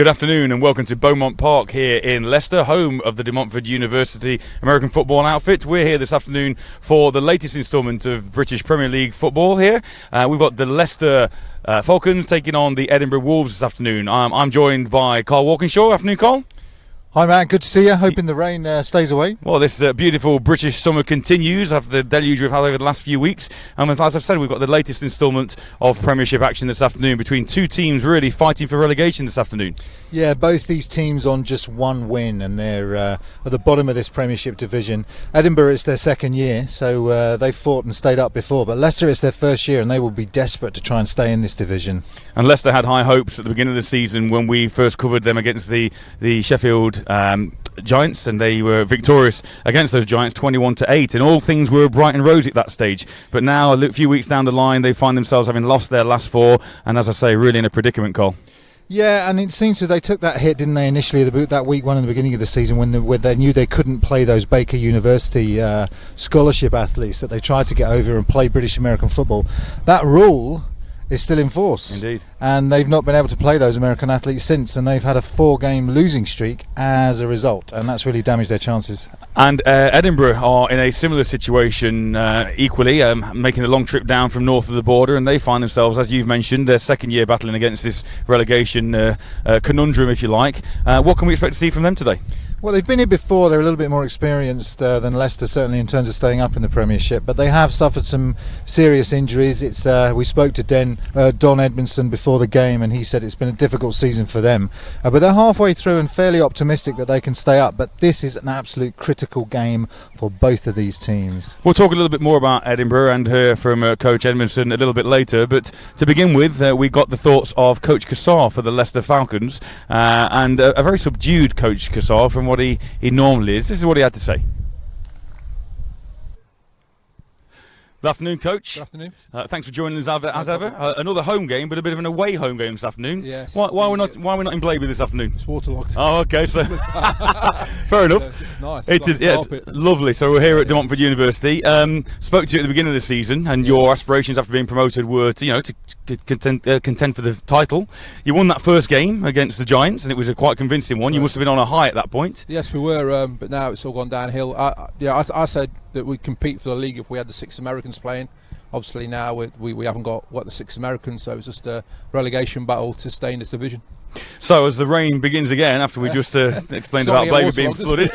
Good afternoon and welcome to Beaumont Park here in Leicester, home of the De Montfort University American football outfit. We're here this afternoon for the latest instalment of British Premier League football here. We've got the Leicester Falcons taking on the Edinburgh Wolves this afternoon. I'm joined by Carl Walkinshaw. Afternoon, Carl. Hi Matt, good to see you. Hoping the rain stays away. Well, this beautiful British summer continues after the deluge we've had over the last few weeks. And as I've said, we've got the latest instalment of Premiership action this afternoon between two teams really fighting for relegation this afternoon. Yeah, both these teams on just one win, and they're at the bottom of this Premiership division. Edinburgh, it's their second year, so they've fought and stayed up before. But Leicester, it's their first year, and they will be desperate to try and stay in this division. And Leicester had high hopes at the beginning of the season when we first covered them against the Sheffield Giants, and they were victorious against those Giants 21-8, and all things were bright and rosy at that stage. But now, a few weeks down the line, they find themselves having lost their last four, and as I say, really in a predicament, Cole. Yeah, and it seems that they took that hit, didn't they, initially, that week one in the beginning of the season when they knew they couldn't play those Baker University scholarship athletes that they tried to get over and play British American football. That rule is still in force. Indeed. And they've not been able to play those American athletes since, and they've had a 4-game losing streak as a result, and that's really damaged their chances. And Edinburgh are in a similar situation equally, making a long trip down from north of the border, and they find themselves, as you've mentioned, their second year battling against this relegation conundrum, if you like. What can we expect to see from them today? Well, they've been here before. They're a little bit more experienced than Leicester, certainly in terms of staying up in the Premiership. But they have suffered some serious injuries. We spoke to Don Edmondson before the game, and he said it's been a difficult season for them. But they're halfway through and fairly optimistic that they can stay up. But this is an absolute critical game for both of these teams. We'll talk a little bit more about Edinburgh and hear from Coach Edmondson a little bit later. But to begin with, we got the thoughts of Coach Cassar for the Leicester Falcons, and a very subdued Coach Cassar from what he normally is. This is what he had to say. Good afternoon, Coach. Good afternoon. Thanks for joining us as ever. Another home game, but a bit of an away home game this afternoon. Yes. Why are we not in Blaby this afternoon? It's waterlogged. Oh, okay. So fair enough. This is nice. It is. Yes, lovely. So we're here at De Montfort University. Spoke to you at the beginning of the season, and your aspirations after being promoted were to contend for the title. You won that first game against the Giants, and it was a quite convincing one. You must have been on a high at that point. Yes, we were, but now it's all gone downhill. I said that we'd compete for the league if we had the 6 Americans playing. Obviously now we haven't got the 6 Americans, so it's just a relegation battle to stay in this division. So as the rain begins again, after we just explained about Blaby being flooded,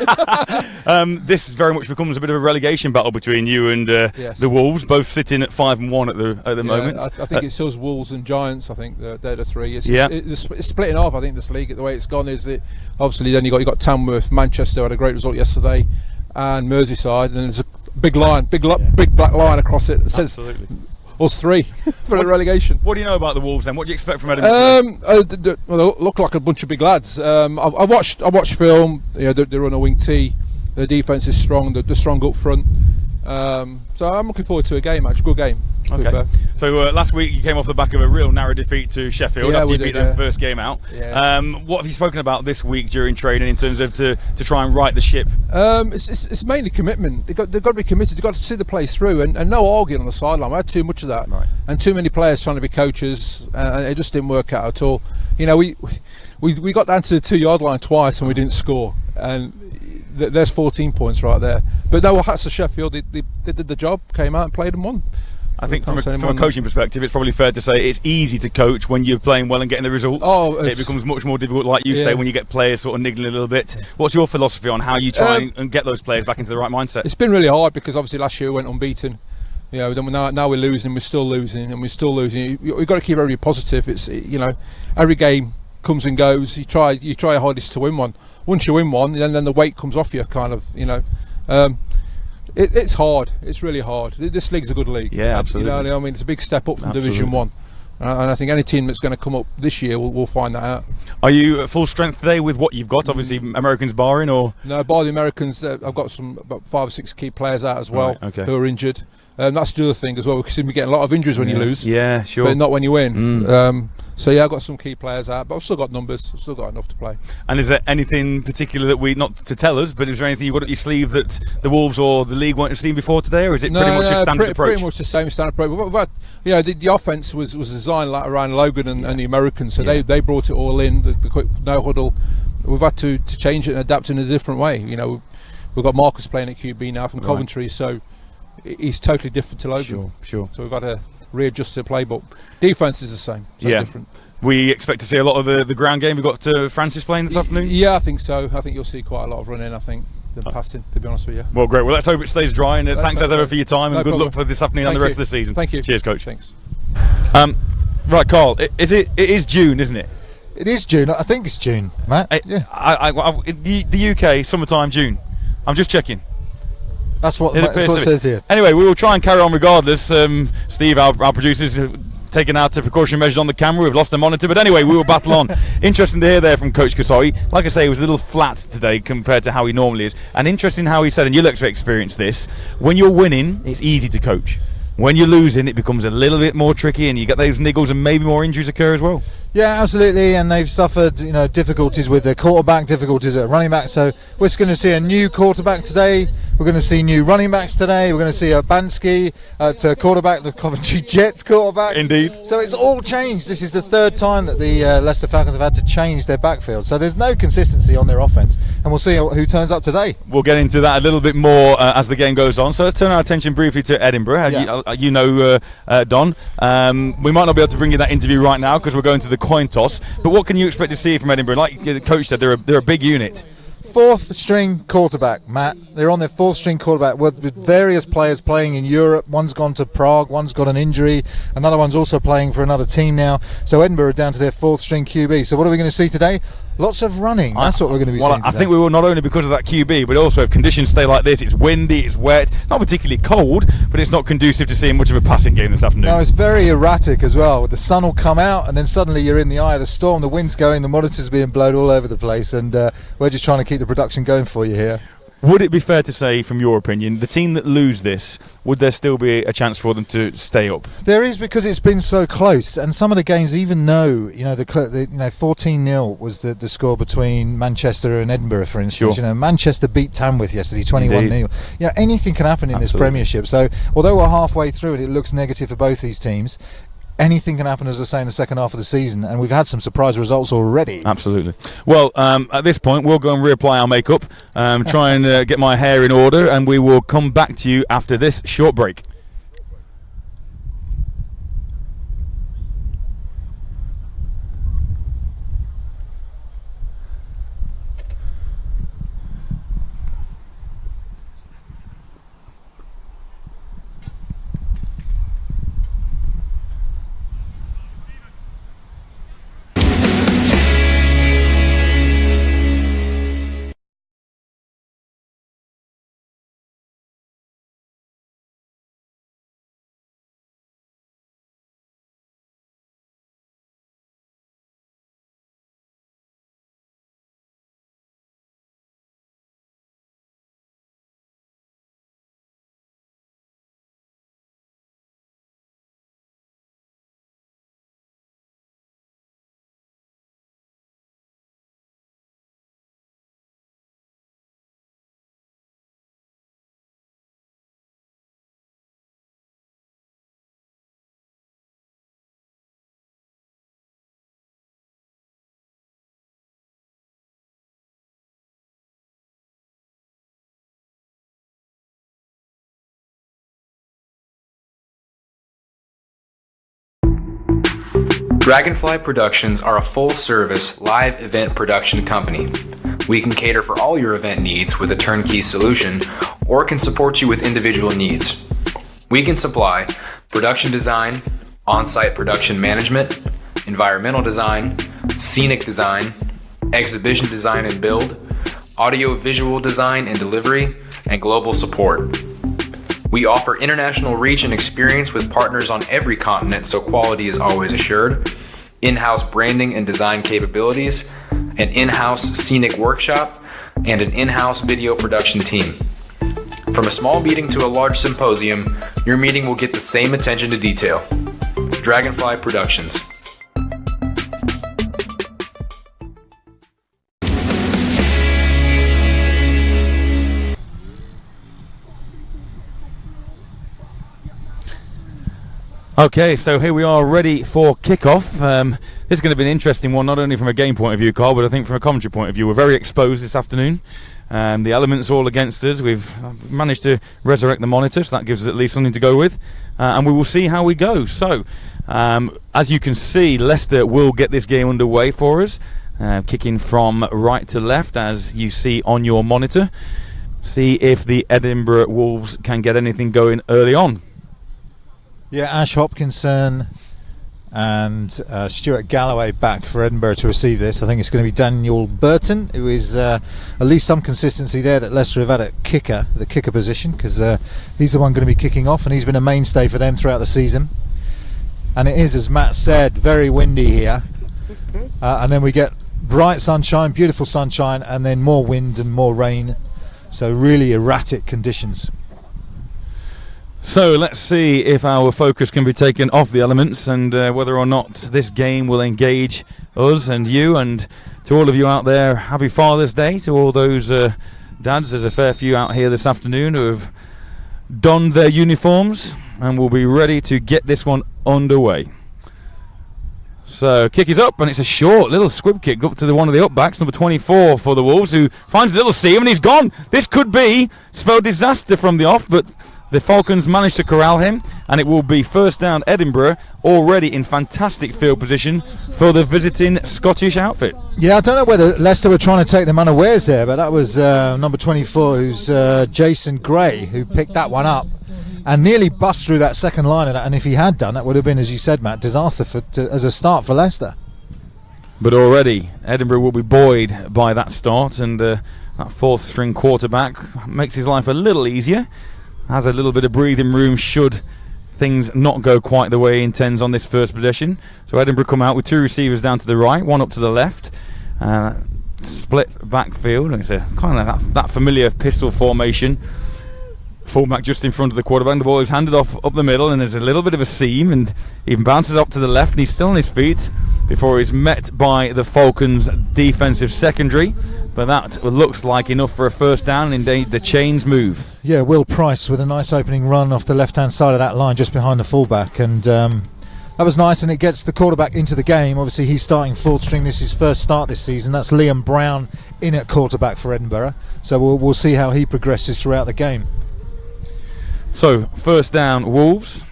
this very much becomes a bit of a relegation battle between you and yes. the Wolves, both sitting at 5-1 at the moment. I think it's us, Wolves and Giants. I think they're the three. It's splitting off. I think this league, the way it's gone, is that obviously then you got Tamworth, Manchester had a great result yesterday, and Merseyside, and there's a big black line across it that says us three for the relegation. What do you know about the Wolves then? What do you expect from Edinburgh? They look like a bunch of big lads. I watched film. They run a wing T. The defence is strong. They're strong up front. So I'm looking forward to a game. Actually, good game. Okay. So last week you came off the back of a real narrow defeat to Sheffield after you beat them first game out. Yeah. What have you spoken about this week during training in terms of to try and right the ship? It's mainly commitment. They've got to be committed. They've got to see the place through, and no arguing on the sideline. We had too much of that, right. And too many players trying to be coaches, and it just didn't work out at all. We got down to the 2-yard line twice and we didn't score, and there's 14 points right there. But no, hats to Sheffield. They did the job, came out and played and won. I think from a coaching perspective, it's probably fair to say it's easy to coach when you're playing well and getting the results. It becomes much more difficult, like you say, when you get players sort of niggling a little bit. What's your philosophy on how you try and get those players back into the right mindset? It's been really hard because obviously last year we went unbeaten. Then now we're losing, we're still losing. We've got to keep everybody positive. It's every game comes and goes. You try your hardest to win one. Once you win one, then the weight comes off you, kind of. It's hard. It's really hard. This league's a good league. Yeah, absolutely. I mean, it's a big step up from Division 1. And I think any team that's going to come up this year will find that out. Are you at full strength today with what you've got? Obviously, Americans barring, or no? By the Americans, I've got about 5 or 6 key players out as well, who are injured. That's the other thing as well. We seem to be getting a lot of injuries when you lose. Yeah, sure. But not when you win. So I've got some key players out, but I've still got numbers. I've still got enough to play. And is there anything particular that not to tell us, but is there anything you've got up your sleeve that the Wolves or the league won't have seen before today, or is it pretty much a standard approach? Pretty much the same standard approach. But the offence was designed around Logan and the Americans, so they brought it all in. in, the quick no huddle, we've had to change it and adapt in a different way. You know, we've got Marcus playing at QB now from Coventry, so he's totally different to Logan. Sure. So we've had to readjust the playbook. Defense is the same. So different. We expect to see a lot of the ground game. We've got Francis playing this afternoon. Yeah, I think so. I think you'll see quite a lot of running, I think, than passing, to be honest with you. Well, great. Well, let's hope it stays dry, and thanks as ever for your time, and good luck for this afternoon and the rest of the season. Thank you. Cheers, Coach. Thanks. Right, Carl, it is June, isn't it? It is June. I think it's June, Matt. The UK, summertime, June. I'm just checking. That's what it says here. Anyway, we will try and carry on regardless. Steve, our producers, have taken out precautionary measures on the camera. We've lost the monitor, but anyway, we will battle on. Interesting to hear there from Coach Kasoi. Like I say, he was a little flat today compared to how he normally is, and interesting how he said, and you'll experience this, when you're winning, it's easy to coach. When you're losing, it becomes a little bit more tricky, and you get those niggles, and maybe more injuries occur as well. Yeah, absolutely, and they've suffered, difficulties with their quarterback, difficulties at running back. So we're just going to see a new quarterback today. We're going to see new running backs today. We're going to see a Bansky at quarterback, the Coventry Jets quarterback. Indeed. So it's all changed. This is the third time that the Leicester Falcons have had to change their backfield. So there's no consistency on their offense, and we'll see who turns up today. We'll get into that a little bit more as the game goes on. So let's turn our attention briefly to Edinburgh. Don. We might not be able to bring you that interview right now because we're going to the coin toss. But what can you expect to see from Edinburgh? Like the coach said, they're a big unit. Fourth string quarterback, Matt. They're on their fourth string quarterback with various players playing in Europe. One's gone to Prague, one's got an injury, another one's also playing for another team now. So Edinburgh are down to their fourth string QB. So what are we going to see today? Lots of running. That's what we're going to be seeing today. I think we will, not only because of that QB, but also if conditions stay like this, it's windy, it's wet, not particularly cold, but it's not conducive to seeing much of a passing game this afternoon. No, it's very erratic as well. The sun will come out and then suddenly you're in the eye of the storm, the wind's going, the monitors are being blown all over the place, and we're just trying to keep the production going for you here. Would it be fair to say, from your opinion, the team that lose this, would there still be a chance for them to stay up? There is, because it's been so close, and some of the games, even though 14-0 was the score between Manchester and Edinburgh, for instance. Sure. Manchester beat Tamworth yesterday, 21-0. Anything can happen in this Premiership. So although we're halfway through and it looks negative for both these teams, anything can happen, as I say, in the second half of the season, and we've had some surprise results already. Absolutely. Well, at this point, we'll go and reapply our makeup, try and get my hair in order, and we will come back to you after this short break. Dragonfly Productions are a full-service live event production company. We can cater for all your event needs with a turnkey solution, or can support you with individual needs. We can supply production design, on-site production management, environmental design, scenic design, exhibition design and build, audio-visual design and delivery, and global support. We offer international reach and experience with partners on every continent, so quality is always assured, in-house branding and design capabilities, an in-house scenic workshop, and an in-house video production team. From a small meeting to a large symposium, your meeting will get the same attention to detail. Dragonfly Productions. Okay, so here we are ready for kickoff. This is going to be an interesting one, not only from a game point of view, Carl, but I think from a commentary point of view. We're very exposed this afternoon. The elements all against us. We've managed to resurrect the monitor, so that gives us at least something to go with. And we will see how we go. So, as you can see, Leicester will get this game underway for us. Kicking from right to left, as you see on your monitor. See if the Edinburgh Wolves can get anything going early on. Yeah, Ash Hopkinson and Stuart Galloway back for Edinburgh to receive this. I think it's going to be Daniel Burton, who is at least some consistency there that Leicester have had at the kicker position, because he's the one going to be kicking off, and he's been a mainstay for them throughout the season. And it is, as Matt said, very windy here. And then we get bright sunshine, beautiful sunshine, and then more wind and more rain. So really erratic conditions. So let's see if our focus can be taken off the elements, and whether or not this game will engage us and you. And to all of you out there, happy Father's Day to all those dads. There's a fair few out here this afternoon who have donned their uniforms and will be ready to get this one underway. So kick is up, and it's a short little squib kick up to one of the upbacks, number 24 for the Wolves, who finds a little seam and he's gone. This could be spell disaster from the off, but the Falcons managed to corral him, and it will be first down Edinburgh, already in fantastic field position for the visiting Scottish outfit. Yeah, I don't know whether Leicester were trying to take them unawares there, but that was number 24, who's Jason Gray, who picked that one up and nearly bust through that second line of that. And if he had done, that would have been, as you said, Matt, disaster as a start for Leicester. But already Edinburgh will be buoyed by that start, and that fourth string quarterback makes his life a little easier. Has a little bit of breathing room should things not go quite the way he intends on this first possession. So Edinburgh come out with two receivers down to the right, one up to the left. Split backfield. It's a kind of that familiar pistol formation. Fullback just in front of the quarterback. The ball is handed off up the middle, and there's a little bit of a seam, and he bounces up to the left, and he's still on his feet before he's met by the Falcons' defensive secondary. But that looks like enough for a first down, and indeed the chains move. Yeah, Will Price with a nice opening run off the left-hand side of that line, just behind the fullback, and that was nice, and it gets the quarterback into the game. Obviously, he's starting full string. This is his first start this season. That's Liam Brown in at quarterback for Edinburgh. So we'll see how he progresses throughout the game. So, first down, Wolves.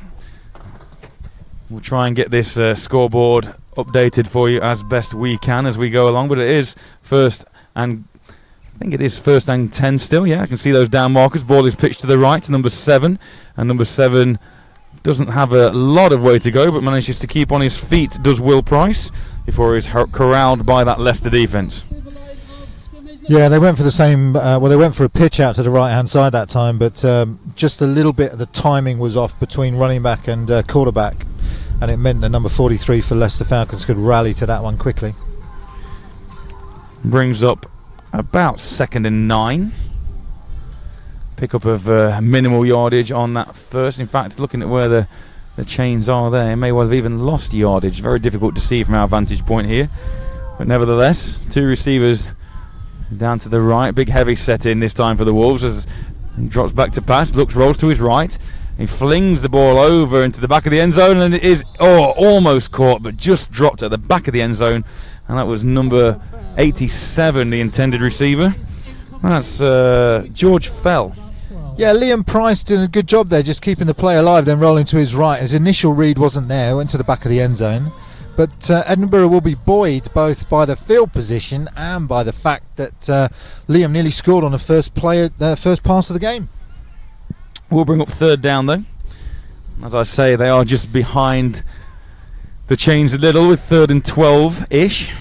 We'll try and get this scoreboard updated for you as best we can as we go along, but it is first and I think it is first and 10 still. Yeah, I can see those down markers. Ball is pitched to the right to number 7, and number 7 doesn't have a lot of way to go, but manages to keep on his feet, does Will Price, before he's corralled by that Leicester defence. Yeah, they went for the same. They went for a pitch out to the right-hand side that time, but just a little bit of the timing was off between running back and quarterback, and it meant that number 43 for Leicester Falcons could rally to that one quickly. Brings up about 2nd and 9. Pickup of minimal yardage on that first. In fact, looking at where the chains are there, it may well have even lost yardage. Very difficult to see from our vantage point here, but nevertheless, two receivers down to the right. Big heavy set in this time for the Wolves as he drops back to pass, rolls to his right. He flings the ball over into the back of the end zone, and it is almost caught, but just dropped at the back of the end zone. And that was number 87, the intended receiver. That's George Fell. Yeah, Liam Price did a good job there, just keeping the play alive, then rolling to his right. His initial read wasn't there, went to the back of the end zone. But Edinburgh will be buoyed both by the field position and by the fact that Liam nearly scored on the first pass of the game. We'll bring up third down though. As I say, they are just behind the chains a little with 3rd and 12-ish.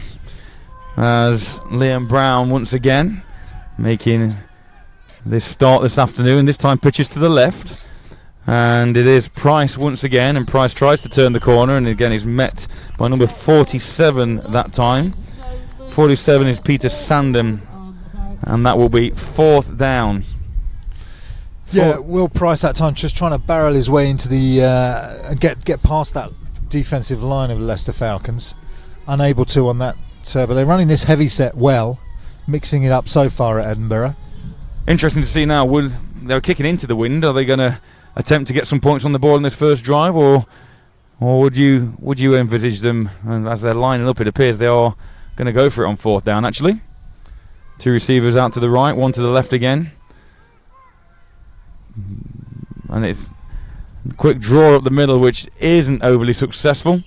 As Liam Brown once again making this start this afternoon. This time pitches to the left. And it is Price once again, and Price tries to turn the corner, and again he's met by number 47 that time. 47 is Peter Sandham, and that will be 4th down. Yeah, Will Price that time just trying to barrel his way into the get past that defensive line of the Leicester Falcons. Unable to on that, but they're running this heavy set well, mixing it up so far at Edinburgh. Interesting to see now. They're kicking into the wind. Are they going to attempt to get some points on the ball in this first drive, or Or would you envisage them, and as they're lining up, it appears they are going to go for it on fourth down, actually. 2 receivers out to the right, 1 to the left again. And it's a quick draw up the middle, which isn't overly successful.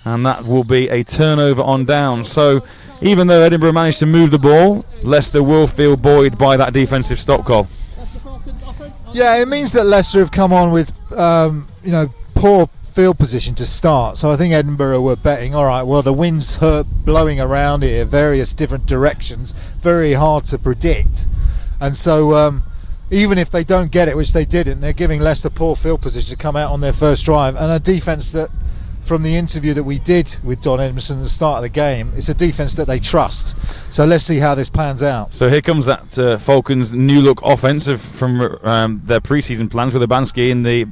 And that will be a turnover on down. So even though Edinburgh managed to move the ball, Leicester will feel buoyed by that defensive stop call. Yeah, it means that Leicester have come on with poor field position to start. So I think Edinburgh were betting, all right, well, the wind's blowing around here, various different directions, very hard to predict. And so even if they don't get it, which they didn't, they're giving Leicester poor field position to come out on their first drive, and a defence that, from the interview that we did with Don Edmondson at the start of the game, it's a defence that they trust. So let's see how this pans out. So here comes that Falcons new look offensive from their pre-season plans with Abansky in the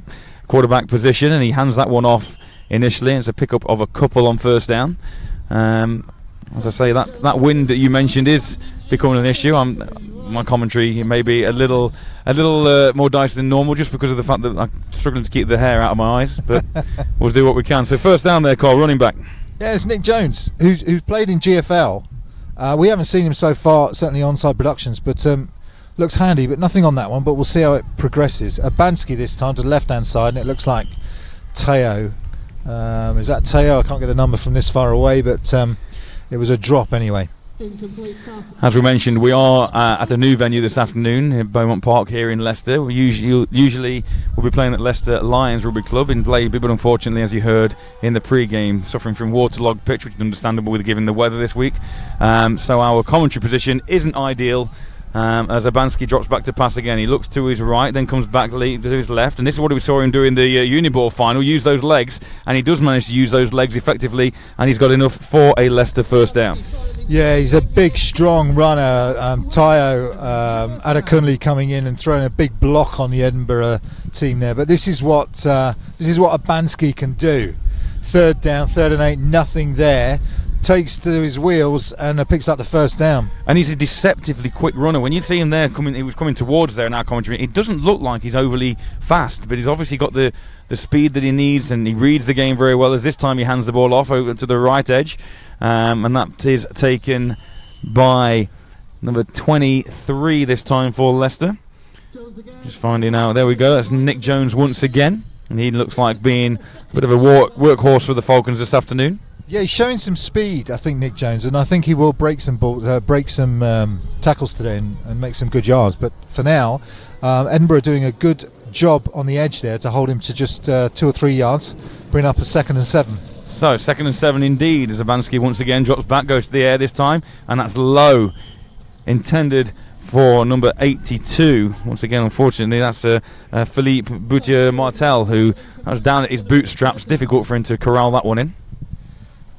quarterback position, and he hands that one off initially. It's a pickup of a couple on first down. As I say, that wind that you mentioned is becoming an issue. My commentary may be a little more dicey than normal, just because of the fact that I'm struggling to keep the hair out of my eyes, but we'll do what we can. So first down there, Carl, running back. Yeah, it's Nick Jones, who's played in GFL. We haven't seen him so far, certainly on-side productions, but looks handy, but nothing on that one. But we'll see how it progresses. Abansky this time to the left-hand side, and it looks like Teo. Is that Teo? I can't get the number from this far away, but it was a drop anyway. As we mentioned, we are at a new venue this afternoon in Beaumont Park here in Leicester. We usually we'll be playing at Leicester Lions Rugby Club in Blaby, but unfortunately, as you heard in the pre-game, suffering from waterlogged pitch, which is understandable given the weather this week. So our commentary position isn't ideal. As Abansky drops back to pass again, he looks to his right, then comes back to his left, and this is what we saw him do in the Uniball final, use those legs, and he does manage to use those legs effectively, and he's got enough for a Leicester first down. Yeah, he's a big, strong runner. Tayo Adekunle coming in and throwing a big block on the Edinburgh team there. But this is what Abansky can do. Third down, 3rd and 8, nothing there. Takes to his wheels and picks up the first down. And he's a deceptively quick runner. When you see him there he was coming towards there in our commentary. It doesn't look like he's overly fast, but he's obviously got the speed that he needs, and he reads the game very well. As this time he hands the ball off over to the right edge, and that is taken by number 23 this time for Leicester. Just finding out. There we go. That's Nick Jones once again, and he looks like being a bit of a workhorse for the Falcons this afternoon. Yeah, he's showing some speed, I think, Nick Jones, and I think he will break some tackles today and make some good yards. But for now, Edinburgh doing a good job on the edge there to hold him to just 2 or 3 yards, bring up a 2nd and 7. So 2nd and 7 indeed, as Abansky once again drops back, goes to the air this time, and that's low, intended for number 82. Once again, unfortunately, that's Philippe Boutier-Martel, who was down at his bootstraps. Difficult for him to corral that one in.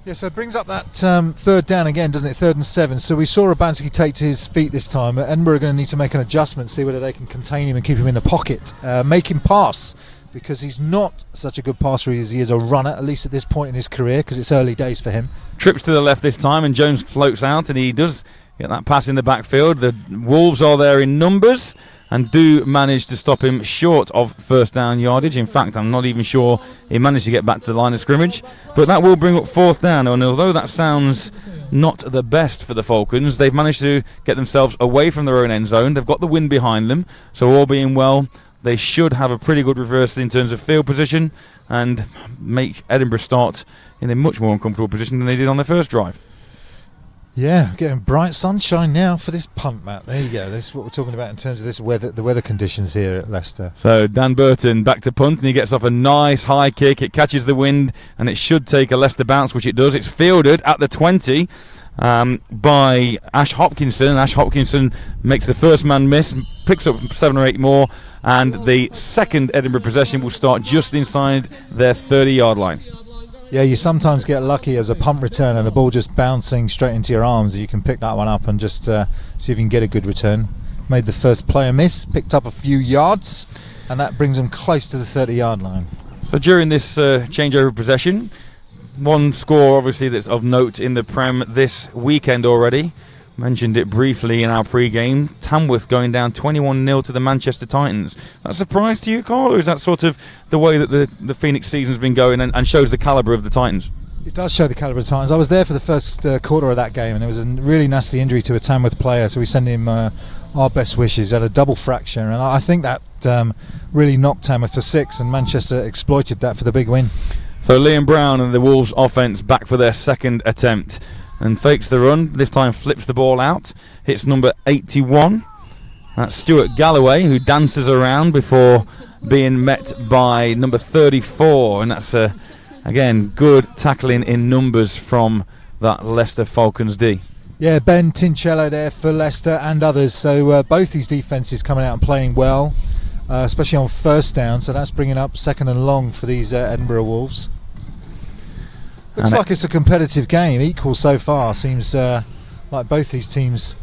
Yeah, so it brings up that 3rd down again, doesn't it? 3rd and 7. So we saw Abansky take to his feet this time. Edinburgh are going to need to make an adjustment, see whether they can contain him and keep him in the pocket, make him pass, because he's not such a good passer as he is a runner, at least at this point in his career, because it's early days for him. Trips to the left this time, and Jones floats out, and he does get that pass in the backfield. The Wolves are there in numbers and do manage to stop him short of first down yardage. In fact, I'm not even sure he managed to get back to the line of scrimmage, but that will bring up 4th down, and although that sounds not the best for the Falcons, they've managed to get themselves away from their own end zone. They've got the wind behind them, so all being well, they should have a pretty good reversal in terms of field position and make Edinburgh start in a much more uncomfortable position than they did on their first drive. Yeah, getting bright sunshine now for this punt, Matt. There you go. This is what we're talking about in terms of this weather, the weather conditions here at Leicester. So Dan Burton back to punt, and he gets off a nice high kick. It catches the wind, and it should take a Leicester bounce, which it does. It's fielded at the 20 by Ash Hopkinson. Ash Hopkinson makes the first man miss, picks up 7 or 8 more, and the second Edinburgh possession will start just inside their 30-yard line. Yeah, you sometimes get lucky as a punt return and the ball just bouncing straight into your arms. You can pick that one up and just see if you can get a good return. Made the first player miss, picked up a few yards, and that brings them close to the 30-yard line. So during this changeover possession, one score obviously that's of note in the Prem this weekend already. mentioned it briefly in our pre-game. Tamworth going down 21-0 to the Manchester Titans. That a surprise to you, Carl, or is that sort of the way that the Phoenix season's been going and shows the calibre of the Titans? It does show the calibre of the Titans. I was there for the first quarter of that game, and it was a really nasty injury to a Tamworth player, so we send him our best wishes. He had a double fracture, and I think that really knocked Tamworth for 6, and Manchester exploited that for the big win. So Liam Brown and the Wolves offence back for their second attempt, and fakes the run, this time flips the ball out, hits number 81. That's Stuart Galloway, who dances around before being met by number 34, and that's again good tackling in numbers from that Leicester Falcons D. Yeah, Ben Tincello there for Leicester and others, so both these defences coming out and playing well, especially on first down, so that's bringing up second and long for these Edinburgh Wolves. Looks like it's a competitive game, equal so far. Seems like both these teams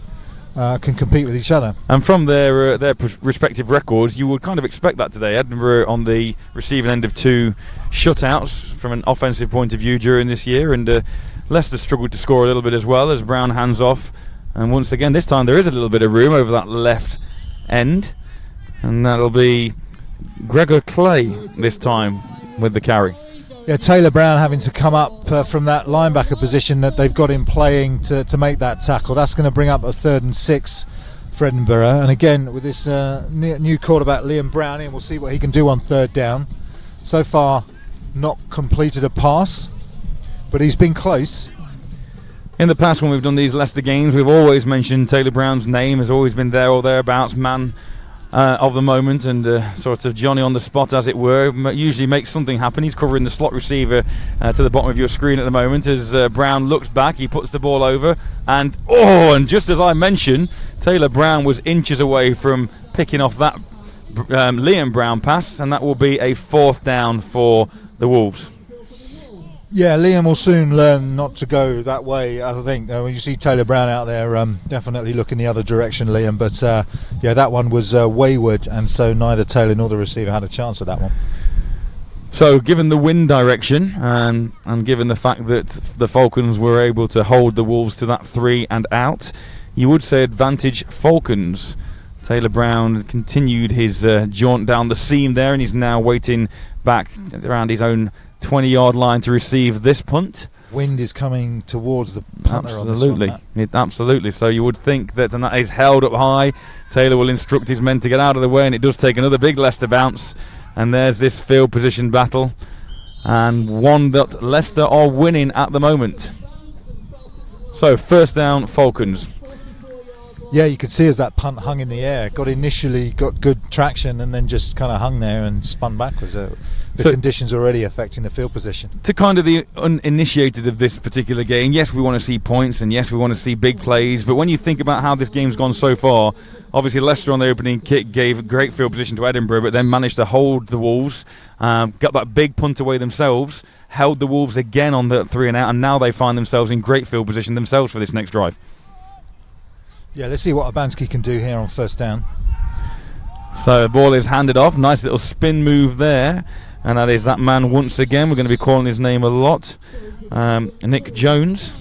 can compete with each other. And from their respective records, you would kind of expect that today. Edinburgh on the receiving end of 2 shutouts from an offensive point of view during this year, and Leicester struggled to score a little bit as well as Brown hands off. And once again, this time there is a little bit of room over that left end, and that'll be Gregor Clay this time with the carry. Yeah, Taylor Brown having to come up from that linebacker position that they've got him playing to make that tackle. That's going to bring up a 3rd and 6 for Edinburgh. And again, with this new quarterback Liam Brown in, we'll see what he can do on 3rd down. So far, not completed a pass, but he's been close. In the past, when we've done these Leicester games, we've always mentioned Taylor Brown's name has always been there or thereabouts, man of the moment, and sort of Johnny on the spot, as it were. Usually makes something happen. He's covering the slot receiver to the bottom of your screen at the moment as Brown looks back. He puts the ball over, and just as I mentioned, Taylor Brown was inches away from picking off that Liam Brown pass, and that will be a 4th down for the Wolves. Yeah, Liam will soon learn not to go that way, I think. When you see Taylor Brown out there, definitely looking the other direction, Liam. But, yeah, that one was wayward, and so neither Taylor nor the receiver had a chance at that one. So, given the wind direction, and given the fact that the Falcons were able to hold the Wolves to that 3 and out, you would say advantage Falcons. Taylor Brown continued his jaunt down the seam there, and he's now waiting back around his own 20-yard line to receive this punt. Wind is coming towards the punter. Absolutely. On this one, Absolutely. So you would think that, and that is held up high. Taylor will instruct his men to get out of the way, and it does take another big Leicester bounce. And there's this field position battle, and one that Leicester are winning at the moment. So 1st down, Falcons. Yeah, you could see as that punt hung in the air, got good traction, and then just kind of hung there and spun backwards. The conditions already affecting the field position. To kind of the uninitiated of this particular game, yes, we want to see points, and yes, we want to see big plays, but when you think about how this game's gone so far, obviously Leicester on the opening kick gave a great field position to Edinburgh, but then managed to hold the Wolves, got that big punt away themselves, held the Wolves again on the 3 and out, and now they find themselves in great field position themselves for this next drive. Yeah, let's see what Abansky can do here on 1st down. So the ball is handed off. Nice little spin move there. And that is that man once again. We're going to be calling his name a lot. Nick Jones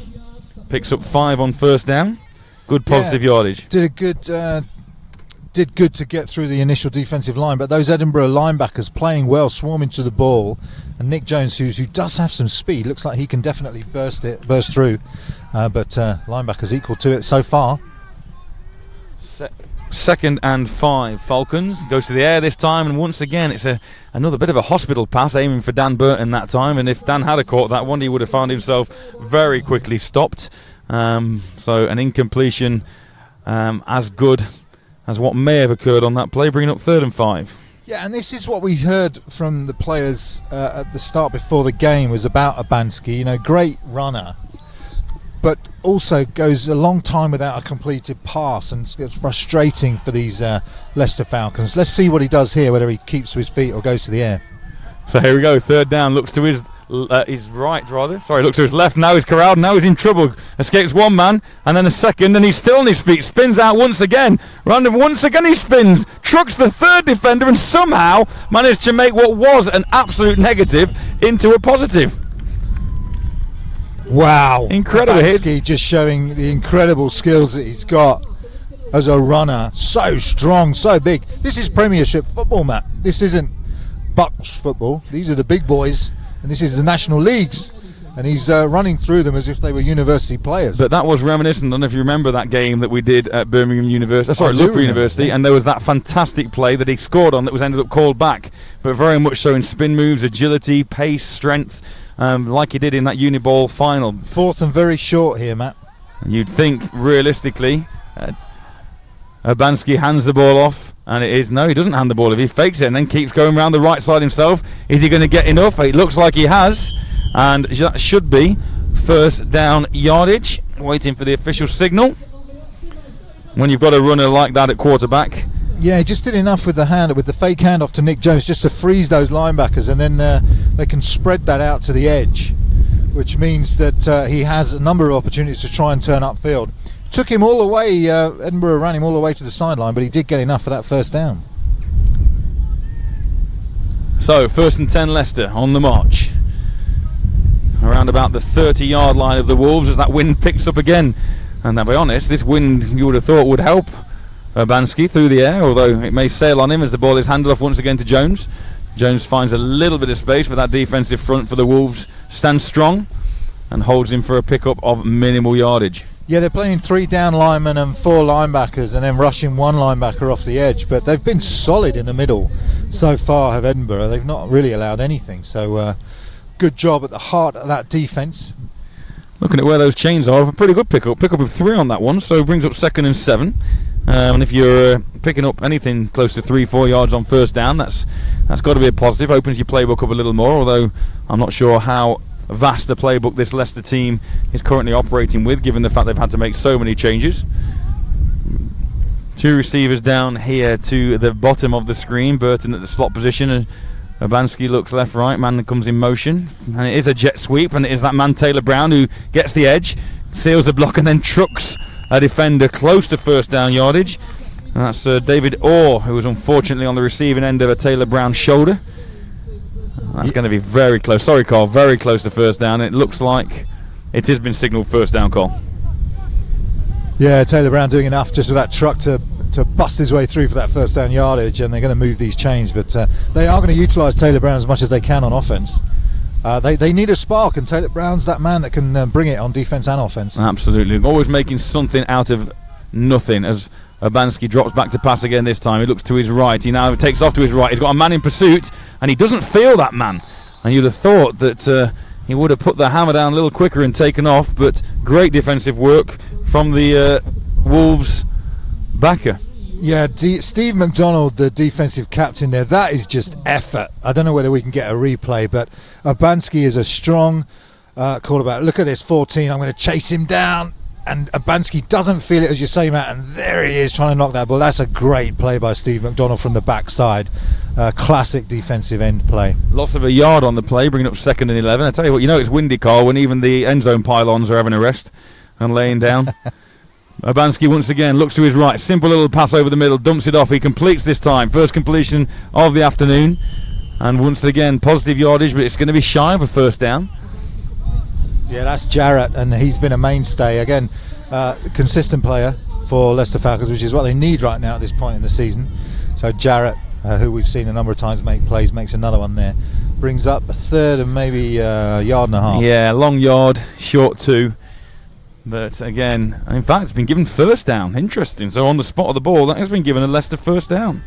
picks up 5 on 1st down. Good positive yardage. Did good to get through the initial defensive line, but those Edinburgh linebackers playing well, swarming to the ball, and Nick Jones, who does have some speed, looks like he can definitely burst through. But linebackers equal to it so far. 2nd and 5, Falcons goes to the air this time, and once again it's another bit of a hospital pass aiming for Dan Burton that time, and if Dan had caught that one, he would have found himself very quickly stopped. So an incompletion as good as what may have occurred on that play, bringing up 3rd and 5. Yeah, and this is what we heard from the players at the start before the game was about Abansky. Great runner, but also goes a long time without a completed pass, and it's frustrating for these Leicester Falcons. Let's see what he does here, whether he keeps to his feet or goes to the air. So here we go, 3rd down, looks to his right, rather. Sorry, looks to his left, now he's corralled, now he's in trouble. Escapes one man, and then a second, and he's still on his feet, spins out once again. Once again he spins, trucks the 3rd defender, and somehow managed to make what was an absolute negative into a positive. Wow. Incredible hit. Abansky just showing the incredible skills that he's got as a runner. So strong, so big. This is Premiership football, Matt. This isn't Bucks football. These are the big boys, and this is the National Leagues. And he's running through them as if they were university players. But that was reminiscent. I don't know if you remember that game that we did at Birmingham University. Loughborough University, and there was that fantastic play that he scored on that was ended up called back. But very much so in spin moves, agility, pace, strength, like he did in that Uniball final. Fourth and very short here, Matt. You'd think realistically, Abansky hands the ball off, and it is no, he doesn't hand the ball. If he fakes it and then keeps going around the right side himself, is he going to get enough? It looks like he has. And that should be first down yardage. Waiting for the official signal. When you've got a runner like that at quarterback. Yeah, he just did enough with the fake handoff to Nick Jones just to freeze those linebackers, and then they can spread that out to the edge, which means that he has a number of opportunities to try and turn upfield. Took him all the way, Edinburgh ran him all the way to the sideline, but he did get enough for that first down. So, 1st and 10 Leicester on the march. Around about the 30-yard line of the Wolves as that wind picks up again. And I'll be honest, this wind you would have thought would help Abansky through the air, although it may sail on him as the ball is handed off once again to Jones. Jones finds a little bit of space, but that defensive front for the Wolves stands strong and holds him for a pickup of minimal yardage. Yeah, they're playing 3 down linemen and 4 linebackers and then rushing 1 linebacker off the edge, but they've been solid in the middle so far, have Edinburgh. They've not really allowed anything, so good job at the heart of that defence. Looking at where those chains are, a pretty good pickup of 3 on that one, so brings up 2nd and 7. And if you're picking up anything close to 3-4 yards on first down, that's got to be a positive. Opens your playbook up a little more, although I'm not sure how vast a playbook this Leicester team is currently operating with, given the fact they've had to make so many changes. 2 receivers down here to the bottom of the screen. Burton at the slot position, and Abansky looks left, right, man comes in motion, and it is a jet sweep, and it is that man Taylor Brown who gets the edge, seals the block, and then trucks a defender close to first down yardage. And that's David Orr, who was unfortunately on the receiving end of a Taylor Brown shoulder. That's going to be very close. Sorry, Carl, very close to first down. It looks like it has been signalled first down, Carl. Yeah, Taylor Brown doing enough just with that truck to bust his way through for that first down yardage, and they're going to move these chains, but they are going to utilise Taylor Brown as much as they can on offence. They need a spark, and Taylor Brown's that man that can bring it on defence and offence. Absolutely, always making something out of nothing. As Abansky drops back to pass again this time, he looks to his right, he now takes off to his right, he's got a man in pursuit, and he doesn't feel that man, and you'd have thought that he would have put the hammer down a little quicker and taken off, but great defensive work from the Wolves backer. Yeah, Steve McDonald, the defensive captain there, that is just effort. I don't know whether we can get a replay, but Abansky is a strong quarterback. Look at this, 14, I'm going to chase him down, and Abansky doesn't feel it, as you say, Matt, and there he is trying to knock that ball. That's a great play by Steve McDonald from the backside. Classic defensive end play. Loss of a yard on the play, bringing up 2nd and 11. I tell you what, it's windy, Carl, when even the end zone pylons are having a rest and laying down. Abansky once again looks to his right, simple little pass over the middle, dumps it off, he completes this time, first completion of the afternoon, and once again positive yardage, but it's going to be shy of a first down. Yeah, that's Jarrett, and he's been a mainstay again, consistent player for Leicester Falcons, which is what they need right now at this point in the season. So Jarrett, who we've seen a number of times make plays, makes another one there, brings up a 3rd and maybe a yard and a half. Yeah, long yard, short 2. But again, in fact, it's been given first down. Interesting. So on the spot of the ball, that has been given a Leicester first down.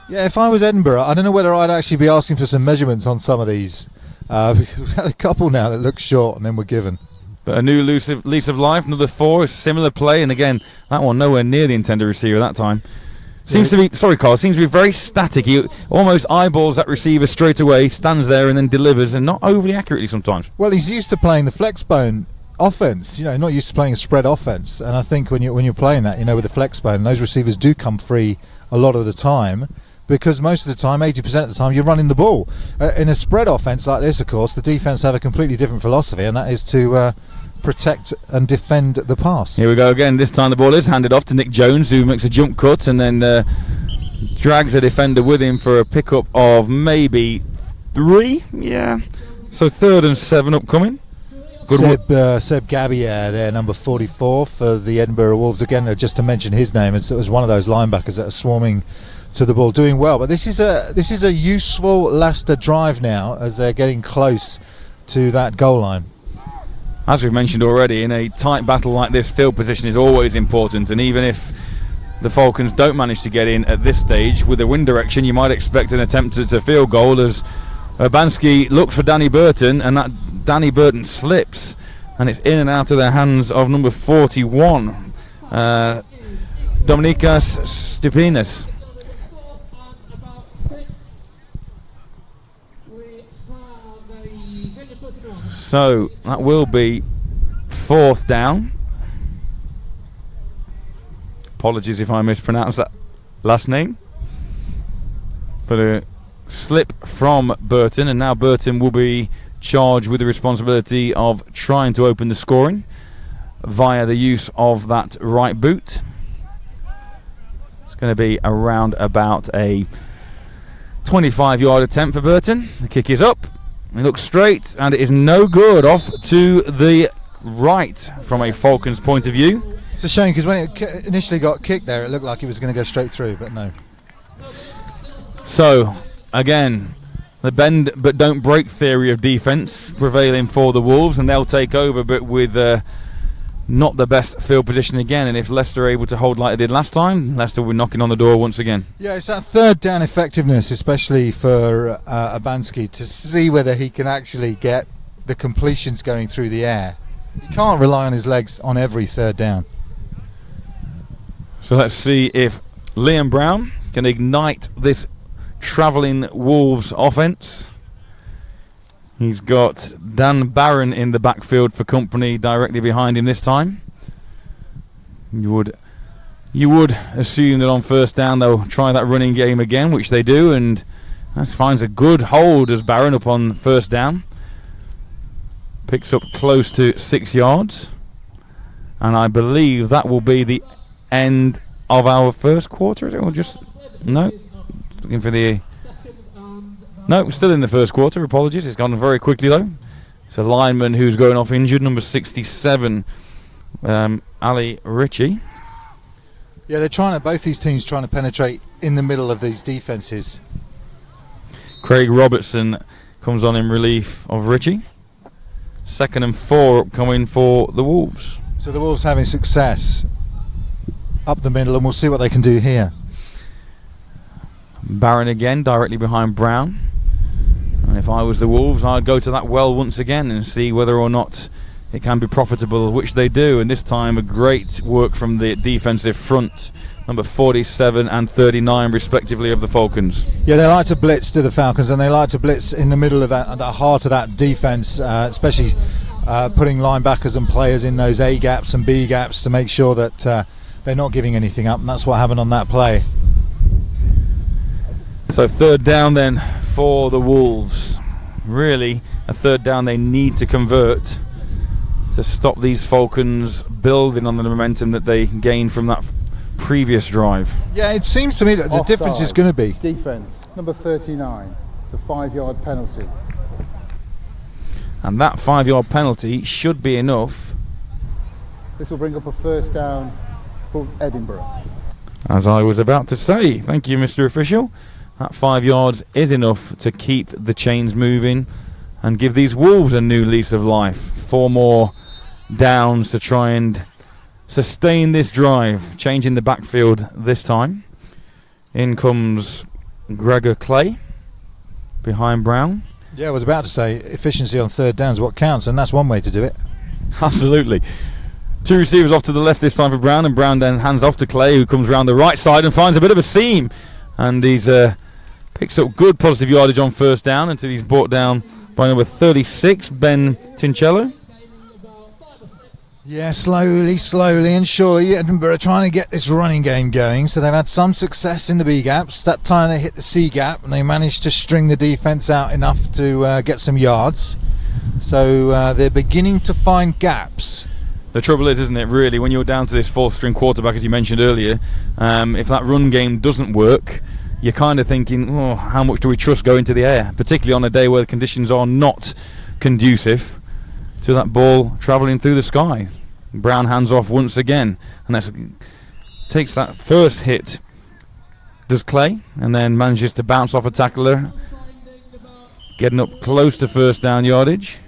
Yeah, if I was Edinburgh, I don't know whether I'd actually be asking for some measurements on some of these. We've had a couple now that look short and then we're given. But a new lease of life, another 4, a similar play, and again, that one nowhere near the intended receiver that time. Seems to be very static. He almost eyeballs that receiver straight away, stands there and then delivers, and not overly accurately sometimes. Well, he's used to playing the flex bone offense, not used to playing a spread offense, and I think when you're playing that, with the flex bone, those receivers do come free a lot of the time, because most of the time, 80% of the time, you're running the ball. In a spread offense like this, of course, the defense have a completely different philosophy, and that is to protect and defend the pass. Here we go again. This time the ball is handed off to Nick Jones, who makes a jump cut and then drags a defender with him for a pickup of maybe 3. Yeah, so 3rd and 7 upcoming. Seb Gabier there, number 44 for the Edinburgh Wolves. Again, just to mention his name, it was one of those linebackers that are swarming to the ball, doing well. But this is a useful Leicester drive now as they're getting close to that goal line. As we've mentioned already, in a tight battle like this, field position is always important, and even if the Falcons don't manage to get in at this stage with the wind direction, you might expect an attempt at a field goal as Urbanski looks for Danny Burton, and that Danny Burton slips, and it's in and out of the hands of number 41, Dominikas Stipinas. So that will be 4th down. Apologies if I mispronounced that last name. But a slip from Burton, and now Burton will be charged with the responsibility of trying to open the scoring via the use of that right boot. It's going to be around about a 25-yard attempt for Burton. The kick is up. It looks straight, and it is no good. Off to the right from a Falcons point of view. It's a shame because when it initially got kicked there, it looked like it was going to go straight through, but no. So, again, the bend but don't break theory of defence prevailing for the Wolves, and they'll take over, but with not the best field position again. And if Leicester are able to hold like they did last time, Leicester will be knocking on the door once again. Yeah, it's that 3rd down effectiveness, especially for Urbanski, to see whether he can actually get the completions going through the air. He can't rely on his legs on every 3rd down. So let's see if Liam Brown can ignite this travelling Wolves offence. He's got Dan Barron in the backfield for company directly behind him this time. You would assume that on 1st down they'll try that running game again, which they do, and that finds a good hold as Barron up on 1st down. Picks up close to 6 yards, and I believe that will be the end of our first quarter. Is it? Or just no? Looking for the. No, still in the first quarter. Apologies, it's gone very quickly though. It's a lineman who's going off injured, number 67, Ali Ritchie. Yeah, both these teams trying to penetrate in the middle of these defences. Craig Robertson comes on in relief of Ritchie. 2nd and 4 upcoming for the Wolves. So the Wolves having success up the middle, and we'll see what they can do here. Barron again, directly behind Brown. And if I was the Wolves, I'd go to that well once again and see whether or not it can be profitable, which they do. And this time, a great work from the defensive front, number 47 and 39, respectively, of the Falcons. Yeah, they like to blitz to the Falcons, and they like to blitz in the middle of that, the heart of that defence, especially putting linebackers and players in those A gaps and B gaps to make sure that they're not giving anything up, and that's what happened on that play. So 3rd down then for the Wolves. Really, a 3rd down they need to convert to stop these Falcons building on the momentum that they gained from that previous drive. Yeah, it seems to me that the difference is going to be defence, number 39. It's a 5-yard penalty. And that 5-yard penalty should be enough. This will bring up a 1st down for Edinburgh. As I was about to say, thank you, Mr. Official. That 5 yards is enough to keep the chains moving and give these Wolves a new lease of life. 4 more downs to try and sustain this drive, changing the backfield this time. In comes Gregor Clay behind Brown. Yeah, I was about to say efficiency on 3rd down is what counts, and that's one way to do it. Absolutely. 2 receivers off to the left this time for Brown, and Brown then hands off to Clay, who comes round the right side and finds a bit of a seam, and he's picks up good positive yardage on 1st down until he's brought down by number 36, Ben Tincello. Yeah, slowly and surely Edinburgh are trying to get this running game going, so they've had some success in the B gaps. That time they hit the C gap and they managed to string the defence out enough to get some yards, so they're beginning to find gaps. The trouble is, isn't it, really, when you're down to this 4th string quarterback, as you mentioned earlier, if that run game doesn't work, you're kind of thinking, oh, how much do we trust going to the air, particularly on a day where the conditions are not conducive. to that ball travelling through the sky. Brown hands off once again, and takes that first hit, does Clay, and then manages to bounce off a tackler, getting up close to first down yardage.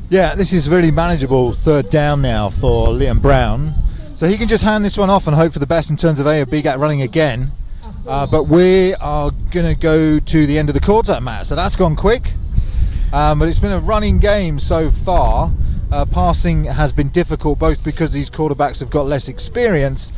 Yeah, this is really manageable third down now for Liam Brown. So he can just hand this one off and hope for the best in terms of A or B gap running again. But we are going to go to the end of the quarter, Matt. So that's gone quick. But it's been a running game so far. Passing has been difficult, both because these quarterbacks have got less experience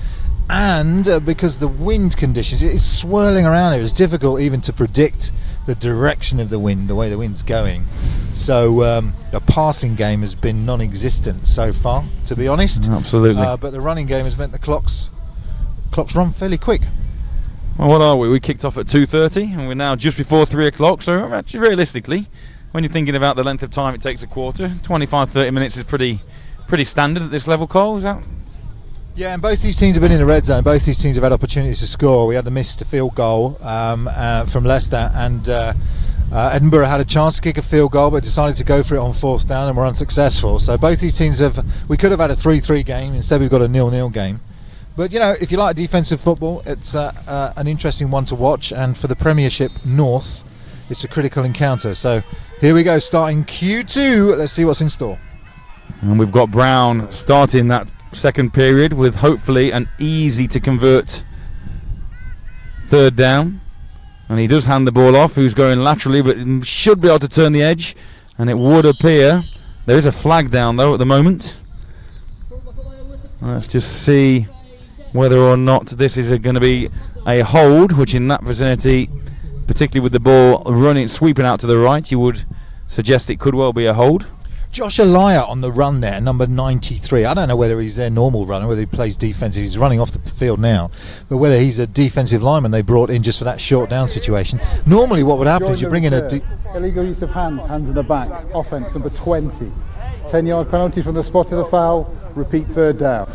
and because the wind conditions, it's swirling around. It was difficult even to predict the direction of the wind, the way the wind's going. So the passing game has been non-existent so far, to be honest. Absolutely. But the running game has meant the clocks run fairly quick. Well, what are we? We kicked off at 2:30 and we're now just before 3 o'clock. So actually, realistically, when you're thinking about the length of time it takes a quarter, 25-30 minutes is pretty standard at this level, Cole, is that? Yeah, and both these teams have been in the red zone. Both these teams have had opportunities to score. We had the missed field goal from Leicester, and Edinburgh had a chance to kick a field goal but decided to go for it on fourth down and were unsuccessful. So both these teams we could have had a 3-3 game. Instead we've got a 0-0 game. But you know, if you like defensive football, it's an interesting one to watch, and for the Premiership North it's a critical encounter. So here we go, starting Q2. Let's see what's in store. And we've got Brown starting that second period with hopefully an easy to convert third down, and he does hand the ball off, who's going laterally but should be able to turn the edge, and it would appear there is a flag down though at the moment. Let's just see whether or not this is going to be a hold, which in that vicinity, particularly with the ball sweeping out to the right, you would suggest it could well be a hold. Josh Elia on the run there, number 93. I don't know whether he's their normal runner, whether he plays defensive. He's running off the field now, but whether he's a defensive lineman they brought in just for that short down situation. Normally what would happen is you bring in illegal use of hands in the back, offence number 20. 10-yard penalty from the spot of the foul, repeat third down.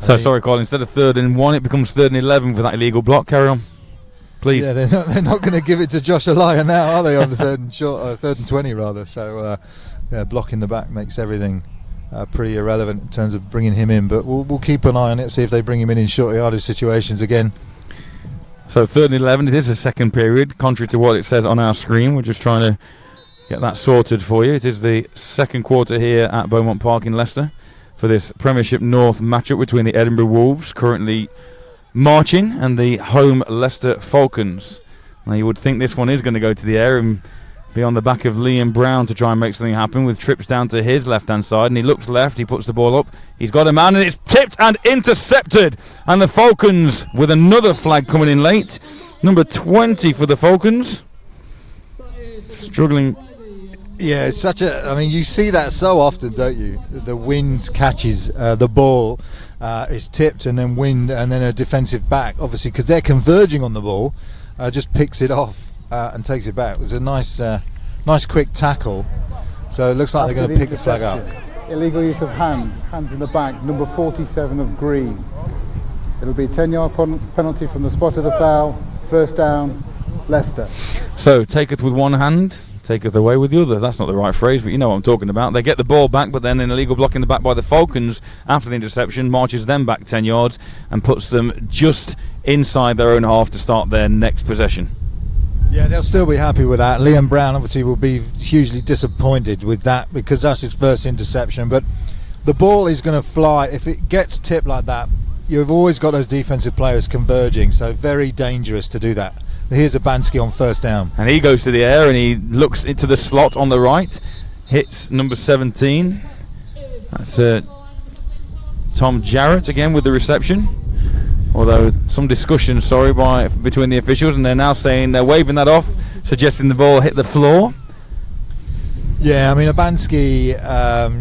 So sorry, Colin, instead of 3rd and 1 it becomes 3rd and 11 for that illegal block. Carry on, please. Yeah, they're not going to give it to Josh Elia now, are they, on the 3rd and 20 rather. So yeah, blocking the back makes everything pretty irrelevant in terms of bringing him in, but we'll keep an eye on it, see if they bring him in short yardage situations again. So 3rd and 11, it is the second period, contrary to what it says on our screen. We're just trying to get that sorted for you. It is the second quarter here at Beaumont Park in Leicester for this Premiership North matchup between the Edinburgh Wolves, currently marching, and the home Leicester Falcons. Now you would think this one is going to go to the air and be on the back of Liam Brown to try and make something happen, with trips down to his left-hand side, and he looks left, he puts the ball up, he's got a man, and it's tipped and intercepted, and the Falcons with another flag coming in late. Number 20 for the Falcons, struggling. Yeah, it's I mean, you see that so often, don't you? The wind catches the ball, is tipped, and then a defensive back, obviously, because they're converging on the ball, just picks it off and takes it back. It was a nice quick tackle. So it looks like they're going to pick the flag up. Illegal use of hands in the back, number 47 of green. It'll be a 10-yard penalty from the spot of the foul, first down, Leicester. So taketh with one hand, taketh away with the other. That's not the right phrase, but you know what I'm talking about. They get the ball back, but then an illegal block in the back by the Falcons after the interception marches them back 10 yards and puts them just inside their own half to start their next possession. Yeah, they'll still be happy with that. Liam Brown obviously will be hugely disappointed with that because that's his first interception, but the ball is going to fly. If it gets tipped like that, you've always got those defensive players converging, so very dangerous to do that. Here's Abansky on first down. And he goes to the air and he looks into the slot on the right, hits number 17. That's Tom Jarrett again with the reception. Although some discussion, between the officials, and they're now saying they're waving that off, suggesting the ball hit the floor. Yeah, I mean, Abansky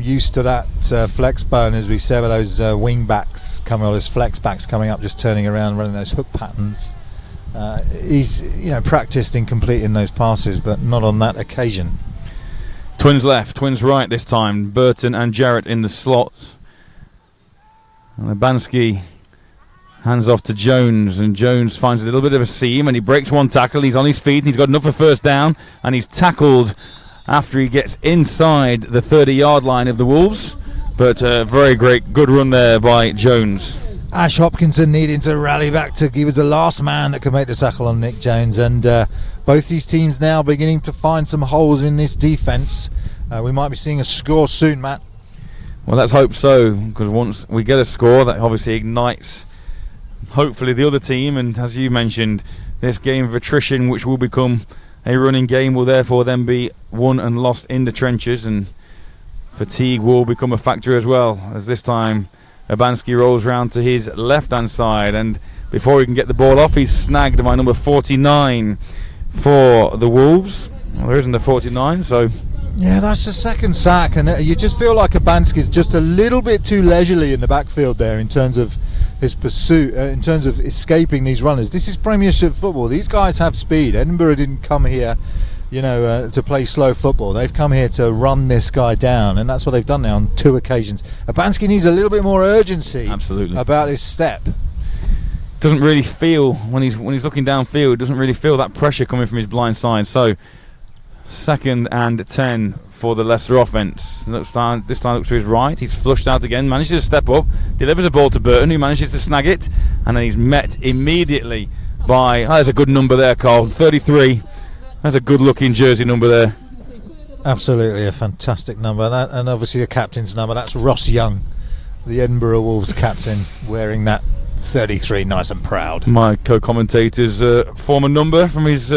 used to that flex bone, as we said, with those wing backs coming, or those flex backs coming up, just turning around, running those hook patterns. He's practiced in completing those passes, but not on that occasion. Twins left, twins right this time. Burton and Jarrett in the slots. And Abansky hands off to Jones, and Jones finds a little bit of a seam, and he breaks one tackle. He's on his feet, and he's got enough for first down, and he's tackled after he gets inside the 30-yard line of the Wolves. But very good run there by Jones. Ash Hopkinson needing to rally back he was the last man that could make the tackle on Nick Jones, and both these teams now beginning to find some holes in this defence. We might be seeing a score soon, Matt. Well, let's hope so, because once we get a score, that obviously ignites hopefully the other team, and as you mentioned, this game of attrition, which will become a running game, will therefore then be won and lost in the trenches, and fatigue will become a factor as well, as this time Abanski rolls round to his left-hand side, and before he can get the ball off, he's snagged by number 49 for the Wolves. Well, there isn't a 49, so... Yeah, that's the second sack, and you just feel like Abanski's just a little bit too leisurely in the backfield there in terms of his pursuit, in terms of escaping these runners. This is Premiership football. These guys have speed. Edinburgh didn't come here, to play slow football. They've come here to run this guy down, and that's what they've done now on 2 occasions. Abanski needs a little bit more urgency. Absolutely. About his step. Doesn't really feel, when he's looking downfield, doesn't really feel that pressure coming from his blind side. So 2nd and 10 for the Leicester offence. This time looks to his right. He's flushed out again, manages to step up, delivers a ball to Burton, who manages to snag it, and then he's met immediately by... there's a good number there, Carl. 33. That's a good-looking jersey number there. Absolutely a fantastic number, and obviously a captain's number. That's Ross Young, the Edinburgh Wolves captain, wearing that 33, nice and proud. My co-commentator's former number from his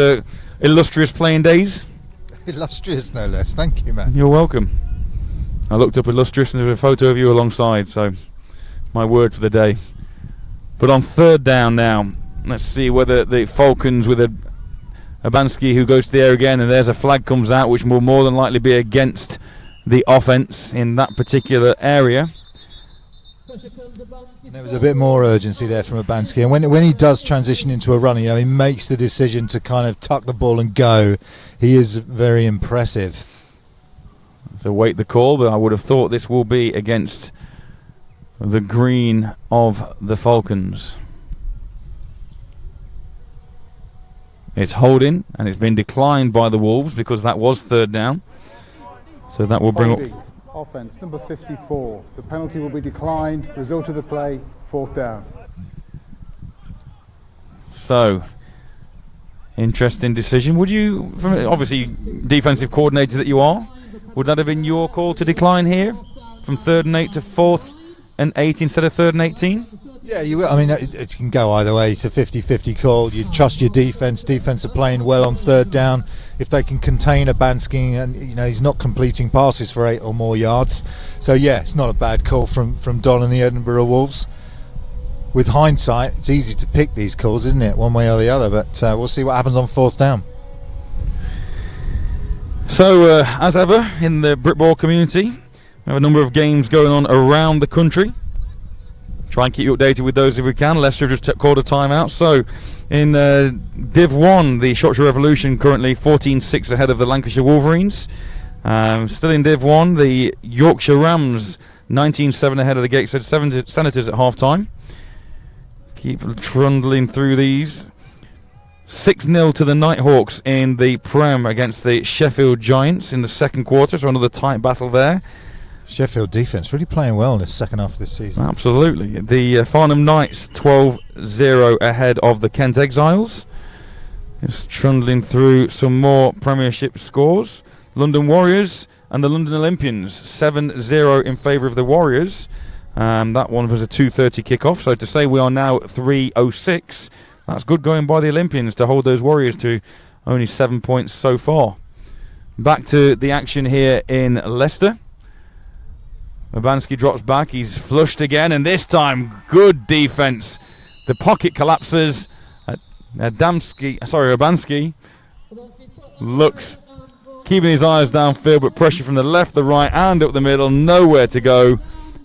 illustrious playing days. Illustrious, no less. Thank you, man. You're welcome. I looked up illustrious and there's a photo of you alongside, so my word for the day. But on 3rd down now, let's see whether the Falcons with Abanski, who goes to the air again, and there's a flag comes out, which will more than likely be against the offence in that particular area. There was a bit more urgency there from Abanski, and when he does transition into a run, he makes the decision to kind of tuck the ball and go. He is very impressive. So wait the call, but I would have thought this will be against the green of the Falcons. It's holding, and it's been declined by the Wolves because that was 3rd down. So that will bring up... Offence, number 54. The penalty will be declined. Result of the play, 4th down. So, interesting decision. Would you, obviously defensive coordinator that you are, would that have been your call to decline here from 3rd and 8 to 4th and 8 instead of 3rd and 18? Yeah, you will. I mean, it can go either way. It's a 50-50 call. You trust your defence. Defence are playing well on 3rd down. If they can contain Abanski, and he's not completing passes for 8 or more yards. So yeah, it's not a bad call from Don and the Edinburgh Wolves. With hindsight, it's easy to pick these calls, isn't it, one way or the other? But we'll see what happens on 4th down. So, as ever, in the Britball community, we have a number of games going on around the country. Try and keep you updated with those if we can. Leicester just called a timeout. So, in Div 1, the Shropshire Revolution currently 14-6 ahead of the Lancashire Wolverines. Still in Div 1, the Yorkshire Rams 19-7 ahead of the Gateshead Senators at half-time. Keep trundling through these. 6-0 to the Nighthawks in the Prem against the Sheffield Giants in the 2nd quarter. So another tight battle there. Sheffield defence really playing well in the second half of this season. Absolutely. The Farnham Knights 12-0 ahead of the Kent Exiles. Just trundling through some more Premiership scores. London Warriors and the London Olympians 7-0 in favour of the Warriors. That one was a 2:30 kickoff. So to say we are now 3:06, that's good going by the Olympians to hold those Warriors to only 7 points so far. Back to the action here in Leicester. Abanski drops back, he's flushed again, and this time good defence. The pocket collapses. Abanski looks, keeping his eyes downfield, but pressure from the left, the right, and up the middle, nowhere to go.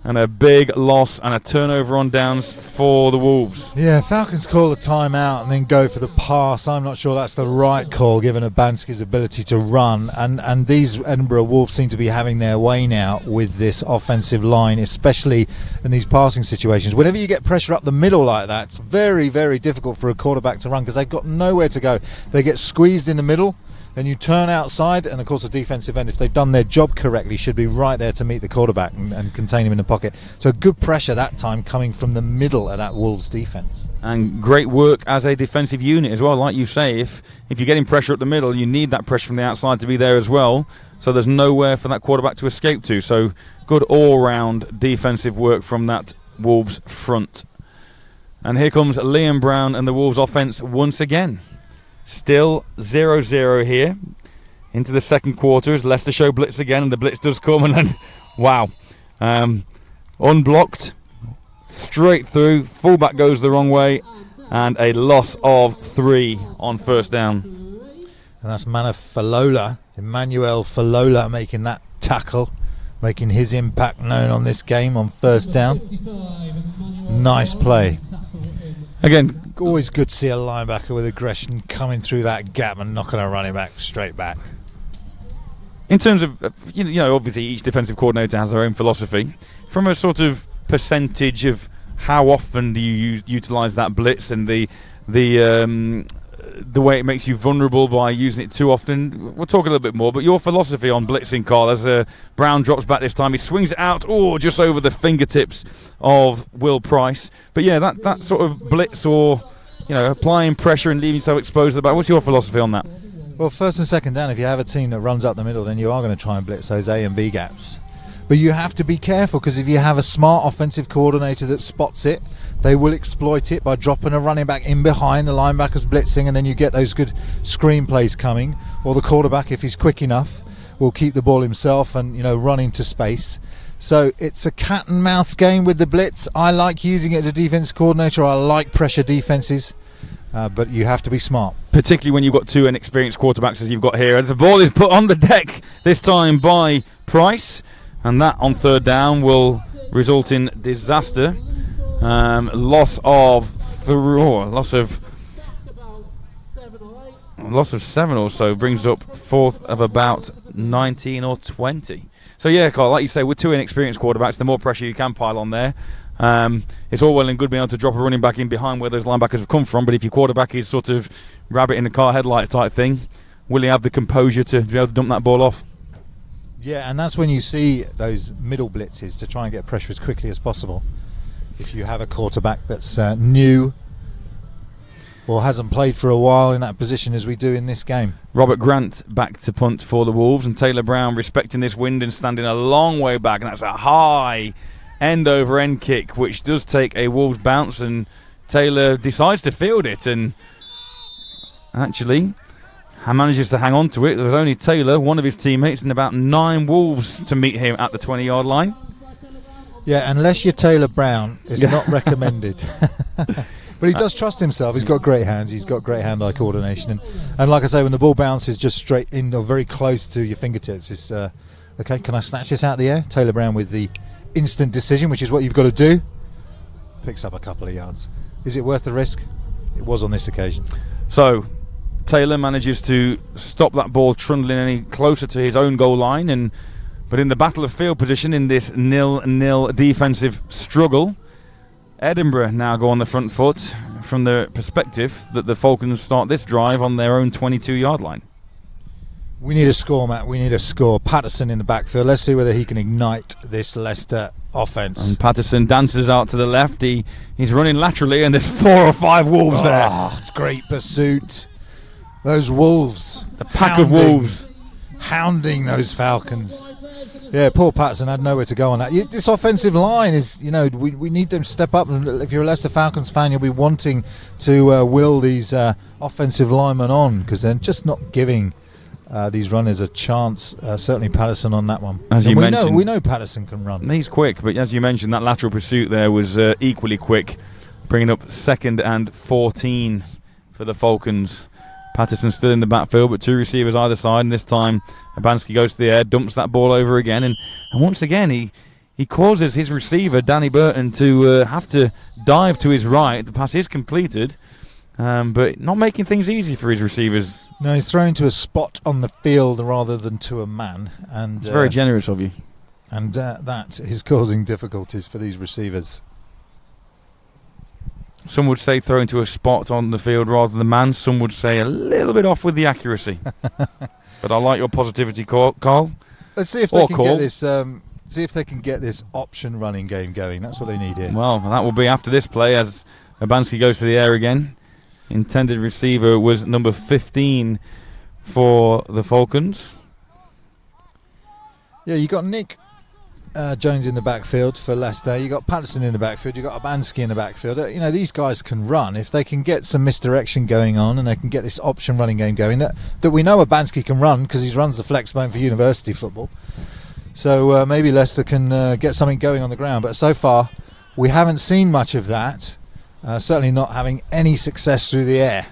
And a big loss and a turnover on downs for the Wolves. Yeah, Falcons call a timeout and then go for the pass. I'm not sure that's the right call given Abanski's ability to run. And these Edinburgh Wolves seem to be having their way now with this offensive line, especially in these passing situations. Whenever you get pressure up the middle like that, it's very, very difficult for a quarterback to run because they've got nowhere to go. They get squeezed in the middle. Then you turn outside, and of course the defensive end, if they've done their job correctly, should be right there to meet the quarterback and contain him in the pocket. So good pressure that time coming from the middle of that Wolves defence. And great work as a defensive unit as well. Like you say, if you're getting pressure at the middle, you need that pressure from the outside to be there as well. So there's nowhere for that quarterback to escape to. So good all-round defensive work from that Wolves front. And here comes Liam Brown and the Wolves offence once again. Still 0-0 here into the second quarter as Leicester show blitz again, and the blitz does come, and then wow, unblocked, straight through, fullback goes the wrong way, and a loss of 3 on first down. And that's Emmanuel Falola making that tackle, making his impact known on this game on first down. Nice play. Again, always good to see a linebacker with aggression coming through that gap and knocking a running back straight back. in terms of, obviously each defensive coordinator has their own philosophy. From a sort of percentage of how often do you utilise that blitz and the way it makes you vulnerable by using it too often, we'll talk a little bit more. But your philosophy on blitzing, Carl, as Brown drops back this time, he swings it out, just over the fingertips of Will Price. But yeah, that sort of blitz, or applying pressure and leaving yourself exposed to the back. What's your philosophy on that? Well, first and second down, if you have a team that runs up the middle, then you are going to try and blitz those A and B gaps. But you have to be careful, because if you have a smart offensive coordinator that spots it, they will exploit it by dropping a running back in behind the linebackers blitzing, and then you get those good screen plays coming. Or the quarterback, if he's quick enough, will keep the ball himself and run into space. So it's a cat and mouse game with the blitz. I like using it as a defense coordinator. I like pressure defenses. But you have to be smart. Particularly when you've got two inexperienced quarterbacks as you've got here. And the ball is put on the deck this time by Price. And that on third down will result in disaster. Loss of 7 or so brings up fourth of about 19 or 20. So yeah, Carl, like you say, with two inexperienced quarterbacks, the more pressure you can pile on there. It's all well and good being able to drop a running back in behind where those linebackers have come from, but if your quarterback is sort of rabbit in the car headlight type thing, will he have the composure to be able to dump that ball off? Yeah, and that's when you see those middle blitzes to try and get pressure as quickly as possible. If you have a quarterback that's new or hasn't played for a while in that position as we do in this game. Robert Grant back to punt for the Wolves, and Taylor Brown respecting this wind and standing a long way back, and that's a high end over end kick, which does take a Wolves bounce, and Taylor decides to field it and actually manages to hang on to it. There was only Taylor, one of his teammates, and about 9 Wolves to meet him at the 20-yard line. Yeah, unless you're Taylor Brown, it's not recommended. But he does trust himself. He's got great hands. He's got great hand-eye coordination. And like I say, when the ball bounces just straight in or very close to your fingertips, it's, okay, can I snatch this out of the air? Taylor Brown with the instant decision, which is what you've got to do. Picks up a couple of yards. Is it worth the risk? It was on this occasion. So Taylor manages to stop that ball trundling any closer to his own goal line, but in the battle of field position in this 0-0 defensive struggle, Edinburgh now go on the front foot from the perspective that the Falcons start this drive on their own 22-yard line. We need a score, Matt. We need a score. Patterson in the backfield. Let's see whether he can ignite this Leicester offense. And Patterson dances out to the left. He's running laterally, and there's 4 or 5 Wolves there. It's great pursuit. Those Wolves. The pack of Wolves. Hounding those Falcons. Yeah, poor Patterson had nowhere to go on that. This offensive line is, we need them to step up. And if you're a Leicester Falcons fan, you'll be wanting to will these offensive linemen on, because they're just not giving these runners a chance. Certainly Patterson on that one. As you mentioned, we know Patterson can run. He's quick, but as you mentioned, that lateral pursuit there was equally quick, bringing up 2nd and 14 for the Falcons. Patterson still in the backfield, but 2 receivers either side, and this time Abansky goes to the air, dumps that ball over again, and once again he causes his receiver, Danny Burton, to have to dive to his right. The pass is completed, but not making things easy for his receivers. No, he's thrown to a spot on the field rather than to a man. And it's very generous of you. And that is causing difficulties for these receivers. Some would say thrown to a spot on the field rather than man. Some would say a little bit off with the accuracy. But I like your positivity, Carl. Let's see if they can get this. See if they can get this option running game going. That's what they need here. Well, that will be after this play as Abansky goes to the air again. Intended receiver was number 15 for the Falcons. Yeah, you got Nick Jones in the backfield for Leicester. You got Patterson in the backfield. You got Abansky in the backfield. You know, these guys can run if they can get some misdirection going on and they can get this option running game going. That we know Abansky can run because he runs the flex bone for university football. So maybe Leicester can get something going on the ground. But so far, we haven't seen much of that. Certainly not having any success through the air.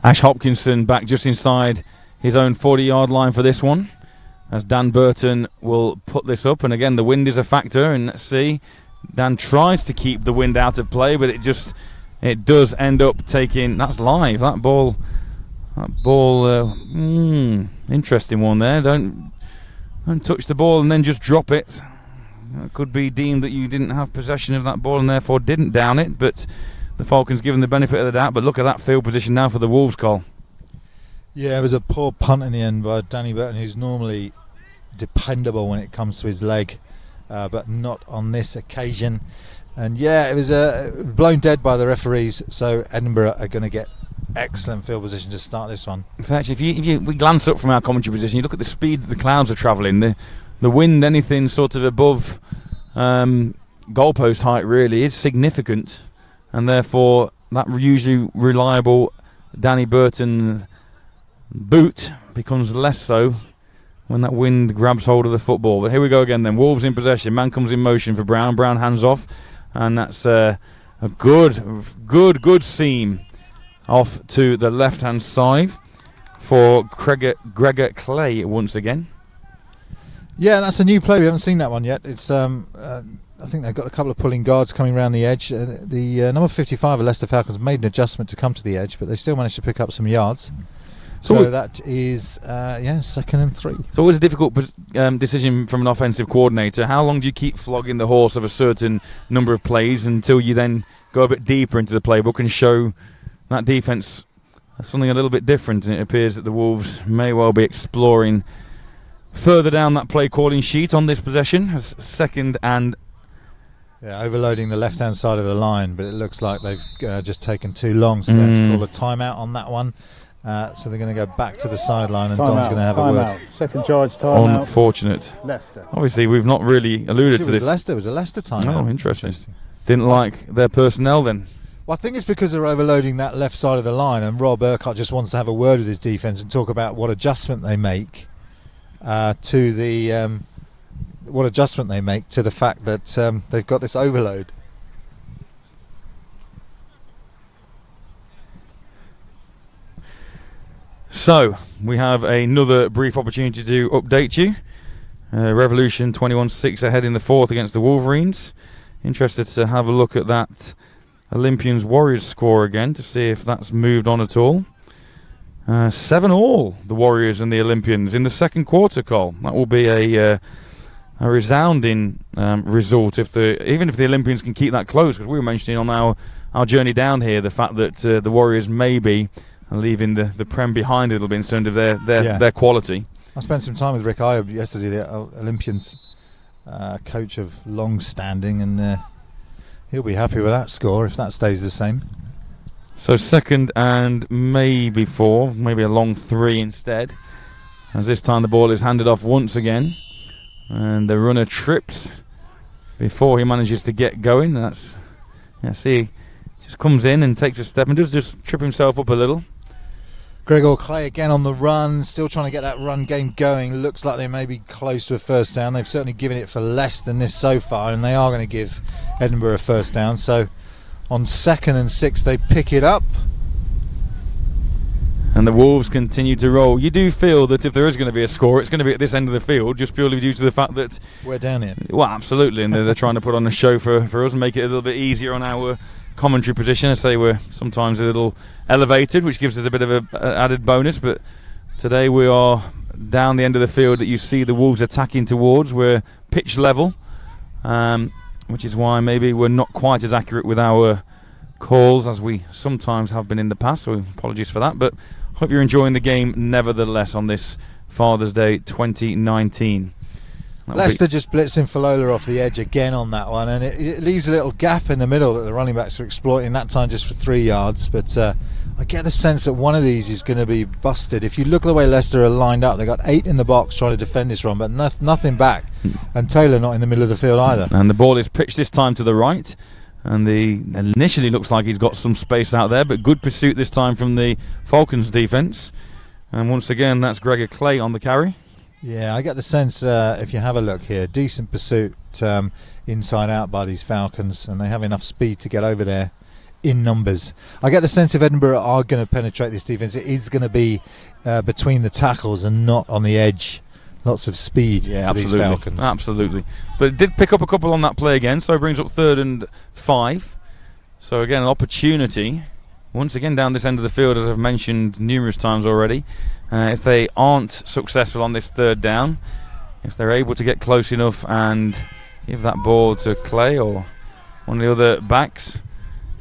Ash Hopkinson back just inside his own 40-yard line for this one, as Dan Burton will put this up. And again, the wind is a factor. And let's see, Dan tries to keep the wind out of play, but it does end up taking. That's live. That ball. Interesting one there. Don't touch the ball and then just drop it. It could be deemed that you didn't have possession of that ball and therefore didn't down it, but the Falcons given the benefit of the doubt. But look at that field position now for the Wolves, Cole. Yeah, it was a poor punt in the end by Danny Burton, who's normally dependable when it comes to his leg, but not on this occasion. And yeah, it was blown dead by the referees, so Edinburgh are going to get excellent field position to start this one. So actually, if we glance up from our commentary position, you look at the speed that the clouds are travelling, the wind, anything sort of above goalpost height really is significant, and therefore that usually reliable Danny Burton boot becomes less so when that wind grabs hold of the football. But here we go again then. Wolves in possession. Man comes in motion for Brown. Brown hands off, and that's a good seam off to the left-hand side for Gregor Clay once again. Yeah, that's a new play. We haven't seen that one yet. It's I think they've got a couple of pulling guards coming around the edge. The number 55 of Leicester Falcons made an adjustment to come to the edge, but they still managed to pick up some yards. So that is, 2nd and 3. It's always a difficult decision from an offensive coordinator. How long do you keep flogging the horse of a certain number of plays until you then go a bit deeper into the playbook and show that defence something a little bit different? And it appears that the Wolves may well be exploring further down that play calling sheet on this possession as 2nd and... Yeah, overloading the left-hand side of the line, but it looks like they've just taken too long, so they have to call a timeout on that one. So they're going to go back to the sideline, and Don's going to have a word. Second charge, timeout. Unfortunate. Leicester. Obviously, we've not really alluded to this. It was a Leicester timeout. Oh, interesting. Didn't like their personnel then. Well, I think it's because they're overloading that left side of the line, and Rob Urquhart just wants to have a word with his defence and talk about what adjustment they make to the fact that they've got this overload. So, we have another brief opportunity to update you. Revolution 21-6 ahead in the 4th against the Wolverines. Interested to have a look at that Olympians Warriors score again to see if that's moved on at all. 7-all the Warriors and the Olympians in the second quarter, Cole. That will be a resounding result even if the Olympians can keep that close, because we were mentioning on our journey down here the fact that the Warriors may be leaving the Prem behind a little bit in terms of their quality. I spent some time with Rick Iob yesterday, the Olympians coach of long standing, and he'll be happy with that score if that stays the same. So 2nd and maybe 4, maybe a long 3 instead, as this time the ball is handed off once again, and the runner trips before he manages to get going. See, just comes in and takes a step and does just trip himself up a little. Gregor Clay again on the run, still trying to get that run game going. Looks like they may be close to a first down. They've certainly given it for less than this so far, and they are going to give Edinburgh a first down. So on 2nd and 6 they pick it up. And the Wolves continue to roll. You do feel that if there is going to be a score, it's going to be at this end of the field, just purely due to the fact that we're down here. Well, absolutely, and they're trying to put on a show for us and make it a little bit easier on our commentary position. I say we're sometimes a little elevated, which gives us a bit of an added bonus, but today we are down the end of the field that you see the Wolves attacking towards. We're pitch level, which is why maybe we're not quite as accurate with our calls, as we sometimes have been in the past, so apologies for that, but hope you're enjoying the game nevertheless on this Father's Day 2019. Leicester just blitzing Falola off the edge again on that one, and it leaves a little gap in the middle that the running backs are exploiting, that time just for 3 yards. But I get the sense that one of these is going to be busted. If you look at the way Leicester are lined up, they've got 8 in the box trying to defend this run, but nothing back. And Taylor not in the middle of the field either. And the ball is pitched this time to the right, and initially looks like he's got some space out there, but good pursuit this time from the Falcons defence. And once again, that's Gregor Clay on the carry. Yeah, I get the sense, if you have a look here, decent pursuit inside out by these Falcons, and they have enough speed to get over there in numbers. I get the sense if Edinburgh are going to penetrate this defence, it is going to be between the tackles and not on the edge. Lots of speed for absolutely. These Falcons. Absolutely. But it did pick up a couple on that play again, so it brings up 3rd and 5. So again, an opportunity once again down this end of the field, as I've mentioned numerous times already. If they aren't successful on this 3rd down, if they're able to get close enough and give that ball to Clay or one of the other backs,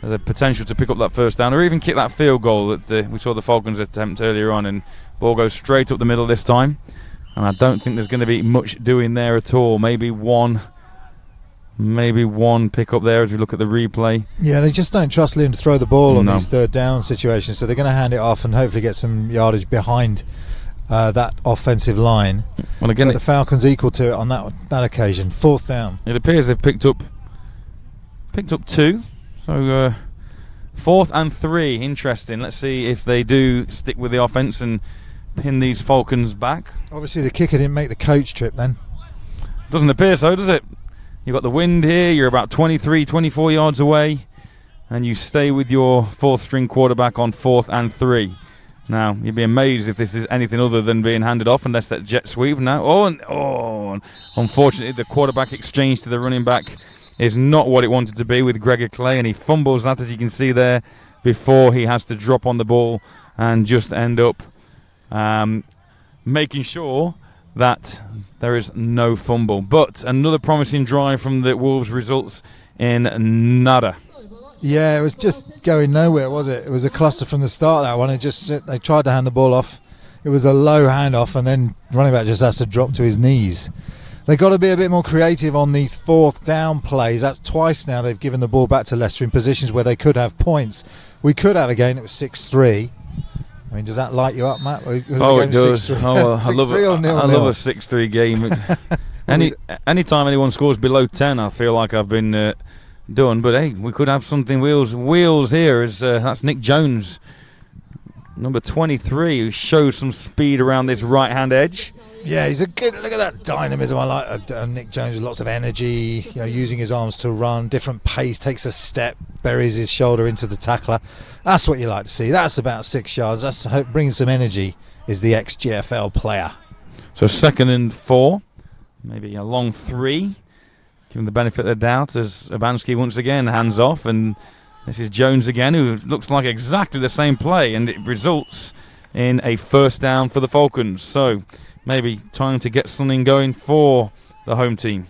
there's a potential to pick up that 1st down or even kick that field goal that we saw the Falcons attempt earlier on, and ball goes straight up the middle this time. And I don't think there's going to be much doing there at all. Maybe one pick up there as we look at the replay. Yeah, they just don't trust Liam to throw the ball on these 3rd down situations, so they're going to hand it off and hopefully get some yardage behind that offensive line. Well, again, the Falcons equal to it on that occasion. 4th down. It appears they've picked up 2. So 4th and 3. Interesting. Let's see if they do stick with the offense and pin these Falcons back. Obviously the kicker didn't make the coach trip then. Doesn't appear so, does it? You've got the wind here, you're about 23, 24 yards away, and you stay with your 4th string quarterback on 4th and 3. Now, you'd be amazed if this is anything other than being handed off, unless that jet sweep. Now, unfortunately, the quarterback exchange to the running back is not what it wanted to be with Gregor Clay, and he fumbles that, as you can see there, before he has to drop on the ball and just end up making sure that there is no fumble. But another promising drive from the Wolves results in nada. Yeah, it was just going nowhere, was it? It was a cluster from the start, that one. They tried to hand the ball off. It was a low handoff, and then running back just has to drop to his knees. They've got to be a bit more creative on these 4th down plays. That's twice now they've given the ball back to Leicester in positions where they could have points. We could have a game. It was 6-3. I mean, does that light you up, Matt? It does. I love a 6-3 game. Anytime anyone scores below 10, I feel like I've been done. But hey, we could have something wheels here. As that's Nick Jones, number 23, who shows some speed around this right-hand edge. Yeah, he's a good. Look at that dynamism. I like Nick Jones with lots of energy. Using his arms to run, different pace, takes a step, buries his shoulder into the tackler. That's what you like to see. That's about 6 yards. That's bringing some energy. Is the ex-GFL player. So 2nd and 4, maybe a long 3. Give him the benefit of the doubt as Abansky once again hands off, and this is Jones again, who looks like exactly the same play, and it results in a 1st down for the Falcons. So maybe time to get something going for the home team.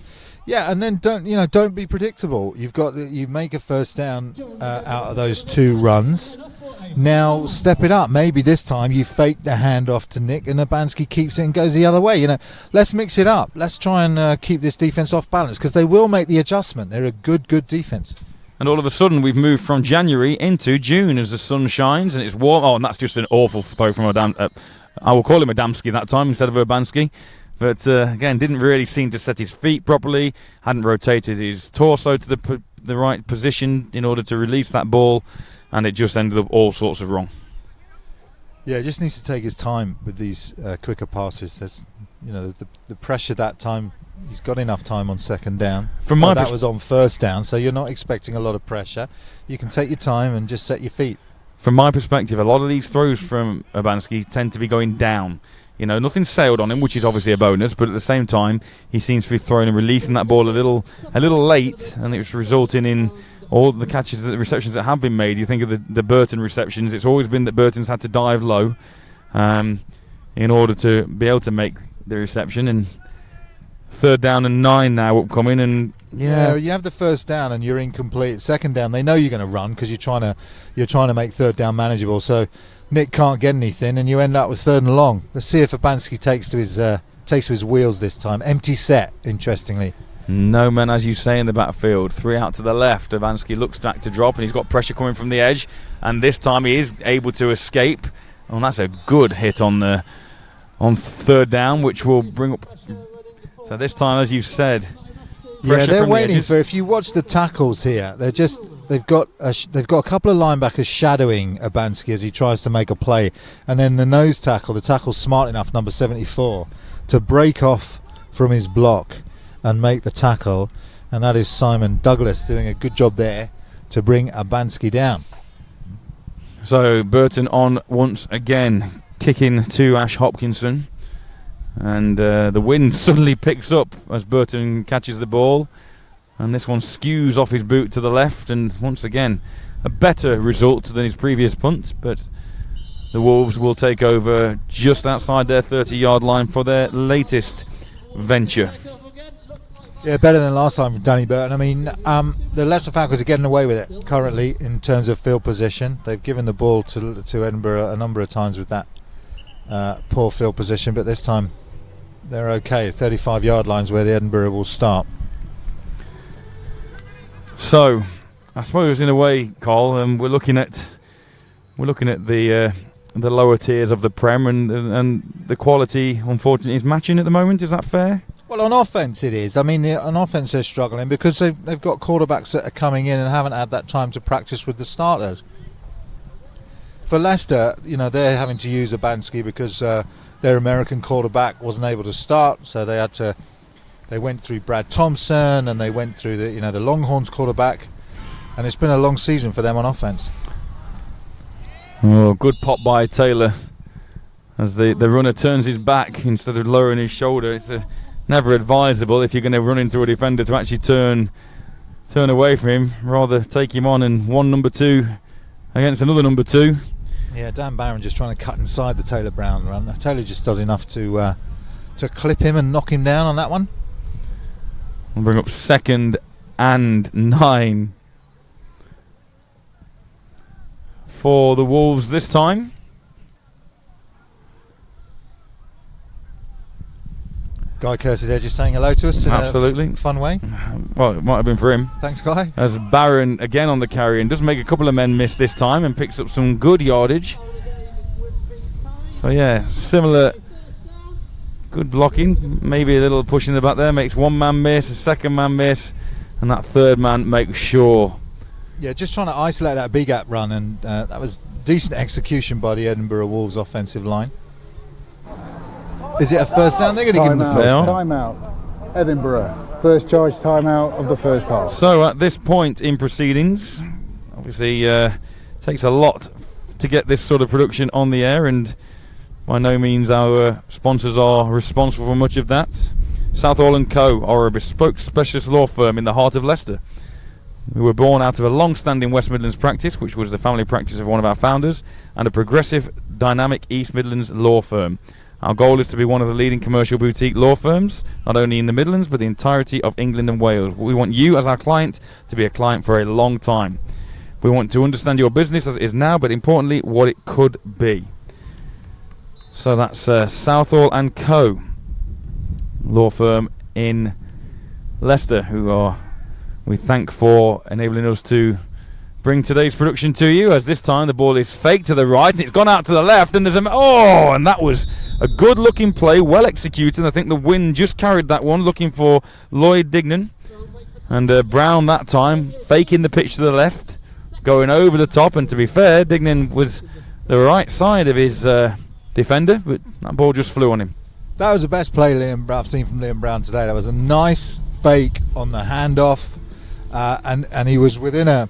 Yeah, and then don't be predictable. You make a 1st down out of those 2 runs. Now step it up. Maybe this time you fake the handoff to Nick, and Abansky keeps it and goes the other way. Let's mix it up. Let's try and keep this defense off balance, because they will make the adjustment. They're a good defense. And all of a sudden, we've moved from January into June as the sun shines and it's warm. Oh, and that's just an awful throw from I will call him Adamski that time instead of Urbanski. But again, didn't really seem to set his feet properly, hadn't rotated his torso to the right position in order to release that ball, and it just ended up all sorts of wrong. Yeah, he just needs to take his time with these quicker passes. There's, the pressure that time. He's got enough time on 2nd down. That was on 1st down, so you're not expecting a lot of pressure. You can take your time and just set your feet. From my perspective, a lot of these throws from Urbanski tend to be going down. Nothing sailed on him, which is obviously a bonus, but at the same time, he seems to be throwing and releasing that ball a little late, and it's resulting in all the catches, the receptions that have been made. You think of the Burton receptions, it's always been that Burton's had to dive low in order to be able to make the reception. And 3rd down and 9 now upcoming, and Yeah, you have the first down and you're incomplete. Second down, they know you're going to run because you're trying to make third down manageable. So Nick can't get anything, and you end up with third and long. Let's see if Abansky takes to his wheels this time. Empty set, interestingly. No men, as you say, in the backfield. 3 out to the left. Abansky looks back to drop, and he's got pressure coming from the edge. And this time he is able to escape. And that's a good hit on third down, which will bring up. So this time, as you've said, yeah, they're waiting for. If you watch the tackles here, they've got a couple of linebackers shadowing Abansky as he tries to make a play, and then the nose tackle, the tackle's smart enough, number 74, to break off from his block and make the tackle, and that is Simon Douglas doing a good job there to bring Abansky down. So Burton on once again, kicking to Ash Hopkinson, and the wind suddenly picks up as Burton catches the ball, and this one skews off his boot to the left, and once again a better result than his previous punt, but the Wolves will take over just outside their 30-yard line for their latest venture. Yeah, better than last time from Danny Burton. I mean, the Leicester Falcons are getting away with it currently in terms of field position. They've given the ball to Edinburgh a number of times with that poor field position, but this time they're okay. 35-yard lines where the Edinburgh will start. So, I suppose in a way, Cole, we're looking at the lower tiers of the Prem, and the quality, unfortunately, is matching at the moment. Is that fair? Well, on offence it is. I mean, on offence they're struggling because they've got quarterbacks that are coming in and haven't had that time to practice with the starters. For Leicester, they're having to use Abansky because their American quarterback wasn't able to start, so they went through Brad Thompson and they went through the Longhorns quarterback, and it's been a long season for them on offence. Oh, good pop by Taylor as the runner turns his back instead of lowering his shoulder. It's never advisable if you're going to run into a defender to actually turn away from him. Rather take him on and one number 2 against another number 2. Yeah, Dan Barron just trying to cut inside the Taylor Brown run. Taylor just does enough to clip him and knock him down on that one. We'll bring up 2nd and 9 for the Wolves this time. Guy Cursed just saying hello to us in absolutely a fun way. Well, it might have been for him. Thanks, Guy. As Barron again on the carry and does make a couple of men miss this time and picks up some good yardage. So yeah, similar good blocking, maybe a little push in the back there, makes one man miss, a second man miss, and that third man makes sure. Yeah, just trying to isolate that big gap run, and that was decent execution by the Edinburgh Wolves offensive line. Is it a first down? They're going to give him the first down. Timeout. Edinburgh. First charge timeout of the first half. So at this point in proceedings, obviously takes a lot to get this sort of production on the air, and by no means our sponsors are responsible for much of that. Southall & Co. are a bespoke specialist law firm in the heart of Leicester. We were born out of a long-standing West Midlands practice, which was the family practice of one of our founders, and a progressive, dynamic East Midlands law firm. Our goal is to be one of the leading commercial boutique law firms, not only in the Midlands, but the entirety of England and Wales. We want you, as our client, to be a client for a long time. We want to understand your business as it is now, but importantly, what it could be. So that's Southall & Co. law firm in Leicester, who we thank for enabling us to bring today's production to you, as this time the ball is faked to the right and it's gone out to the left, and there's and that was a good looking play, well executed. I think the wind just carried that one, looking for Lloyd Dignan, and Brown that time faking the pitch to the left, going over the top, and to be fair, Dignan was the right side of his defender, but that ball just flew on him. That was the best play I've seen from Liam Brown today. That was a nice fake on the handoff, and he was within a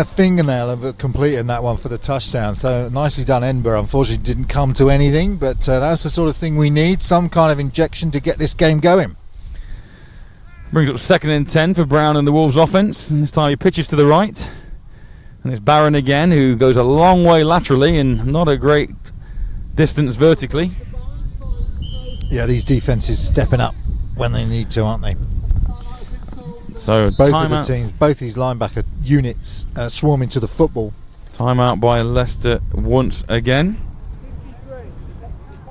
fingernail of completing that one for the touchdown. So nicely done, Edinburgh. Unfortunately didn't come to anything, but that's the sort of thing we need, some kind of injection to get this game going. Brings up 2nd and 10 for Brown and the Wolves offence, and this time he pitches to the right, and it's Barron again, who goes a long way laterally and not a great distance vertically. Yeah, these defences stepping up when they need to, aren't they? So Both of the timeout. teams, both these linebacker units swarming to the football. Timeout by Leicester once again.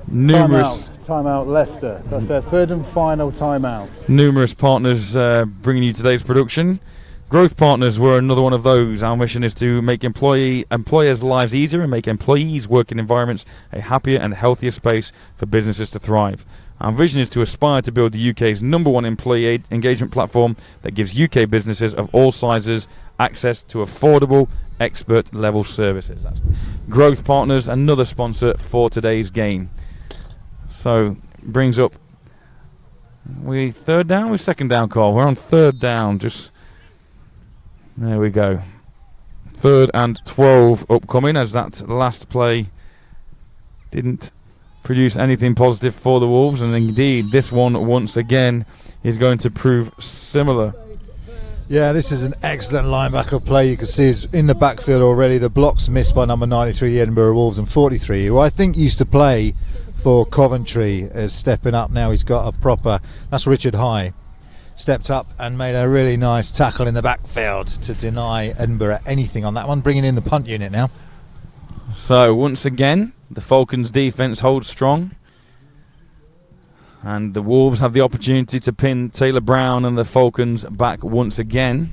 Numerous Timeout Leicester. That's their third and final timeout. Numerous partners bringing you today's production. Growth Partners were another one of those. Our mission is to make employers' lives easier and make employees' working environments a happier and healthier space for businesses to thrive. Our vision is to aspire to build the UK's #1 employee engagement platform that gives UK businesses of all sizes access to affordable, expert-level services. That's Growth Partners, another sponsor for today's game. So, brings up... We third down? We're second down, Carl. We're on third down. There we go. 3rd and 12 upcoming, as that last play didn't produce anything positive for the Wolves, and indeed this one once again is going to prove similar. Yeah, this is an excellent linebacker play. You can see it's in the backfield already. The blocks missed by number 93, the Edinburgh Wolves, and 43, who I think used to play for Coventry, is stepping up now. He's got a proper... That's Richard High. Stepped up and made a really nice tackle in the backfield to deny Edinburgh anything on that one, bringing in the punt unit now. So once again, the Falcons' defence holds strong, and the Wolves have the opportunity to pin Taylor Brown and the Falcons back once again.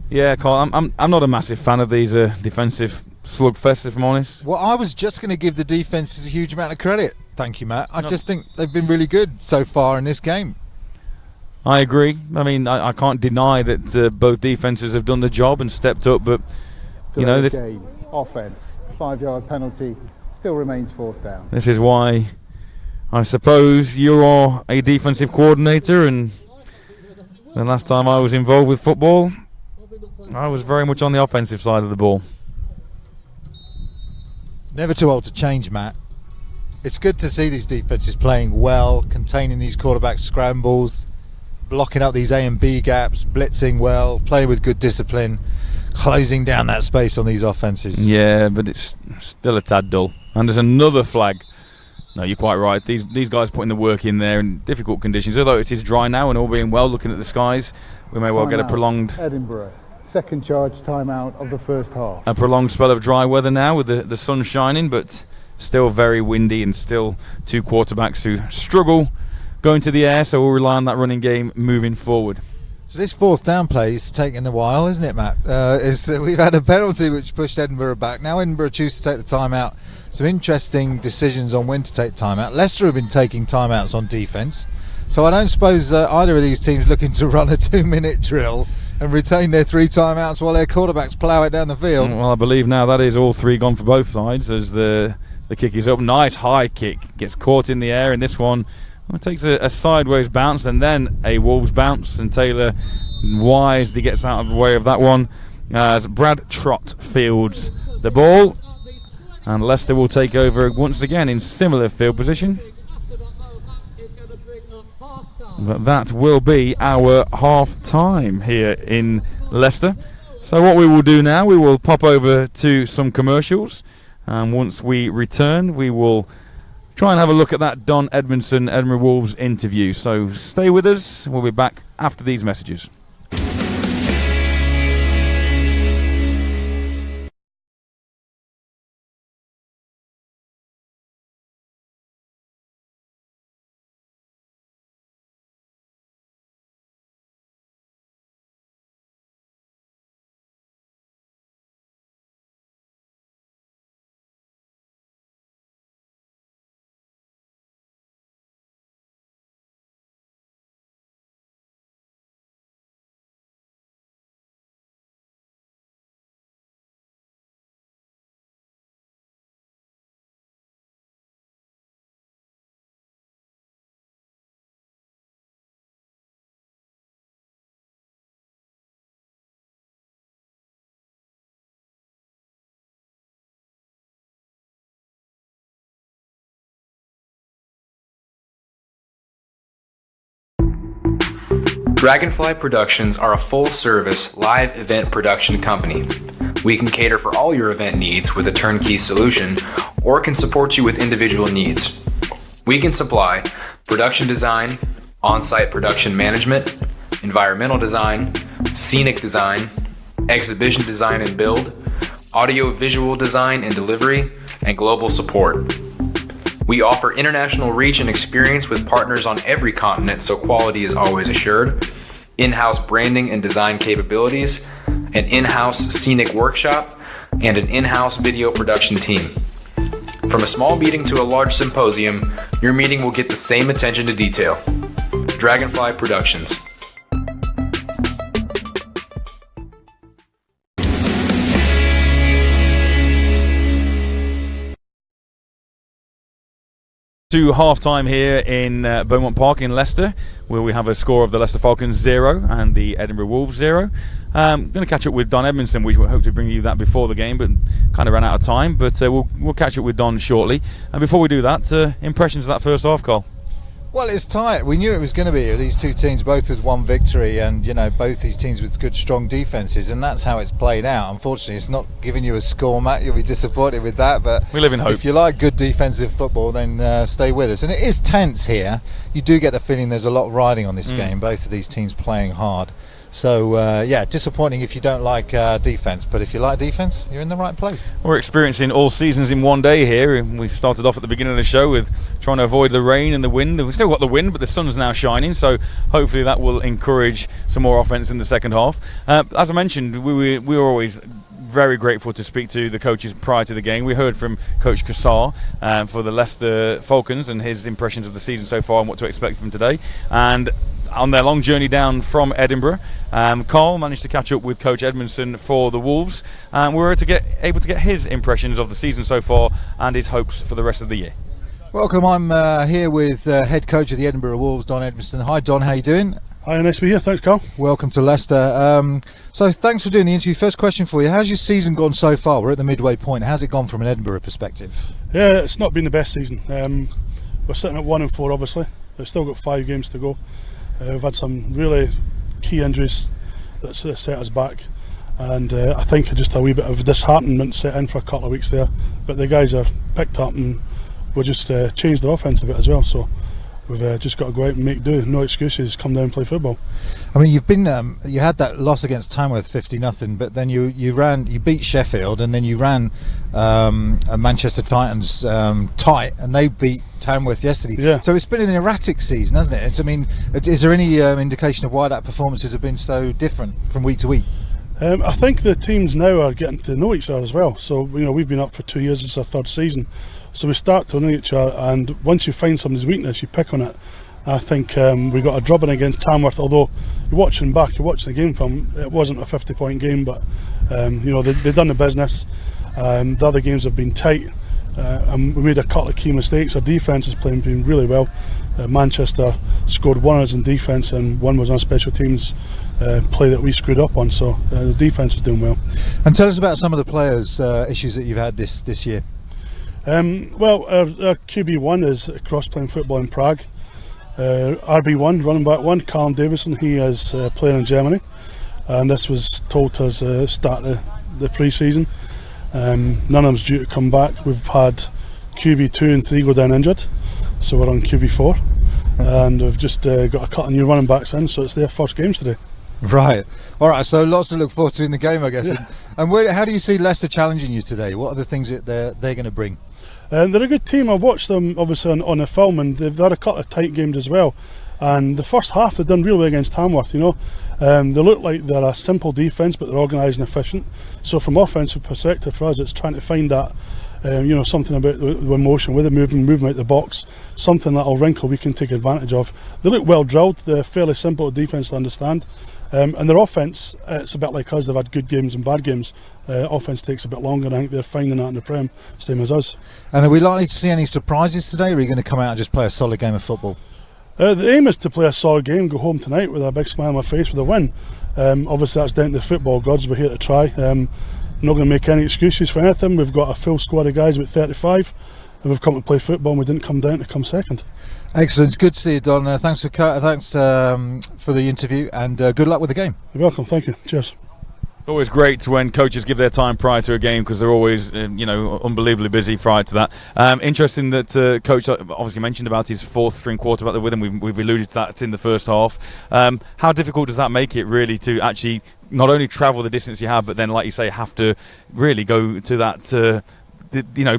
Yeah, Carl, I'm not a massive fan of these defensive slugfests, if I'm honest. Well, I was just going to give the defences a huge amount of credit. Thank you, Matt. I just think they've been really good so far in this game. I agree. I mean, I can't deny that both defences have done the job and stepped up, but you know, this game, offense, 5-yard penalty, still remains 4th down. This is why I suppose you are a defensive coordinator, and the last time I was involved with football, I was very much on the offensive side of the ball. Never too old to change, Matt. It's good to see these defences playing well, containing these quarterback scrambles, blocking up these A and B gaps, blitzing well, playing with good discipline, closing down that space on these offences. Yeah, but it's still a tad dull. And there's another flag. No, you're quite right. These guys putting the work in there in difficult conditions. Although it is dry now and all being well, looking at the skies, we may well get a prolonged... Edinburgh, second charge timeout of the first half. A prolonged spell of dry weather now with the sun shining, but still very windy and still two quarterbacks who struggle going to the air, so we'll rely on that running game moving forward. So this 4th down play is taking a while, isn't it, Matt? We've had a penalty which pushed Edinburgh back. Now Edinburgh choose to take the timeout. Some interesting decisions on when to take timeout. Leicester have been taking timeouts on defence, so I don't suppose either of these teams looking to run a 2-minute drill and retain their 3 timeouts while their quarterbacks plough it down the field. Well, I believe now that is all 3 gone for both sides as the kick is up. Nice high kick, gets caught in the air, and this one takes a sideways bounce and then a Wolves bounce, and Taylor wisely gets out of the way of that one as Brad Trott fields the ball, and Leicester will take over once again in similar field position. But that will be our half time here in Leicester. So what we will do now, we will pop over to some commercials, and once we return we will try and have a look at that Don Edmondson Edinburgh Wolves interview. So stay with us. We'll be back after these messages. Dragonfly Productions are a full-service live event production company. We can cater for all your event needs with a turnkey solution, or can support you with individual needs. We can supply production design, on-site production management, environmental design, scenic design, exhibition design and build, audio-visual design and delivery, and global support. We offer international reach and experience with partners on every continent, so quality is always assured, in-house branding and design capabilities, an in-house scenic workshop, and an in-house video production team. From a small meeting to a large symposium, your meeting will get the same attention to detail. Dragonfly Productions. To half-time here in Beaumont Park in Leicester, where we have a score of the Leicester Falcons 0 and the Edinburgh Wolves 0. I'm going to catch up with Don Edmondson. We hope to bring you that before the game, but kind of ran out of time. But we'll catch up with Don shortly. And before we do that, impressions of that first half, Carl? Well, it's tight. We knew it was going to be these two teams, both with one victory, and both these teams with good, strong defences, and that's how it's played out. Unfortunately, it's not giving you a score, Matt. You'll be disappointed with that, but we live in hope. If you like good defensive football, then stay with us. And it is tense here. You do get the feeling there's a lot riding on this game. Both of these teams playing hard. So, disappointing if you don't like defence, but if you like defence, you're in the right place. We're experiencing all seasons in one day here. We started off at the beginning of the show with trying to avoid the rain and the wind. We've still got the wind, but the sun's now shining, so hopefully that will encourage some more offence in the second half. As I mentioned, we were always very grateful to speak to the coaches prior to the game. We heard from Coach Cassar for the Leicester Falcons and his impressions of the season so far and what to expect from today. And on their long journey down from Edinburgh, Carl managed to catch up with Coach Edmondson for the Wolves, and we were able to get his impressions of the season so far and his hopes for the rest of the year. Welcome. I'm here with head coach of the Edinburgh Wolves, Don Edmondson. Hi, Don. How you doing? Hi, nice to be here. Thanks, Carl. Welcome to Leicester. So thanks for doing the interview. First question for you: how's your season gone so far? We're at the midway point. How's it gone from an Edinburgh perspective? Yeah, it's not been the best season. We're sitting at 1-4, obviously. We've still got 5 games to go. We've had some really key injuries that set us back, and I think just a wee bit of disheartenment set in for a couple of weeks there. But the guys are picked up, and we'll just change their offence a bit as well. So we've just got to go out and make do. No excuses. Come down and play football. I mean, you've been you had that loss against Tamworth 50-0, but then you beat Sheffield, and then you ran Manchester Titans tight, and they beat Tamworth yesterday. Yeah. So it's been an erratic season, hasn't it? Is there any indication of why that performances have been so different from week to week? I think the teams now are getting to know each other as well. So we've been up for 2 years. It's our 3rd season. So we start to know each other, and once you find somebody's weakness, you pick on it. I think we got a drubbing against Tamworth, although you're watching the game film, it wasn't a 50-point game, but they've done the business. The other games have been tight, and we made a couple of key mistakes. Our defence is been really well. Manchester scored 1 on us in defence, and 1 was on special teams play that we screwed up on, so the defence is doing well. And tell us about some of the players' issues that you've had this year. Our QB1 is cross-playing football in Prague. RB1, running back 1, Callum Davison, he is playing in Germany, and this was told to us start the pre-season. None of them's due to come back. We've had QB2 and 3 go down injured, so we're on QB4, and we've just got a couple of new running backs in, so it's their first games today. Right. All right. So lots to look forward to in the game, I guess. Yeah. And how do you see Leicester challenging you today? What are the things that they're going to bring? They're a good team. I've watched them obviously on the film, and they've had a couple of tight games as well. And the first half they've done really well against Tamworth. They look like they're a simple defence, but they're organised and efficient. So from offensive perspective for us, it's trying to find that something about the motion with the movement out the box, something that'll wrinkle we can take advantage of. They look well drilled. They're fairly simple defence to understand. And their offence, it's a bit like us. They've had good games and bad games. Offence takes a bit longer. I think they're finding that in the Prem, same as us. And are we likely to see any surprises today, or are you going to come out and just play a solid game of football? The aim is to play a solid game, go home tonight with a big smile on my face with a win. Obviously that's down to the football gods. We're here to try. Not going to make any excuses for anything. We've got a full squad of guys, about 35, and we've come to play football, and we didn't come down to come second. Excellent. Good to see you, Don. Thanks for the interview, and good luck with the game. You're welcome. Thank you. Cheers. It's always great when coaches give their time prior to a game because they're always, unbelievably busy prior to that. Interesting that Coach obviously mentioned about his fourth-string quarterback there with him. We've alluded to that in the first half. How difficult does that make it, really, to actually not only travel the distance you have, but then, like you say, have to really go to that,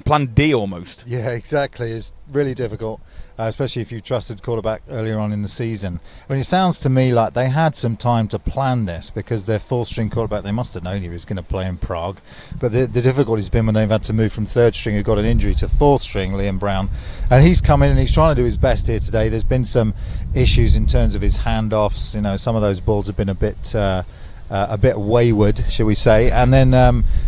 plan D almost? Yeah, exactly. It's really difficult. Especially if you trusted quarterback earlier on in the season. I mean, it sounds to me like they had some time to plan this because their fourth-string quarterback, they must have known he was going to play in Prague. But the difficulty's been when they've had to move from third-string, who got an injury, to fourth-string, Liam Brown. And he's come in and he's trying to do his best here today. There's been some issues in terms of his handoffs. Some of those balls have been a bit wayward, shall we say. And then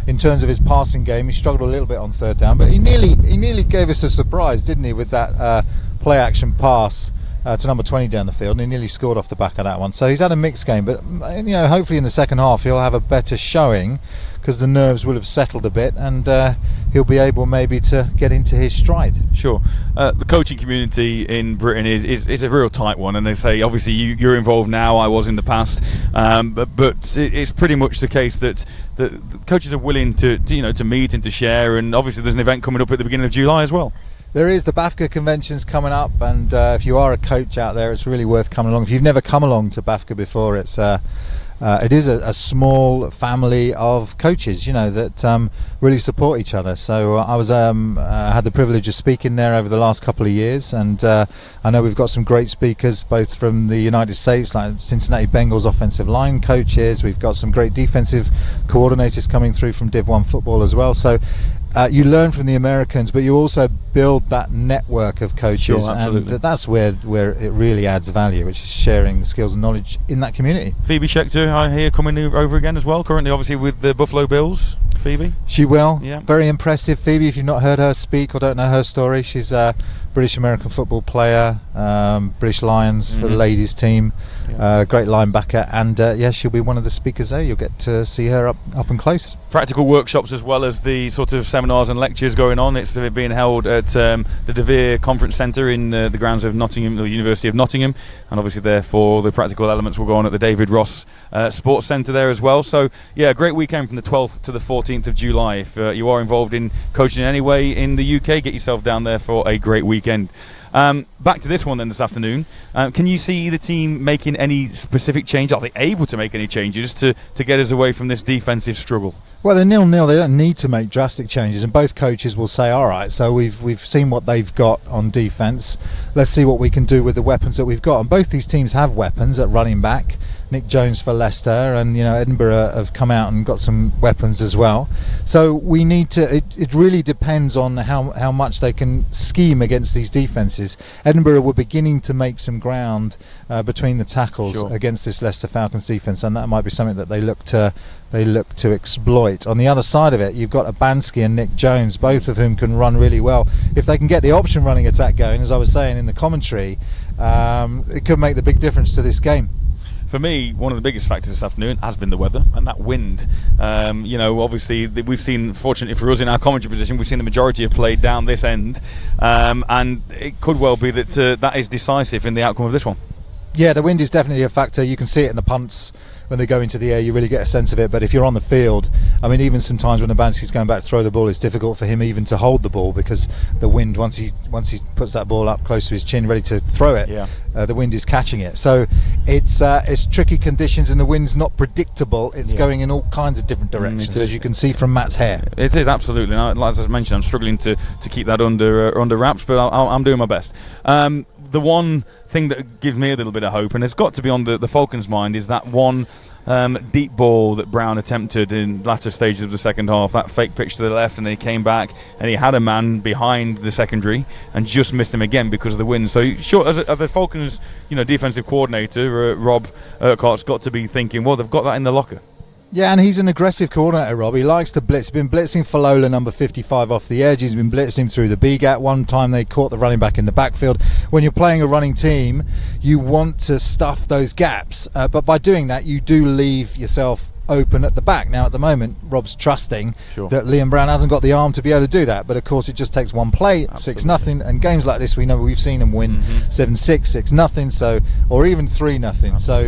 in terms of his passing game, he struggled a little bit on third down, but he nearly gave us a surprise, didn't he, with that play action pass to number 20 down the field, and he nearly scored off the back of that one. So he's had a mixed game, but hopefully in the second half he'll have a better showing because the nerves will have settled a bit, and he'll be able maybe to get into his stride. Sure. The coaching community in Britain is a real tight one, and they say obviously you're involved now, I was in the past, but it's pretty much the case that the coaches are willing to meet and to share, and obviously there's an event coming up at the beginning of July as well. There is. The BAFA convention's coming up, and if you are a coach out there, it's really worth coming along. If you've never come along to BAFA before, it is a small family of coaches, that really support each other. So I had the privilege of speaking there over the last couple of years, and I know we've got some great speakers both from the United States, like Cincinnati Bengals offensive line coaches. We've got some great defensive coordinators coming through from Div 1 football as well. So you learn from the Americans, but you also build that network of coaches. Sure, absolutely. And that's where it really adds value, which is sharing skills and knowledge in that community. Phoebe Schechter, I hear, coming over again as well, currently obviously with the Buffalo Bills. Phoebe? She will. Yeah. Very impressive. Phoebe, if you've not heard her speak or don't know her story, she's a British American football player, British Lions for the ladies team, great linebacker, and she'll be one of the speakers there. You'll get to see her up and close. Practical workshops as well as the sort of seminars and lectures going on. It's being held at the De Vere Conference Centre in the grounds of Nottingham, the University of Nottingham, and obviously therefore the practical elements will go on at the David Ross Sports Centre there as well. So yeah, great weekend from the 12th to the 14th of July. If you are involved in coaching in any way in the UK, get yourself down there for a great weekend. Back to this one then this afternoon. Can you see the team making any specific change? Are they able to make any changes to get us away from this defensive struggle? Well, they're 0-0. They don't need to make drastic changes, and both coaches will say, all right, so we've seen what they've got on defence. Let's see what we can do with the weapons that we've got. And both these teams have weapons at running back. Nick Jones for Leicester, and Edinburgh have come out and got some weapons as well. So we need to. It really depends on how much they can scheme against these defences. Edinburgh were beginning to make some ground between the tackles against this Leicester Falcons defence, and that might be something that they look to exploit. On the other side of it, you've got Abansky and Nick Jones, both of whom can run really well. If they can get the option running attack going, as I was saying in the commentary, it could make the big difference to this game. For me, one of the biggest factors this afternoon has been the weather and that wind. Obviously we've seen, fortunately for us in our commentary position, we've seen the majority have played down this end, and it could well be that that is decisive in the outcome of this one. Yeah, the wind is definitely a factor. You can see it in the punts when they go into the air. You really get a sense of it. But if you're on the field, I mean, even sometimes when Abansky's going back to throw the ball, it's difficult for him even to hold the ball because the wind, once he puts that ball up close to his chin, ready to throw it, the wind is catching it. So it's tricky conditions, and the wind's not predictable. It's going in all kinds of different directions, as you can see from Matt's hair. It is, absolutely. And as I mentioned, I'm struggling to keep that under wraps, but I'm doing my best. The one thing that gives me a little bit of hope, and it's got to be on the Falcons' mind, is that one deep ball that Brown attempted in latter stages of the second half, that fake pitch to the left, and then he came back and he had a man behind the secondary and just missed him again because of the wind. So sure, as the Falcons defensive coordinator, Rob Urquhart's got to be thinking, well, they've got that in the locker. Yeah, and he's an aggressive coordinator, Rob. He likes to blitz. He's been blitzing Falola, number 55, off the edge. He's been blitzing him through the B-gap. One time they caught the running back in the backfield. When you're playing a running team, you want to stuff those gaps. But by doing that, you do leave yourself open at the back. Now at the moment Rob's trusting Sure. that Liam Brown hasn't got the arm to be able to do that, but of course it just takes one play. Absolutely. 6-0, and games like this we've seen them win 7-6, 6-0, so, or even 3-0. So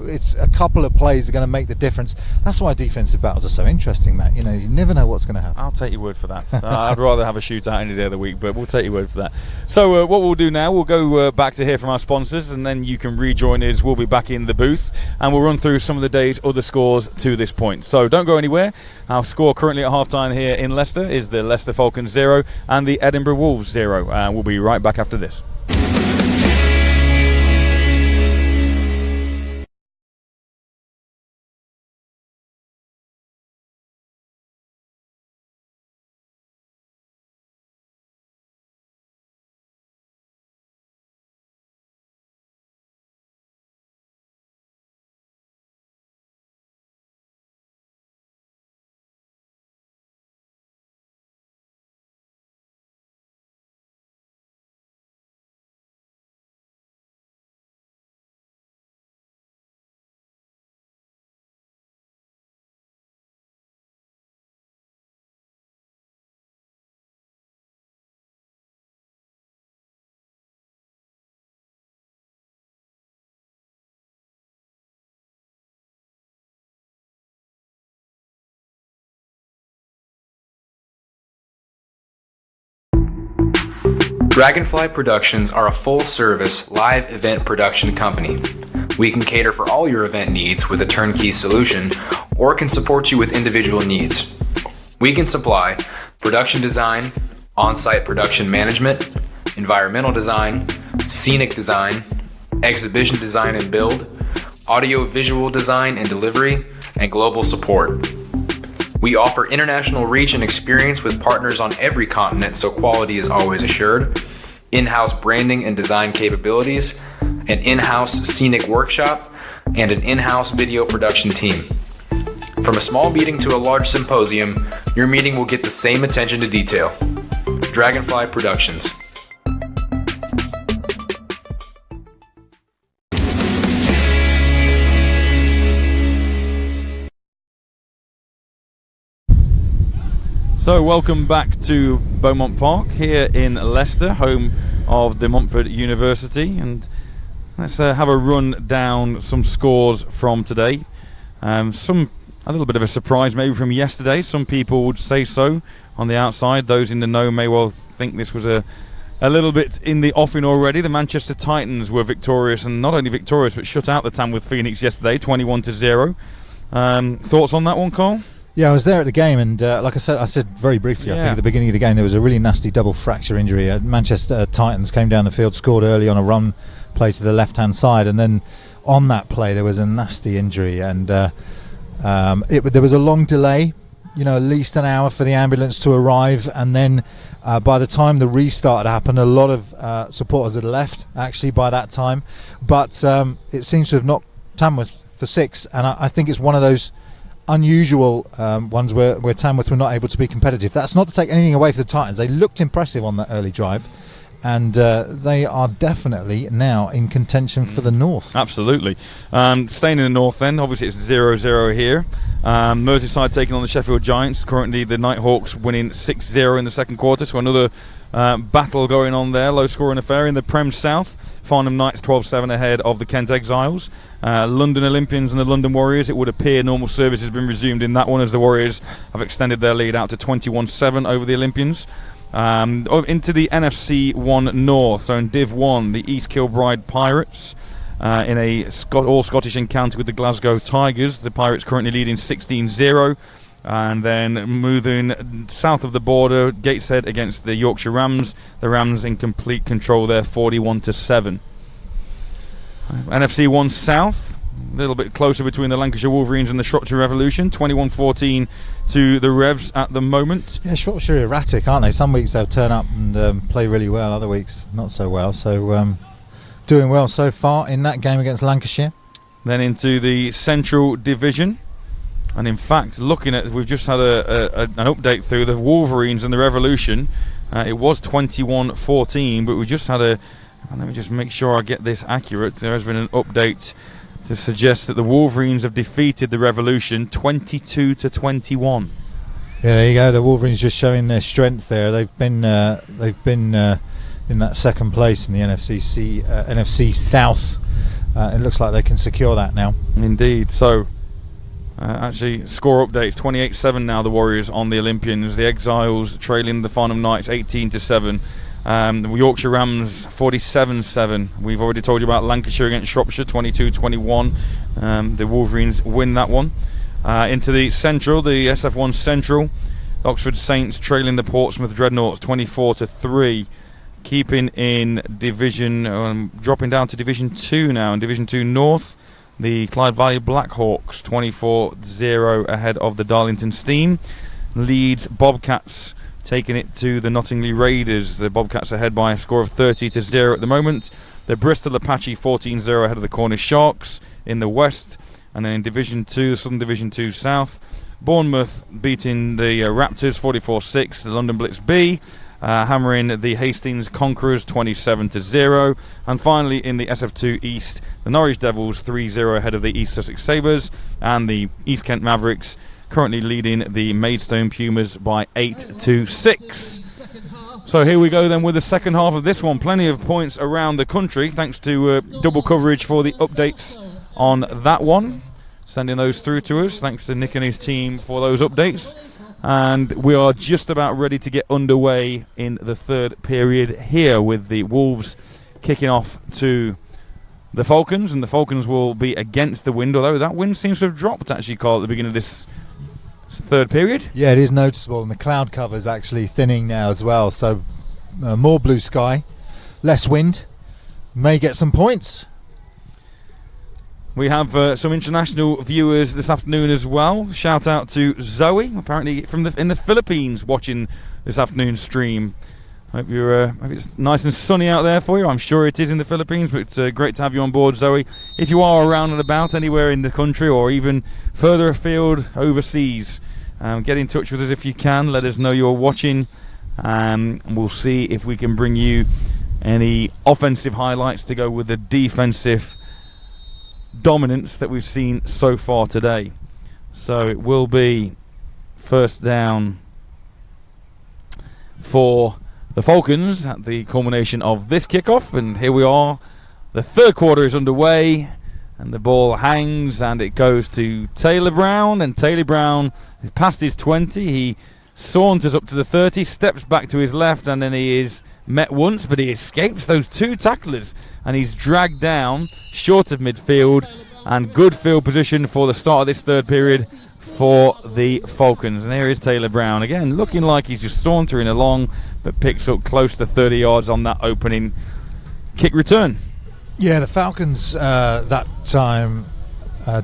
it's a couple of plays are going to make the difference. That's why defensive battles are so interesting, Matt. You never know what's going to happen. I'll take your word for that. I'd rather have a shootout any day of the week, but we'll take your word for that. So what we'll do now, we'll go back to hear from our sponsors, and then you can rejoin us. We'll be back in the booth, and we'll run through some of the day's other scores to this point. So don't go anywhere. Our score currently at halftime here in Leicester is the Leicester Falcons 0 and the Edinburgh Wolves 0. And we'll be right back after this. Dragonfly Productions are a full-service live event production company. We can cater for all your event needs with a turnkey solution, or can support you with individual needs. We can supply production design, on-site production management, environmental design, scenic design, exhibition design and build, audio-visual design and delivery, and global support. We offer international reach and experience with partners on every continent, so quality is always assured, in-house branding and design capabilities, an in-house scenic workshop, and an in-house video production team. From a small meeting to a large symposium, your meeting will get the same attention to detail. Dragonfly Productions. So welcome back to Beaumont Park here in Leicester, home of De Montfort University, and let's have a run down some scores from today. A little bit of a surprise maybe from yesterday. Some people would say so on the outside. Those in the know may well think this was a little bit in the offing already. The Manchester Titans were victorious, and not only victorious but shut out the Tamworth Phoenix yesterday, 21-0. Thoughts on that one, Carl? Yeah, I was there at the game, and like I said very briefly, I think at the beginning of the game there was a really nasty double fracture injury. Manchester Titans came down the field, scored early on a run play to the left-hand side, and then on that play there was a nasty injury, and there was a long delay, at least an hour for the ambulance to arrive, and then by the time the restart had happened, a lot of supporters had left actually by that time, but it seems to have knocked Tamworth for 6, and I think it's one of those unusual ones where Tamworth were not able to be competitive. That's not to take anything away from the Titans. They looked impressive on that early drive, and they are definitely now in contention for the North. Absolutely. Staying in the North then, obviously it's 0-0 here. Merseyside taking on the Sheffield Giants. Currently the Nighthawks winning 6-0 in the second quarter, so another battle going on there, low scoring affair. In the Prem South, Farnham Knights 12-7 ahead of the Kent Exiles. London Olympians and the London Warriors, it would appear normal service has been resumed in that one, as the Warriors have extended their lead out to 21-7 over the Olympians. Into the NFC 1 North, so in Div 1, the East Kilbride Pirates in a all-Scottish encounter with the Glasgow Tigers. The Pirates currently leading 16-0. And then moving south of the border, Gateshead against the Yorkshire Rams. The Rams in complete control there, 41-7. NFC 1 South, a little bit closer between the Lancashire Wolverines and the Shropshire Revolution, 21-14 to the Revs at the moment. Yeah, Shropshire are erratic, aren't they? Some weeks they'll turn up and play really well, other weeks not so well. So doing well so far in that game against Lancashire. Then into the Central Division. And in fact, looking at, we've just had an update through the Wolverines and the Revolution. It was 21-14, but we just had let me just make sure I get this accurate. There has been an update to suggest that the Wolverines have defeated the Revolution 22-21. Yeah, there you go. The Wolverines just showing their strength there. They've been in that second place in the NFC South. It looks like they can secure that now. Indeed. So, actually, score updates: 28-7 now. The Warriors on the Olympians. The Exiles trailing the Farnham Knights 18-7. The Yorkshire Rams 47-7. We've already told you about Lancashire against Shropshire 22-21. The Wolverines win that one. Into the Central, the SF1 Central, Oxford Saints trailing the Portsmouth Dreadnoughts 24-3, keeping in division, dropping down to Division 2 now. In Division 2 North, the Clyde Valley Blackhawks 24-0 ahead of the Darlington Steam. Leeds Bobcats taking it to the Nottingham Raiders. The Bobcats ahead by a score of 30-0 at the moment. The Bristol Apache 14-0 ahead of the Cornish Sharks in the West. And then in Division 2, Southern Division 2 South, Bournemouth beating the Raptors 44-6, the London Blitz B, hammering the Hastings Conquerors 27-0. And finally in the SF2 East, the Norwich Devils 3-0 ahead of the East Sussex Sabres, and the East Kent Mavericks currently leading the Maidstone Pumas by 8-6. So here we go then with the second half of this one. Plenty of points around the country, thanks to double coverage for the updates on that one, sending those through to us. Thanks to Nick and his team for those updates. And we are just about ready to get underway in the third period here, with the Wolves kicking off to the Falcons, and the Falcons will be against the wind, although that wind seems to have dropped actually, Carl, at the beginning of this third period. Yeah, it is noticeable, and the cloud cover is actually thinning now as well, so more blue sky, less wind, may get some points. We have some international viewers this afternoon as well. Shout out to Zoe, apparently in the Philippines, watching this afternoon's stream. Hope it's nice and sunny out there for you. I'm sure it is in the Philippines, but it's great to have you on board, Zoe. If you are around and about anywhere in the country or even further afield overseas, get in touch with us if you can. Let us know you're watching, and we'll see if we can bring you any offensive highlights to go with the defensive dominance that we've seen so far today. So it will be first down for the Falcons at the culmination of this kickoff, and here we are. The third quarter is underway, and the ball hangs, and it goes to Taylor Brown, and Taylor Brown is past his 20. He saunters up to the 30, steps back to his left, and then he is met once, but he escapes those two tacklers, and he's dragged down short of midfield, and good field position for the start of this third period for the Falcons. And here is Taylor Brown again, looking like he's just sauntering along, but picks up close to 30 yards on that opening kick return. Yeah, the Falcons that time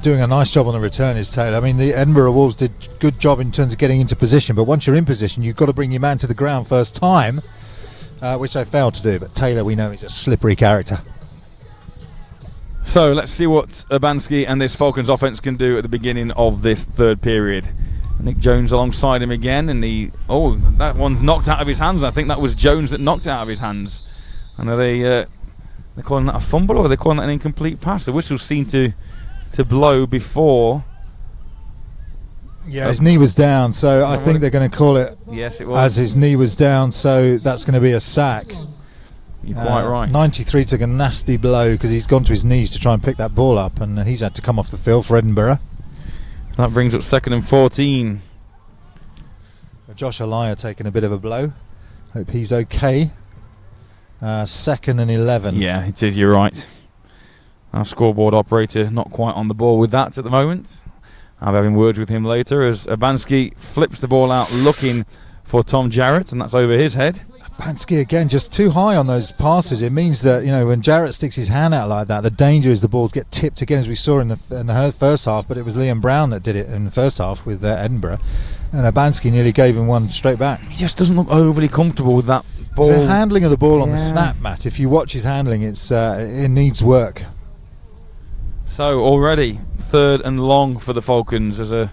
doing a nice job on the return is Taylor. I mean, the Edinburgh Wolves did a good job in terms of getting into position, but once you're in position, you've got to bring your man to the ground first time, which they failed to do. But Taylor, we know, is a slippery character. So let's see what Urbanski and this Falcons offense can do at the beginning of this third period. Nick Jones alongside him again, and that one's knocked out of his hands. I think that was Jones that knocked it out of his hands. And are they're calling that a fumble, or are they calling that an incomplete pass? The whistle seemed to blow before. Yeah, his knee was down, so I think they're going to call it. Yes, it was. As his knee was down, so that's going to be a sack. You're quite right. 93 took a nasty blow because he's gone to his knees to try and pick that ball up, and he's had to come off the field for Edinburgh. That brings up 2nd and 14. Josh Alaya taking a bit of a blow. Hope he's okay. 2nd and 11. Yeah, it is, you're right. Our scoreboard operator not quite on the ball with that at the moment. I'll be having words with him later as Urbanski flips the ball out looking for Tom Jarrett, and that's over his head. Urbanski again just too high on those passes. It means that, when Jarrett sticks his hand out like that, the danger is the ball get tipped again, as we saw in the first half, but it was Liam Brown that did it in the first half with Edinburgh, and Urbanski nearly gave him one straight back. He just doesn't look overly comfortable with that ball. It's the handling of the ball on the snap, Matt. If you watch his handling, it needs work. So already 3rd and long for the Falcons as a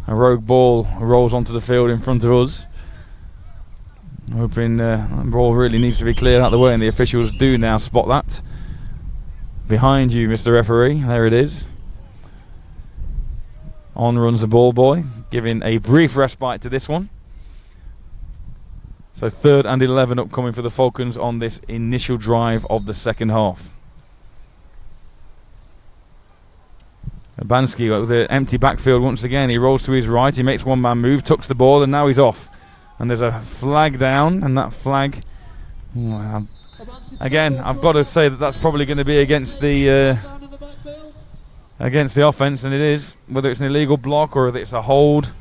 rogue ball rolls onto the field in front of us. Hoping that ball really needs to be cleared out of the way, and the officials do now spot that. Behind you, Mr. Referee, there it is. On runs the ball boy, giving a brief respite to this one. So 3rd and 11 upcoming for the Falcons on this initial drive of the second half. Abansky with the empty backfield once again. He rolls to his right, he makes one man move, tucks the ball, and now he's off. And there's a flag down, and that flag, again, I've got to say that that's probably going to be against the offence, and it is. Whether it's an illegal block or if it's a hold,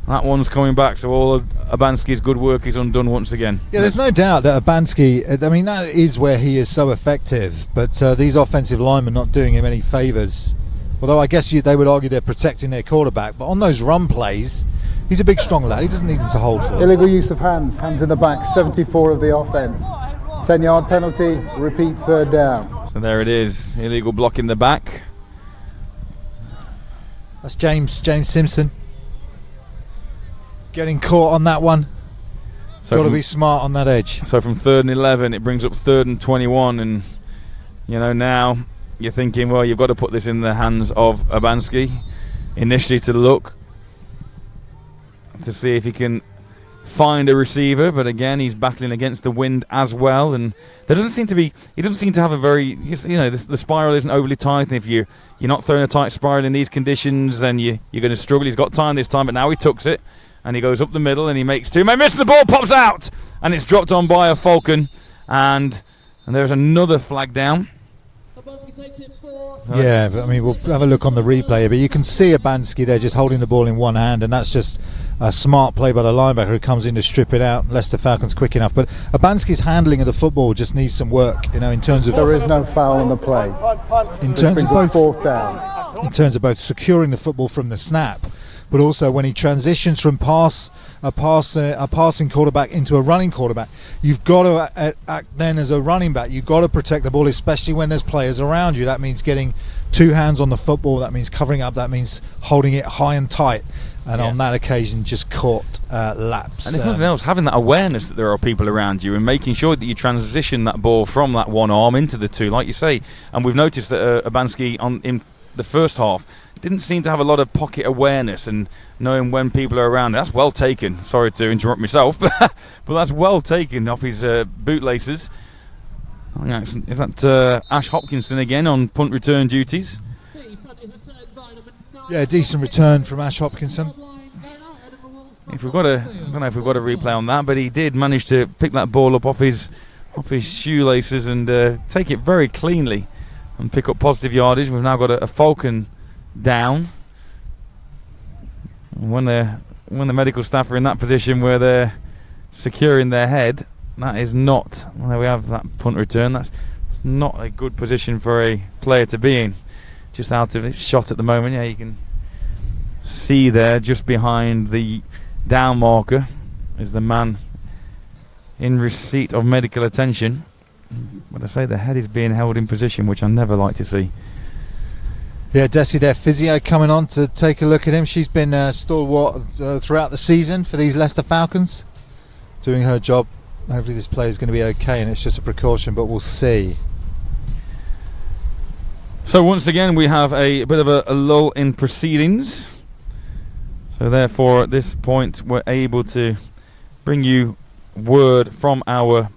that one's coming back. So all of Abansky's good work is undone once again. Yeah, there's no doubt that Abansky, I mean, that is where he is so effective. But these offensive linemen not doing him any favours. Although I guess they would argue they're protecting their quarterback. But on those run plays, he's a big, strong lad. He doesn't need him to hold for. Illegal use of hands in the back, 74 of the offence. 10-yard penalty, repeat 3rd down. So there it is, illegal block in the back. That's James Simpson getting caught on that one. So got to be smart on that edge. So from 3rd and 11, it brings up 3rd and 21, and now you're thinking, well, you've got to put this in the hands of Abansky initially to look to see if he can find a receiver, but again he's battling against the wind as well, and he doesn't seem to have a very, the spiral isn't overly tight, and if you're not throwing a tight spiral in these conditions, then you're going to struggle. He's got time this time, but now he tucks it and he goes up the middle and he makes 2 men miss, the ball pops out and it's dropped on by a Falcon, and there's another flag down. Yeah, but I mean, we'll have a look on the replay, but you can see Abansky there just holding the ball in one hand, and that's just a smart play by the linebacker who comes in to strip it out. Leicester Falcons quick enough, but Abansky's handling of the football just needs some work, in terms of... There is no foul on the play. In terms of both 4th down. In terms of both securing the football from the snap, but also when he transitions from a passing quarterback into a running quarterback, you've got to act then as a running back. You've got to protect the ball, especially when there's players around you. That means getting 2 hands on the football. That means covering up. That means holding it high and tight. And on that occasion, just caught laps. And if nothing else, having that awareness that there are people around you and making sure that you transition that ball from that one arm into the two, like you say. And we've noticed that Abansky in the first half didn't seem to have a lot of pocket awareness and knowing when people are around. That's well taken. Sorry to interrupt myself, but that's well taken off his bootlaces. Is that Ash Hopkinson again on punt return duties? Yeah, decent return from Ash Hopkinson. I don't know if we've got a replay on that, but he did manage to pick that ball up off his shoelaces and take it very cleanly and pick up positive yardage. We've now got a Falcon down. When the medical staff are in that position where they're securing their head, that is not. There we have that punt return. That's not a good position for a player to be in. Just out of its shot at the moment. Yeah, you can see there just behind the down marker is the man in receipt of medical attention. But I say the head is being held in position, which I never like to see. Yeah, Desi there, physio coming on to take a look at him. She's been stalwart throughout the season for these Leicester Falcons, doing her job. Hopefully this play is going to be okay, and it's just a precaution, but we'll see. So once again we have a bit of a lull in proceedings. So therefore at this point we're able to bring you word from our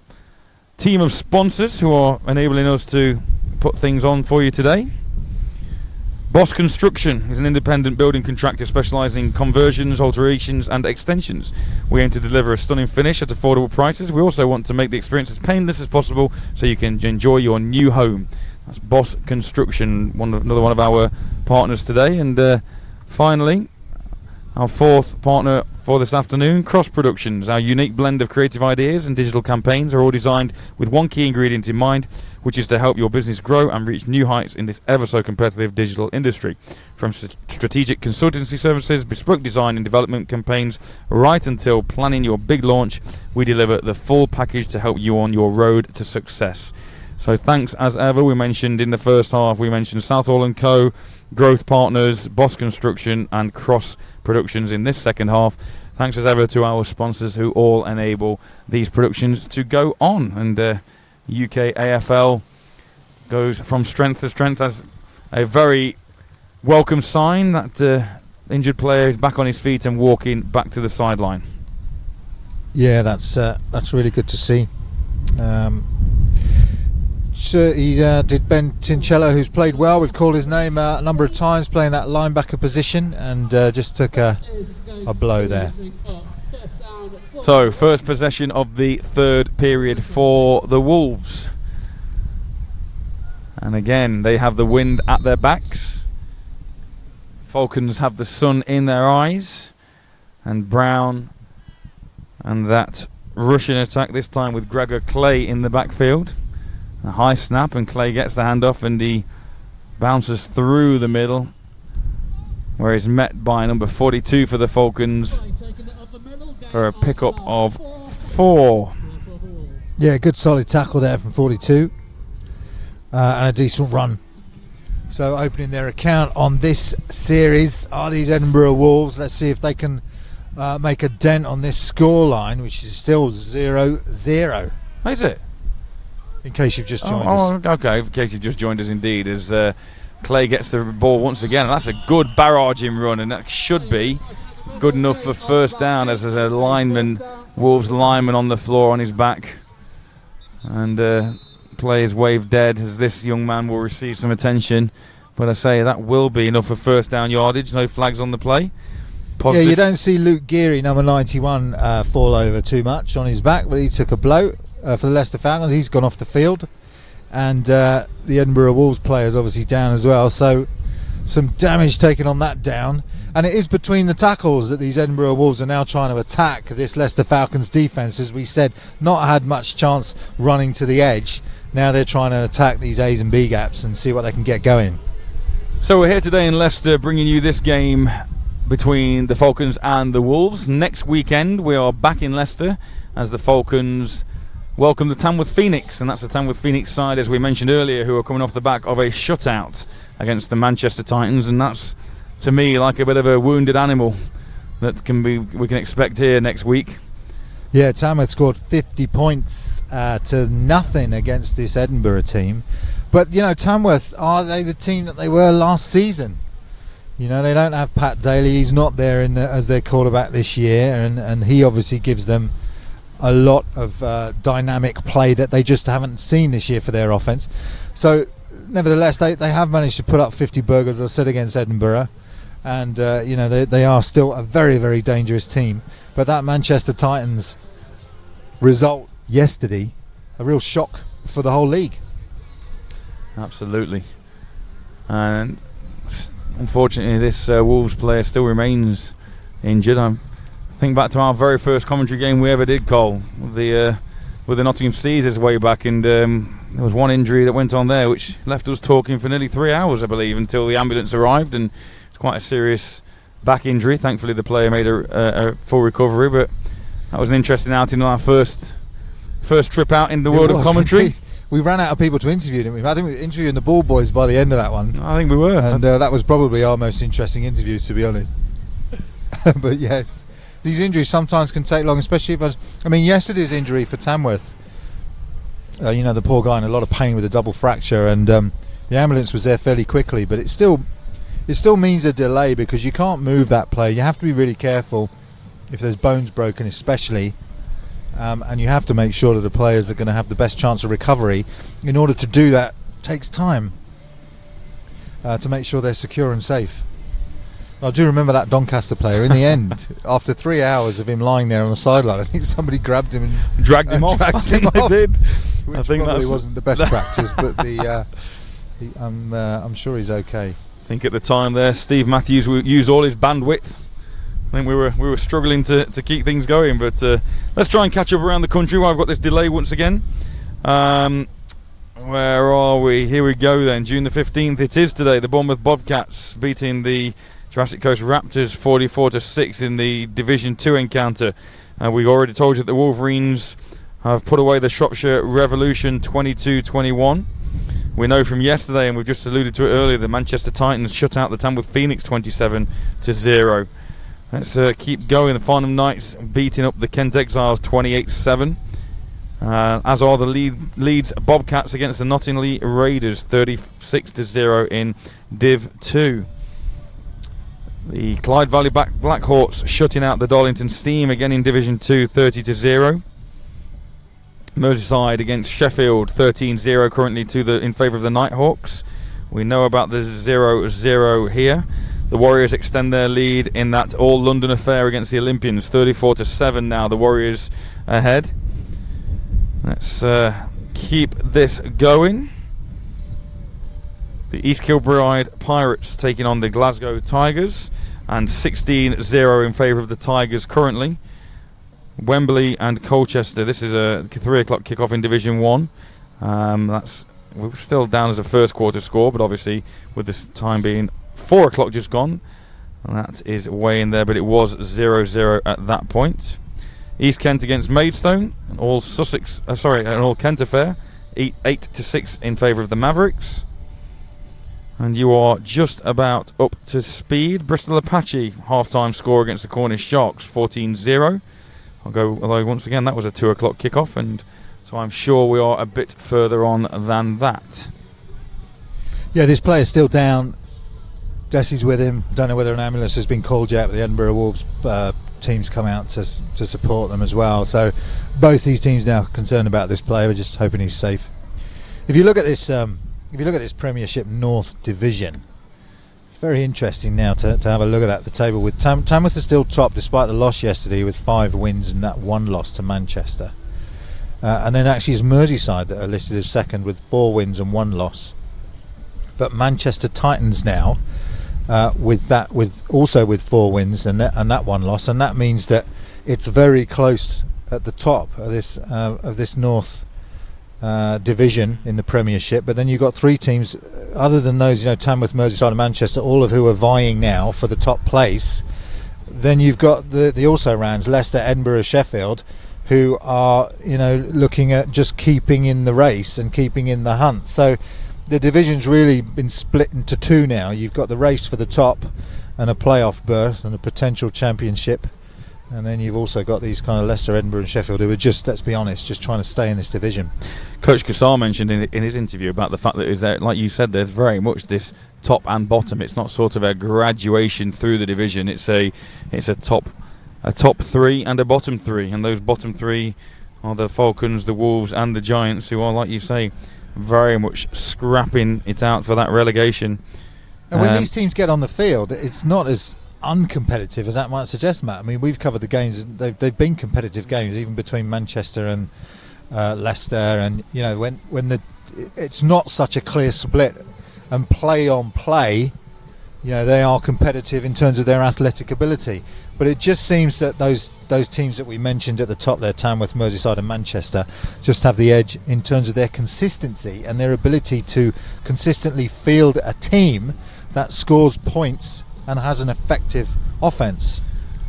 team of sponsors who are enabling us to put things on for you today. Boss Construction is an independent building contractor specialising in conversions, alterations and extensions. We aim to deliver a stunning finish at affordable prices. We also want to make the experience as painless as possible so you can enjoy your new home. That's Boss Construction, another one of our partners today. And finally, our fourth partner for this afternoon, Cross Productions. Our unique blend of creative ideas and digital campaigns are all designed with one key ingredient in mind, which is to help your business grow and reach new heights in this ever so competitive digital industry. From strategic consultancy services, bespoke design and development campaigns, right until planning your big launch, we deliver the full package to help you on your road to success. So thanks as ever. We mentioned in the first half, we mentioned Southall & Co, Growth Partners, Boss Construction and Cross Productions in this second half. Thanks as ever to our sponsors who all enable these productions to go on. And UKAFL goes from strength to strength. That's a very welcome sign that injured player is back on his feet and walking back to the sideline. Yeah, that's really good to see. So he did Ben Tincello, who's played well. We've called his name a number of times, playing that linebacker position, and just took a blow there. So, first possession of the third period for the Wolves. And again, they have the wind at their backs. Falcons have the sun in their eyes. And Brown and that rushing attack, this time with Gregor Clay in the backfield. A high snap, and Clay gets the handoff, and he bounces through the middle, where he's met by number 42 for the Falcons for a pickup of 4. Yeah, good solid tackle there from 42, and a decent run. So opening their account on this series are these Edinburgh Wolves. Let's see if they can make a dent on this scoreline, which is still 0-0. Is it? In case you've just joined us. Okay, in case you've just joined us indeed, as Clay gets the ball once again, and that's a good barraging run, and that should be good enough for first down, as there's a lineman, Wolves lineman on the floor on his back, and Clay is waved dead as this young man will receive some attention, but I say that will be enough for first down yardage. No flags on the play. Positive. Yeah, you don't see Luke Geary, number 91, fall over too much on his back, but he took a blow for the Leicester Falcons. He's gone off the field, and the Edinburgh Wolves player is obviously down as well, so some damage taken on that down. And it is between the tackles that these Edinburgh Wolves are now trying to attack this Leicester Falcons defence. As we said, not had much chance running to the edge. Now they're trying to attack these A's and B gaps and see what they can get going. So we're here today in Leicester bringing you this game between the Falcons and the Wolves. Next weekend we are back in Leicester as the Falcons welcome the Tamworth Phoenix, and that's the Tamworth Phoenix side, as we mentioned earlier, who are coming off the back of a shutout against the Manchester Titans, and that's, to me, like a bit of a wounded animal that we can expect here next week. Yeah, Tamworth scored 50 points to nothing against this Edinburgh team, but you know, Tamworth, are they the team that they were last season? You know, they don't have Pat Daly. He's not there as their quarterback this year, and he obviously gives them a lot of dynamic play that they just haven't seen this year for their offense. So nevertheless, they have managed to put up 50 burgers, as I said, against Edinburgh, and you know, they are still a very, very dangerous team. But that Manchester Titans result yesterday, a real shock for the whole league. Absolutely. And unfortunately, this Wolves player still remains injured. I think back to our very first commentary game we ever did, Cole, with the Nottingham Caesars way back, and there was one injury that went on there which left us talking for nearly 3 hours, I believe, until the ambulance arrived, and it's quite a serious back injury. Thankfully the player made a full recovery, but that was an interesting outing on our first trip out in the world of commentary. We ran out of people to interview, didn't we? I think we were interviewing the Ball Boys by the end of that one. I think we were. And that was probably our most interesting interview, to be honest. But yes, these injuries sometimes can take long, especially if yesterday's injury for Tamworth, you know, the poor guy in a lot of pain with a double fracture, and the ambulance was there fairly quickly, but it still means a delay, because you can't move that player. You have to be really careful if there's bones broken, especially. And you have to make sure that the players are going to have the best chance of recovery. In order to do that, it takes time to make sure they're secure and safe. I do remember that Doncaster player in the end, after 3 hours of him lying there on the sideline, I think somebody grabbed him and dragged him off. They did. Which I think probably wasn't the best practice, but I'm sure he's okay. I think at the time there, Steve Matthews used all his bandwidth. I think we were struggling to keep things going, but let's try and catch up around the country while I've got this delay once again. Where are we? Here we go then. June the 15th it is today. The Bournemouth Bobcats beating the Jurassic Coast Raptors 44-6 in the Division 2 encounter. We've already told you that the Wolverines have put away the Shropshire Revolution 22-21. We know from yesterday, and we've just alluded to it earlier, the Manchester Titans shut out the Tamworth Phoenix 27-0. Let's keep going. The Farnham Knights beating up the Kent Exiles 28-7. As are the Leeds Bobcats against the Nottingham Raiders 36-0 in Div 2. The Clyde Valley Black Hawks shutting out the Darlington Steam again in Division 2, 30-0. Merseyside against Sheffield, 13-0 currently in favour of the Nighthawks. We know about the 0-0 here. The Warriors extend their lead in that all-London affair against the Olympians, 34-7 now. The Warriors ahead. Let's keep this going. The East Kilbride Pirates taking on the Glasgow Tigers, and 16-0 in favour of the Tigers currently. Wembley and Colchester. This is a 3 o'clock kickoff in Division 1. We're still down as a first quarter score, but obviously with this time being 4 o'clock just gone, and that is way in there, but it was 0-0 at that point. East Kent against Maidstone, an all Kent affair, 8-6 in favour of the Mavericks. And you are just about up to speed. Bristol Apache half-time score against the Cornish Sharks, 14-0. Although once again that was a 2 o'clock kickoff, and so I'm sure we are a bit further on than that. Yeah, this player's still down. Desi's with him. Don't know whether an ambulance has been called yet, but the Edinburgh Wolves teams come out to support them as well. So both these teams now concerned about this player. We're just hoping he's safe. If you look at this Premiership North Division, it's very interesting now to have a look at the table. With Tamworth is still top despite the loss yesterday, with 5 wins and that 1 loss to Manchester. And then actually it's Merseyside that are listed as second with 4 wins and 1 loss. But Manchester Titans now with 4 wins and that 1 loss, and that means that it's very close at the top of this North division in the Premiership. But then you've got 3 teams other than those, Tamworth, Merseyside and Manchester, all of who are vying now for the top place. Then you've got the also rounds, Leicester, Edinburgh, Sheffield, who are looking at just keeping in the race and keeping in the hunt. So the division's really been split into 2 now. You've got the race for the top and a playoff berth and a potential championship, and then you've also got these kind of Leicester, Edinburgh and Sheffield who are just, let's be honest, just trying to stay in this division. Coach Kassar mentioned in his interview about the fact that, like you said, there's very much this top and bottom. It's not sort of a graduation through the division. It's a top 3 and a bottom 3, and those bottom 3 are the Falcons, the Wolves and the Giants, who are, like you say, very much scrapping it out for that relegation. And when these teams get on the field, it's not as uncompetitive as that might suggest, Matt. I mean, we've covered the games. They've been competitive games, even between Manchester and Leicester, and when it's not such a clear split, and play on play, they are competitive in terms of their athletic ability. But it just seems that those teams that we mentioned at the top there, Tamworth, Merseyside and Manchester, just have the edge in terms of their consistency and their ability to consistently field a team that scores points and has an effective offence.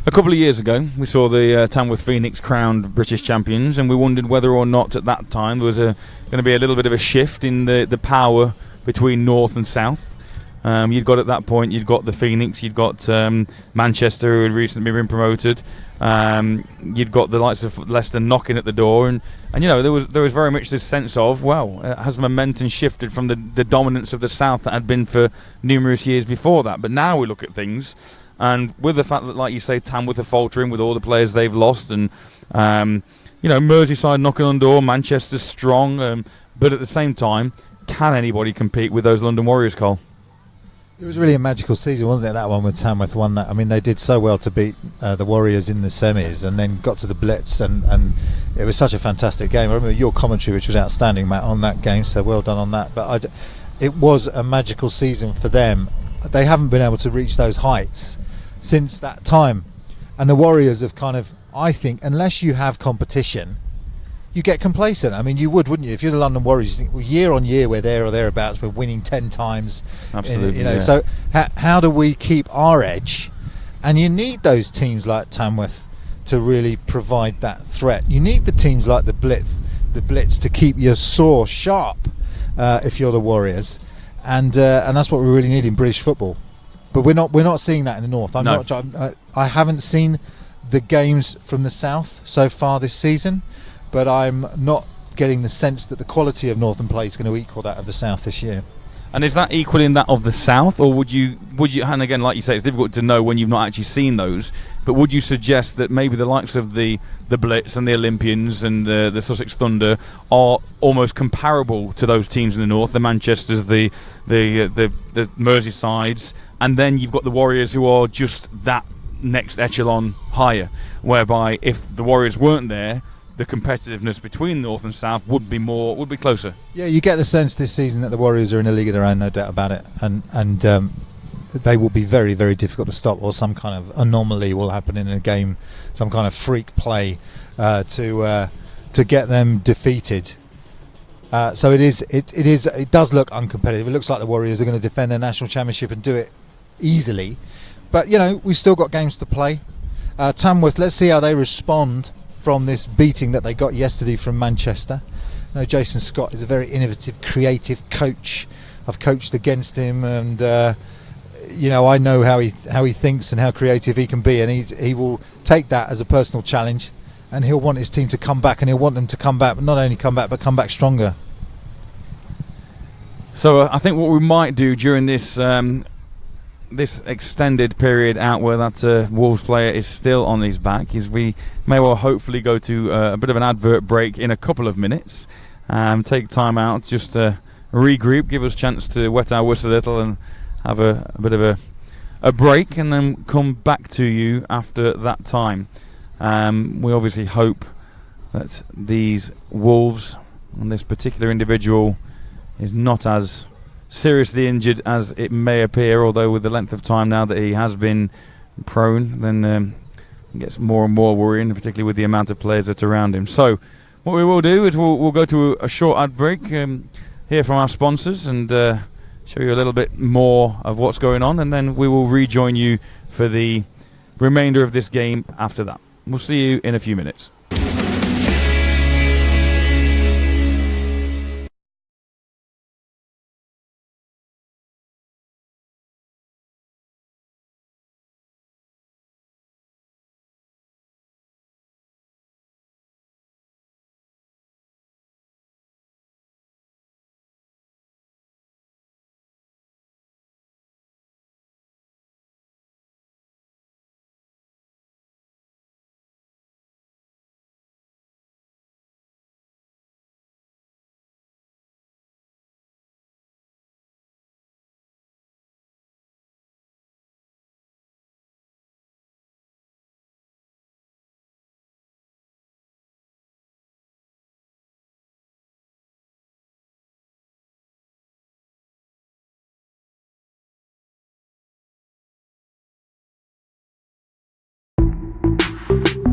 A couple of years ago, we saw the Tamworth Phoenix crowned British champions, and we wondered whether or not at that time there was going to be a little bit of a shift in the power between North and South. You'd got at that point, you'd got the Phoenix, you'd got Manchester, who had recently been promoted. You'd got the likes of Leicester knocking at the door, and there was very much this sense of, has momentum shifted from the dominance of the South that had been for numerous years before that. But now we look at things, and with the fact that, like you say, Tamworth are faltering with all the players they've lost, and Merseyside knocking on the door, Manchester's strong, but at the same time, can anybody compete with those London Warriors, Cole? It was really a magical season, wasn't it, that one, with Tamworth won that. I mean, they did so well to beat the Warriors in the semis and then got to the Blitz, and it was such a fantastic game. I remember your commentary, which was outstanding, Matt, on that game, so well done on that. But it was a magical season for them. They haven't been able to reach those heights since that time. And the Warriors have kind of, I think, unless you have competition, you get complacent. I mean, you wouldn't you? If you're the London Warriors, you think, well, year on year we're there or thereabouts, we're winning 10 times. Absolutely. Yeah. So how do we keep our edge? And you need those teams like Tamworth to really provide that threat. You need the teams like the Blitz to keep your saw sharp if you're the Warriors, and that's what we really need in British football. But we're not seeing that in the North. I haven't seen the games from the South so far this season, but I'm not getting the sense that the quality of Northern play is going to equal that of the South this year. And is that equaling that of the South, or would you? And again, like you say, it's difficult to know when you've not actually seen those. But would you suggest that maybe the likes of the Blitz and the Olympians and the Sussex Thunder are almost comparable to those teams in the North, the Manchesters, the Merseysides, and then you've got the Warriors, who are just that next echelon higher, whereby if the Warriors weren't there, the competitiveness between North and South would be closer. Yeah, you get the sense this season that the Warriors are in a league of their own, no doubt about it, and they will be very, very difficult to stop, or some kind of anomaly will happen in a game, some kind of freak play to get them defeated. So it does look uncompetitive. It looks like the Warriors are going to defend their national championship and do it easily, but we've still got games to play. Tamworth, let's see how they respond from this beating that they got yesterday from Manchester. Jason Scott is a very innovative, creative coach. I've coached against him, and I know how he thinks and how creative he can be, and he will take that as a personal challenge, and he'll want his team to come back, and he'll want them to come back, but not only come back, but come back stronger. So I think what we might do during this this extended period out where that Wolves player is still on his back is we may well hopefully go to a bit of an advert break in a couple of minutes, take time out, just regroup, give us a chance to wet our whistle a little and have a bit of a break, and then come back to you after that time. We obviously hope that these Wolves and this particular individual is not as seriously injured as it may appear, although with the length of time now that he has been prone, then it gets more and more worrying, particularly with the amount of players that are around him. So what we will do is we'll go to a short ad break, hear from our sponsors, and show you a little bit more of what's going on, and then we will rejoin you for the remainder of this game after that. We'll see you in a few minutes.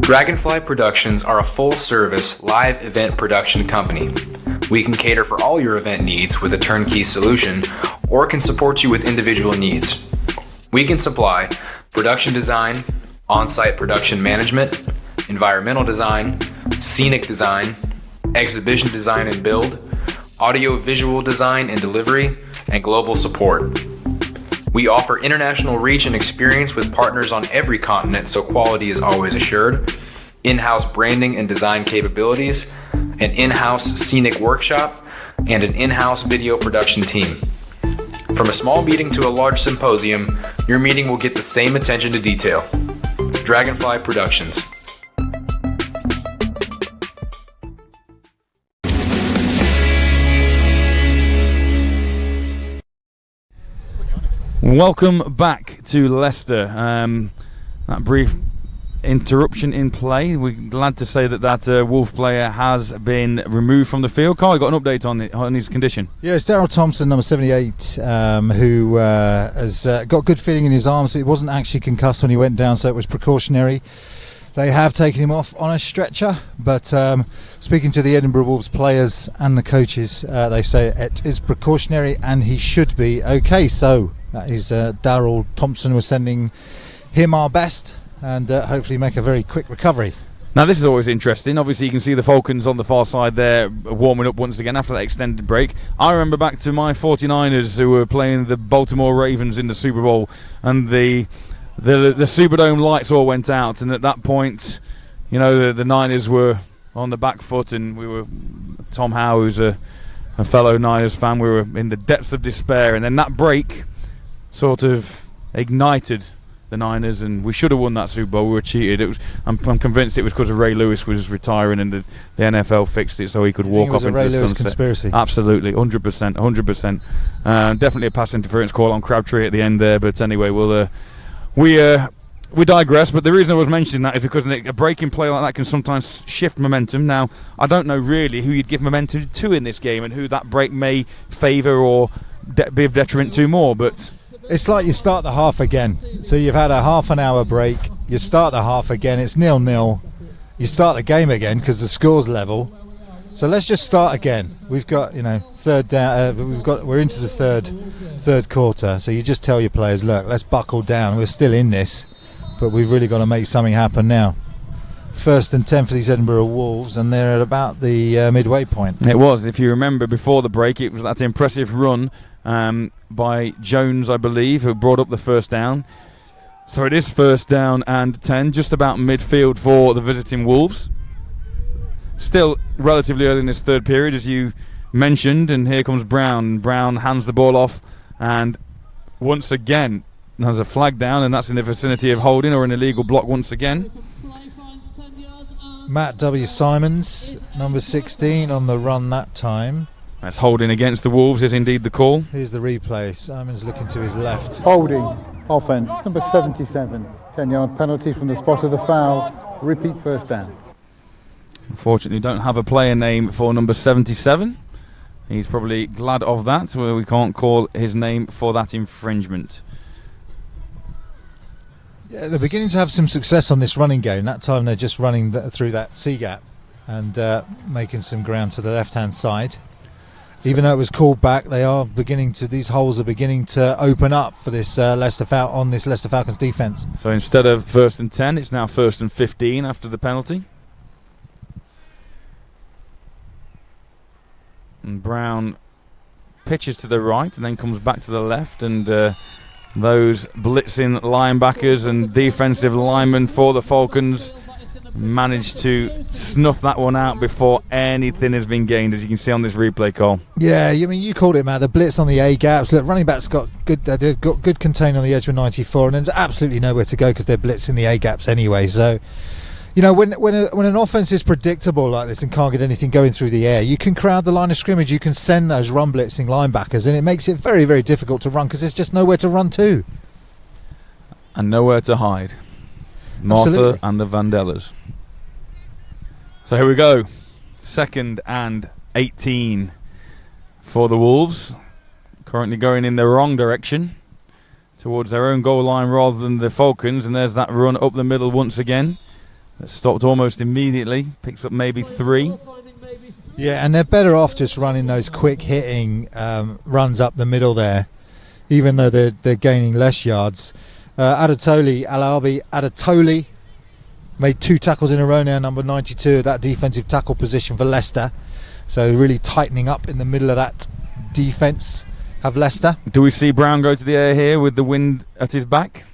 Dragonfly Productions are a full-service live event production company. We can cater for all your event needs with a turnkey solution, or can support you with individual needs. We can supply production design, on-site production management, environmental design, scenic design, exhibition design and build, audio-visual design and delivery, and global support. We offer international reach and experience with partners on every continent, so quality is always assured, in-house branding and design capabilities, an in-house scenic workshop, and an in-house video production team. From a small meeting to a large symposium, your meeting will get the same attention to detail. Dragonfly Productions. Welcome back to Leicester. That brief interruption in play. We're glad to say that Wolf player has been removed from the field. Carl, you got an update on his condition? Yeah, it's Daryl Thompson, number 78, who has got good feeling in his arms. It wasn't actually concussed when he went down, so it was precautionary. They have taken him off on a stretcher, but speaking to the Edinburgh Wolves players and the coaches, they say it is precautionary and he should be okay. So that is Daryl Thompson. We're sending him our best and hopefully make a very quick recovery. Now this is always interesting. Obviously you can see the Falcons on the far side there warming up once again after that extended break. I remember back to my 49ers who were playing the Baltimore Ravens in the Super Bowl, and the Superdome lights all went out, and at that point, you know, the Niners were on the back foot, and we were Tom Howe, who's a a fellow Niners fan, we were in the depths of despair, and then that break sort of ignited the Niners, and we should have won that Super Bowl. We were cheated. I'm convinced it was because Ray Lewis was retiring, and the NFL fixed it so he could walk off into the sunset. It was a Ray Lewis conspiracy. Absolutely, 100%. Definitely a pass interference call on Crabtree at the end there. But anyway, we digress. But the reason I was mentioning that is because a breaking play like that can sometimes shift momentum. Now, I don't know really who you'd give momentum to in this game, and who that break may favour or be of detriment to more, but it's like you start the half again. So you've had a half an hour break, you start the half again, it's 0-0. You start the game again because the score's level. So let's just start again. We've got, third down. We're into the third quarter. So you just tell your players, look, let's buckle down. We're still in this, but we've really got to make something happen now. 1st and 10 for these Edinburgh Wolves, and they're at about the midway point. It was, if you remember, before the break, it was that impressive run by Jones, I believe, who brought up the first down. So it is 1st down and 10, just about midfield for the visiting Wolves. Still relatively early in this third period, as you mentioned, and here comes Brown. Brown hands the ball off, and once again there's a flag down, and that's in the vicinity of holding or an illegal block once again. Matt W. Simons, number 16, on the run that time. That's holding against the Wolves is indeed the call. Here's the replay. Simons looking to his left. Holding, offence, number 77. 10-yard penalty from the spot of the foul. Repeat 1st down. Unfortunately, don't have a player name for number 77. He's probably glad of that, where we can't call his name for that infringement. Yeah, they're beginning to have some success on this running game. That time they're just running through that C gap and making some ground to the left-hand side. Even though it was called back, these holes are beginning to open up for this Leicester Falcons defence. So instead of 1st and 10, it's now 1st and 15 after the penalty. And Brown pitches to the right and then comes back to the left, and those blitzing linebackers and defensive linemen for the Falcons managed to snuff that one out before anything has been gained, as you can see on this replay call. Yeah, you called it, Matt. The blitz on the A gaps. Look, running backs they've got good contain on the edge of 94, and there's absolutely nowhere to go because they're blitzing the A gaps anyway. So, when an offense is predictable like this and can't get anything going through the air, you can crowd the line of scrimmage. You can send those run blitzing linebackers, and it makes it very, very difficult to run because there's just nowhere to run to and nowhere to hide. Martha Absolutely. And the Vandellas. So here we go. 2nd and 18 for the Wolves. Currently going in the wrong direction towards their own goal line rather than the Falcons. And there's that run up the middle once again. That stopped almost immediately. Picks up maybe 3. Yeah, and they're better off just running those quick hitting runs up the middle there, even though they're gaining less yards. Adatoli made 2 tackles in a row now, number 92, that defensive tackle position for Leicester. So really tightening up in the middle of that defence of Leicester. Do we see Brown go to the air here with the wind at his back?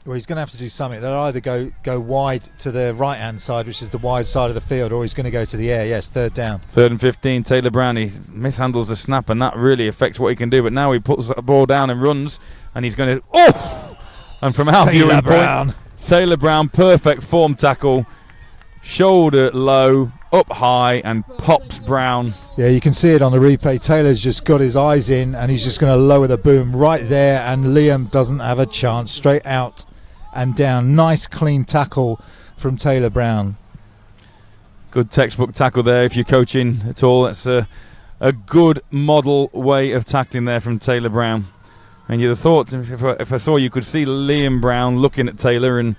Well, he's going to have to do something. They'll either go wide to the right-hand side, which is the wide side of the field, or he's going to go to the air. Yes, 3rd down. 3rd and 15, Taylor Brown, he mishandles the snap, and that really affects what he can do. But now he puts the ball down and runs, and he's going to... Oh! And from our viewing point, Taylor Brown, perfect form tackle, shoulder low, up high, and pops Brown. Yeah, you can see it on the replay. Taylor's just got his eyes in, and he's just going to lower the boom right there, and Liam doesn't have a chance. Straight out and down. Nice clean tackle from Taylor Brown. Good textbook tackle there if you're coaching at all. That's a good model way of tackling there from Taylor Brown. And you'd have thought, if I saw, you could see Liam Brown looking at Taylor and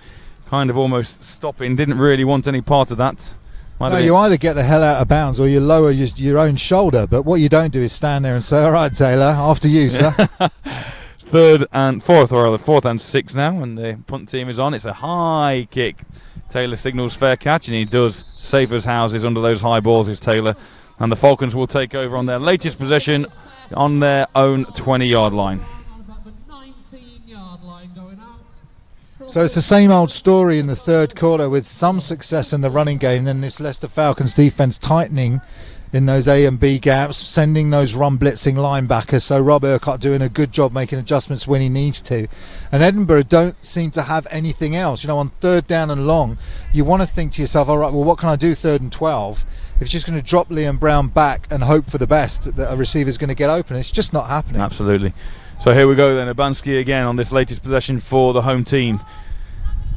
kind of almost stopping. Didn't really want any part of that. No, you either get the hell out of bounds or you lower your own shoulder. But what you don't do is stand there and say, all right, Taylor, after you, sir. 4th and 6 now, and the punt team is on. It's a high kick. Taylor signals fair catch, and he does save his houses under those high balls, is Taylor. And the Falcons will take over on their latest possession on their own 20-yard line. So it's the same old story in the third quarter with some success in the running game, then this Leicester Falcons defence tightening in those A and B gaps, sending those run blitzing linebackers. So Rob Urquhart doing a good job making adjustments when he needs to. And Edinburgh don't seem to have anything else. You know, on third down and long, you want to think to yourself, all right, well, what can I do third and 12? If it's just going to drop Liam Brown back and hope for the best that a receiver's going to get open, it's just not happening. Absolutely. So here we go then, Abanski again on this latest possession for the home team.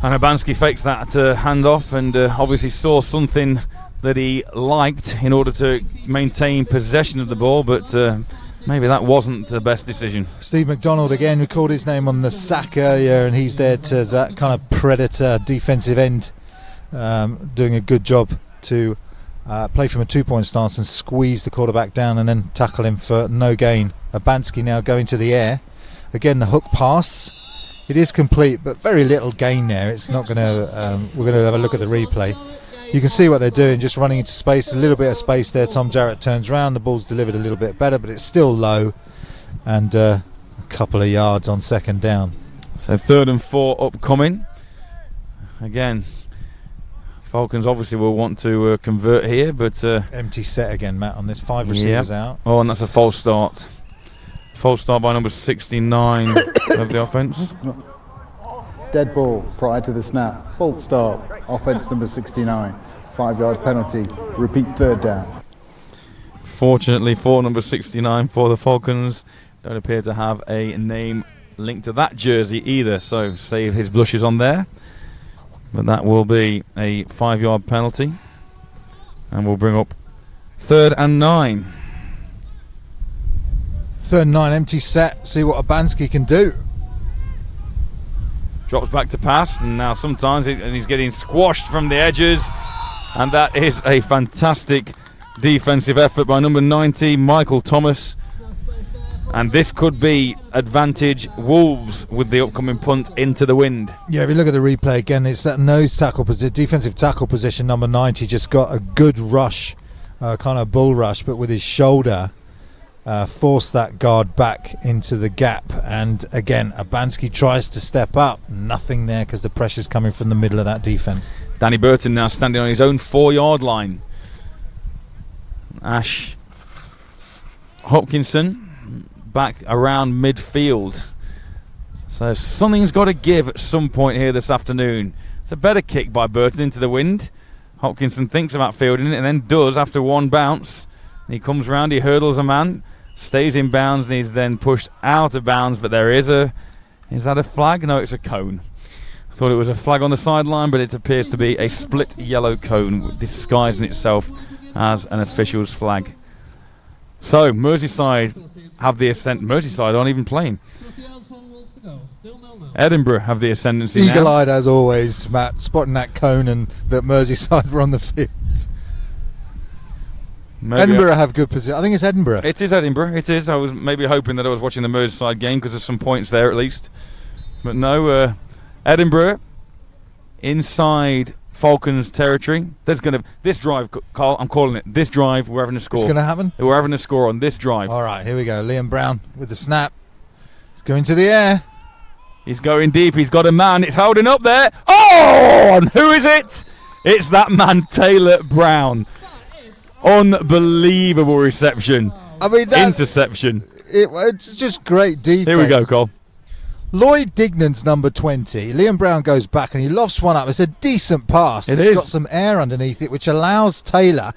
And Abanski fakes that handoff and obviously saw something that he liked in order to maintain possession of the ball, but maybe that wasn't the best decision. Steve McDonald again, we called his name on the sack earlier, and he's there to that kind of predator defensive end, doing a good job to play from a 2-point stance and squeeze the quarterback down and then tackle him for no gain. Abanski now going to the air. Again, the hook pass. It is complete, but very little gain there. It's not going to... we're going to have a look at the replay. You can see what they're doing, just running into space, a little bit of space there. Tom Jarrett turns around, the ball's delivered a little bit better, but it's still low, and a couple of yards on second down. So 3rd and 4 upcoming. Again, Falcons obviously will want to convert here, but... empty set again, Matt, on this. 5 receivers out. Oh, and that's a false start. False start by number 69 of the offence. Dead ball prior to the snap. False start. Offense number 69. 5-yard penalty. Repeat third down. Fortunately for number 69 for the Falcons, don't appear to have a name linked to that jersey either, so save his blushes on there. But that will be a 5-yard penalty, and we'll bring up 3rd and 9. 3rd and 9, empty set. See what Abanski can do. Drops back to pass, and now sometimes he's getting squashed from the edges, and that is a fantastic defensive effort by number 90, Michael Thomas. And this could be advantage Wolves with the upcoming punt into the wind. Yeah, if you look at the replay again, it's that nose tackle position, defensive tackle position. Number 90 just got a good rush, kind of bull rush, but with his shoulder forced that guard back into the gap. And again, Abanski tries to step up. Nothing there because the pressure's coming from the middle of that defense. Danny Burton now standing on his own 4-yard line. Ash Hopkinson back around midfield. So something's got to give at some point here this afternoon. It's a better kick by Burton into the wind. Hopkinson thinks about fielding it and then does after one bounce. He comes round, he hurdles a man, stays in bounds, and he's then pushed out of bounds. But there is a... Is that a flag? No, it's a cone. I thought it was a flag on the sideline, but it appears to be a split yellow cone disguising itself as an official's flag. So, Merseyside have the ascent. Merseyside aren't even playing. Edinburgh have the ascendancy now. Eagle-eyed as always, Matt, spotting that cone and that Merseyside were on the field. Maybe Edinburgh have good position. I think it's Edinburgh. It is Edinburgh. It is. I was maybe hoping that I was watching the Merseyside game because there's some points there at least. But no, Edinburgh inside Falcons territory. There's going to this drive, Carl. I'm calling it. This drive, we're having a score. It's going to happen. We're having a score on this drive. All right, here we go. Liam Brown with the snap. He's going to the air. He's going deep. He's got a man. It's holding up there. Oh, and who is it? It's that man, Taylor Brown. Unbelievable reception. I mean, interception. It's just great defense. Here we go, Cole. Lloyd Dignan's number 20. Liam Brown goes back and he lofts one up. It's a decent pass. It's got some air underneath it, which allows Taylor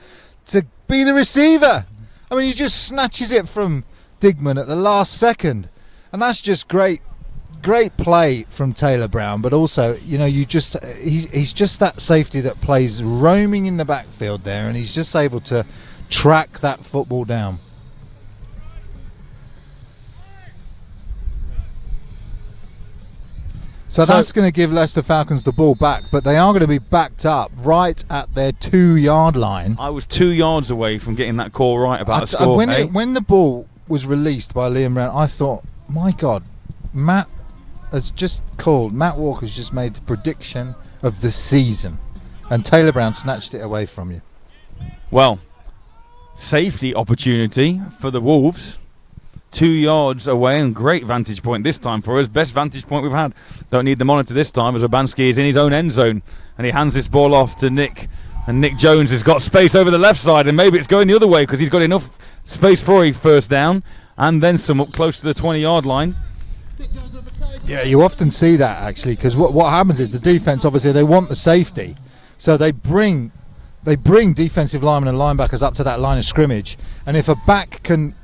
to be the receiver. I mean, he just snatches it from Digman at the last second. And that's just great play from Taylor Brown. But also, you know, he's just that safety that plays roaming in the backfield there, and he's just able to track that football down. So that's going to give Leicester Falcons the ball back, but they are going to be backed up right at their 2-yard line. I was 2 yards away from getting that call right about a score. When the ball was released by Liam Brown, I thought, my God, Matt Walker's just made the prediction of the season, and Taylor Brown snatched it away from you. Well, safety opportunity for the Wolves. 2 yards away, and great vantage point this time for us. Best vantage point we've had. Don't need the monitor this time as Abanski is in his own end zone, and he hands this ball off to Nick And Nick Jones has got space over the left side, and maybe it's going the other way because he's got enough space for a first down and then some up close to the 20-yard line. Yeah, you often see that actually, because what happens is the defense, obviously they want the safety, so they bring defensive linemen and linebackers up to that line of scrimmage, and if a back can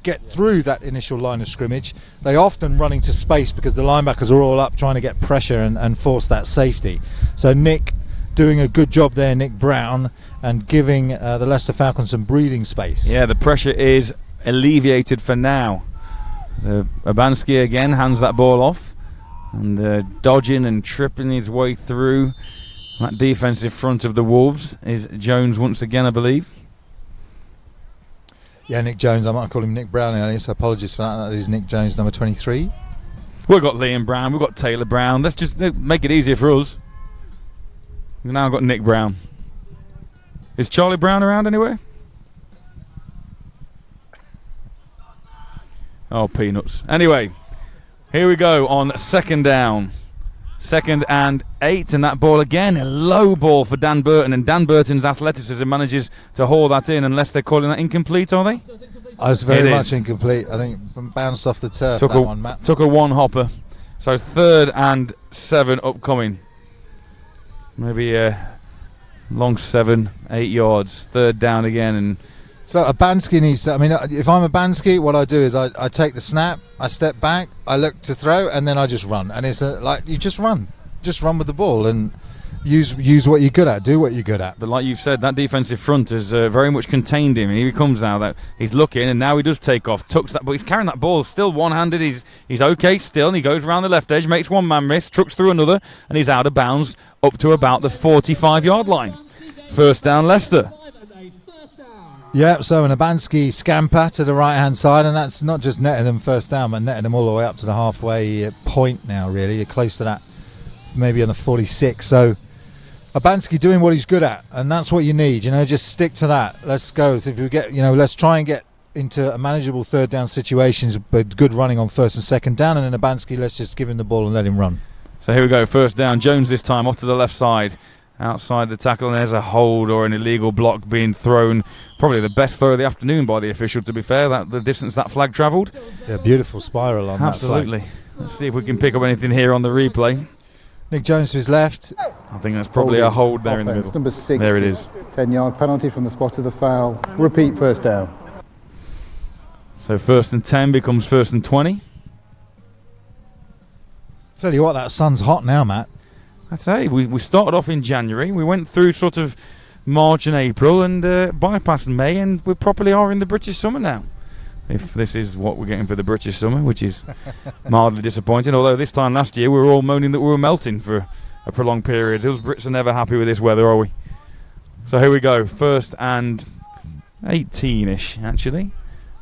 get through that initial line of scrimmage, they often run into space because the linebackers are all up trying to get pressure and force that safety. So Nick doing a good job there, Nick Brown, and giving the Leicester Falcons some breathing space. Yeah, the pressure is alleviated for now. Abanski again hands that ball off, and dodging and tripping his way through that defensive front of the Wolves is Jones once again, I believe. Yeah, Nick Jones. I might call him Nick Brown earlier, so apologies for that. That is Nick Jones, number 23. We've got Liam Brown, we've got Taylor Brown. Let's just make it easier for us. We've now got Nick Brown. Is Charlie Brown around anywhere? Oh, peanuts. Anyway, here we go on second down. 2nd and 8, and that ball again, a low ball for Dan Burton, and Dan Burton's athleticism manages to haul that in, unless they're calling that incomplete, are they? I was very much incomplete. I think bounced off the turf, took a one hopper. So 3rd and 7 upcoming. Maybe a long 7, 8 yards, 3rd down again, and so Abanski needs to, I mean, if I'm Abanski, what I do is I take the snap, I step back, I look to throw, and then I just run. And it's like, you just run with the ball and use what you're good at, do what you're good at. But like you've said, that defensive front has very much contained him. He comes now that he's looking, and now he does take off, tucks that, but he's carrying that ball still one-handed. He's okay still, and he goes around the left edge, makes one man miss, trucks through another, and he's out of bounds up to about the 45-yard line. First down, Leicester. Yeah, so an Abanski scamper to the right-hand side, and that's not just netting them first down, but netting them all the way up to the halfway point now, really. You're close to that, maybe on the 46. So Abanski doing what he's good at, and that's what you need, just stick to that. Let's go. If we get, let's try and get into a manageable third down situations, but good running on first and second down, and then Abanski, let's just give him the ball and let him run. So here we go, first down. Jones this time off to the left side. Outside the tackle, and there's a hold or an illegal block being thrown. Probably the best throw of the afternoon by the official, to be fair, that the distance that flag travelled. Yeah, beautiful spiral on Absolutely. that flag. Let's see if we can pick up anything here on the replay. Nick Jones to his left. I think that's probably a hold there in the middle. Number 60, there it is. 10-yard penalty from the spot of the foul. Repeat first down. So 1st and 10 becomes 1st and 20. Tell you what, that sun's hot now, Matt. I say, we started off in January, we went through sort of March and April and bypassed May, and we properly are in the British summer now. If this is what we're getting for the British summer, which is mildly disappointing, although this time last year we were all moaning that we were melting for a prolonged period. Those Brits are never happy with this weather, are we? So here we go, 1st and 18-ish actually,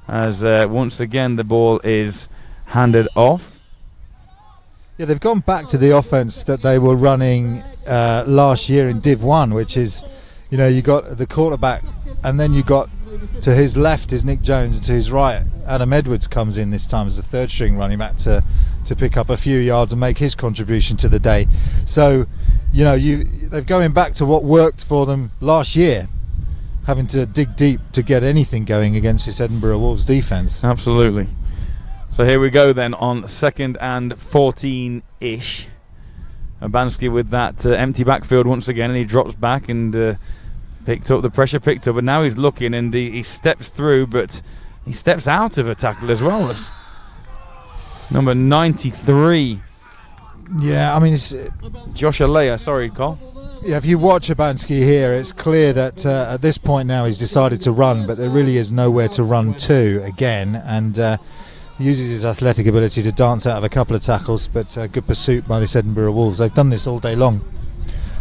as once again the ball is handed off. Yeah, they've gone back to the offense that they were running last year in Div 1, which is, you got the quarterback, and then you got to his left is Nick Jones, and to his right Adam Edwards comes in this time as a third string running back to pick up a few yards and make his contribution to the day. So, they're going back to what worked for them last year, having to dig deep to get anything going against this Edinburgh Wolves defence. Absolutely. So here we go then on 2nd and 14-ish. Abanski with that empty backfield once again, and he drops back and picked up, and now he's looking, and he steps through, but he steps out of a tackle as well. It's number 93. Yeah, I mean, it's Josh Alea, sorry, Carl. Yeah, if you watch Abanski here, it's clear that at this point now he's decided to run, but there really is nowhere to run to again, and uses his athletic ability to dance out of a couple of tackles, but good pursuit by this Edinburgh Wolves. They've done this all day long.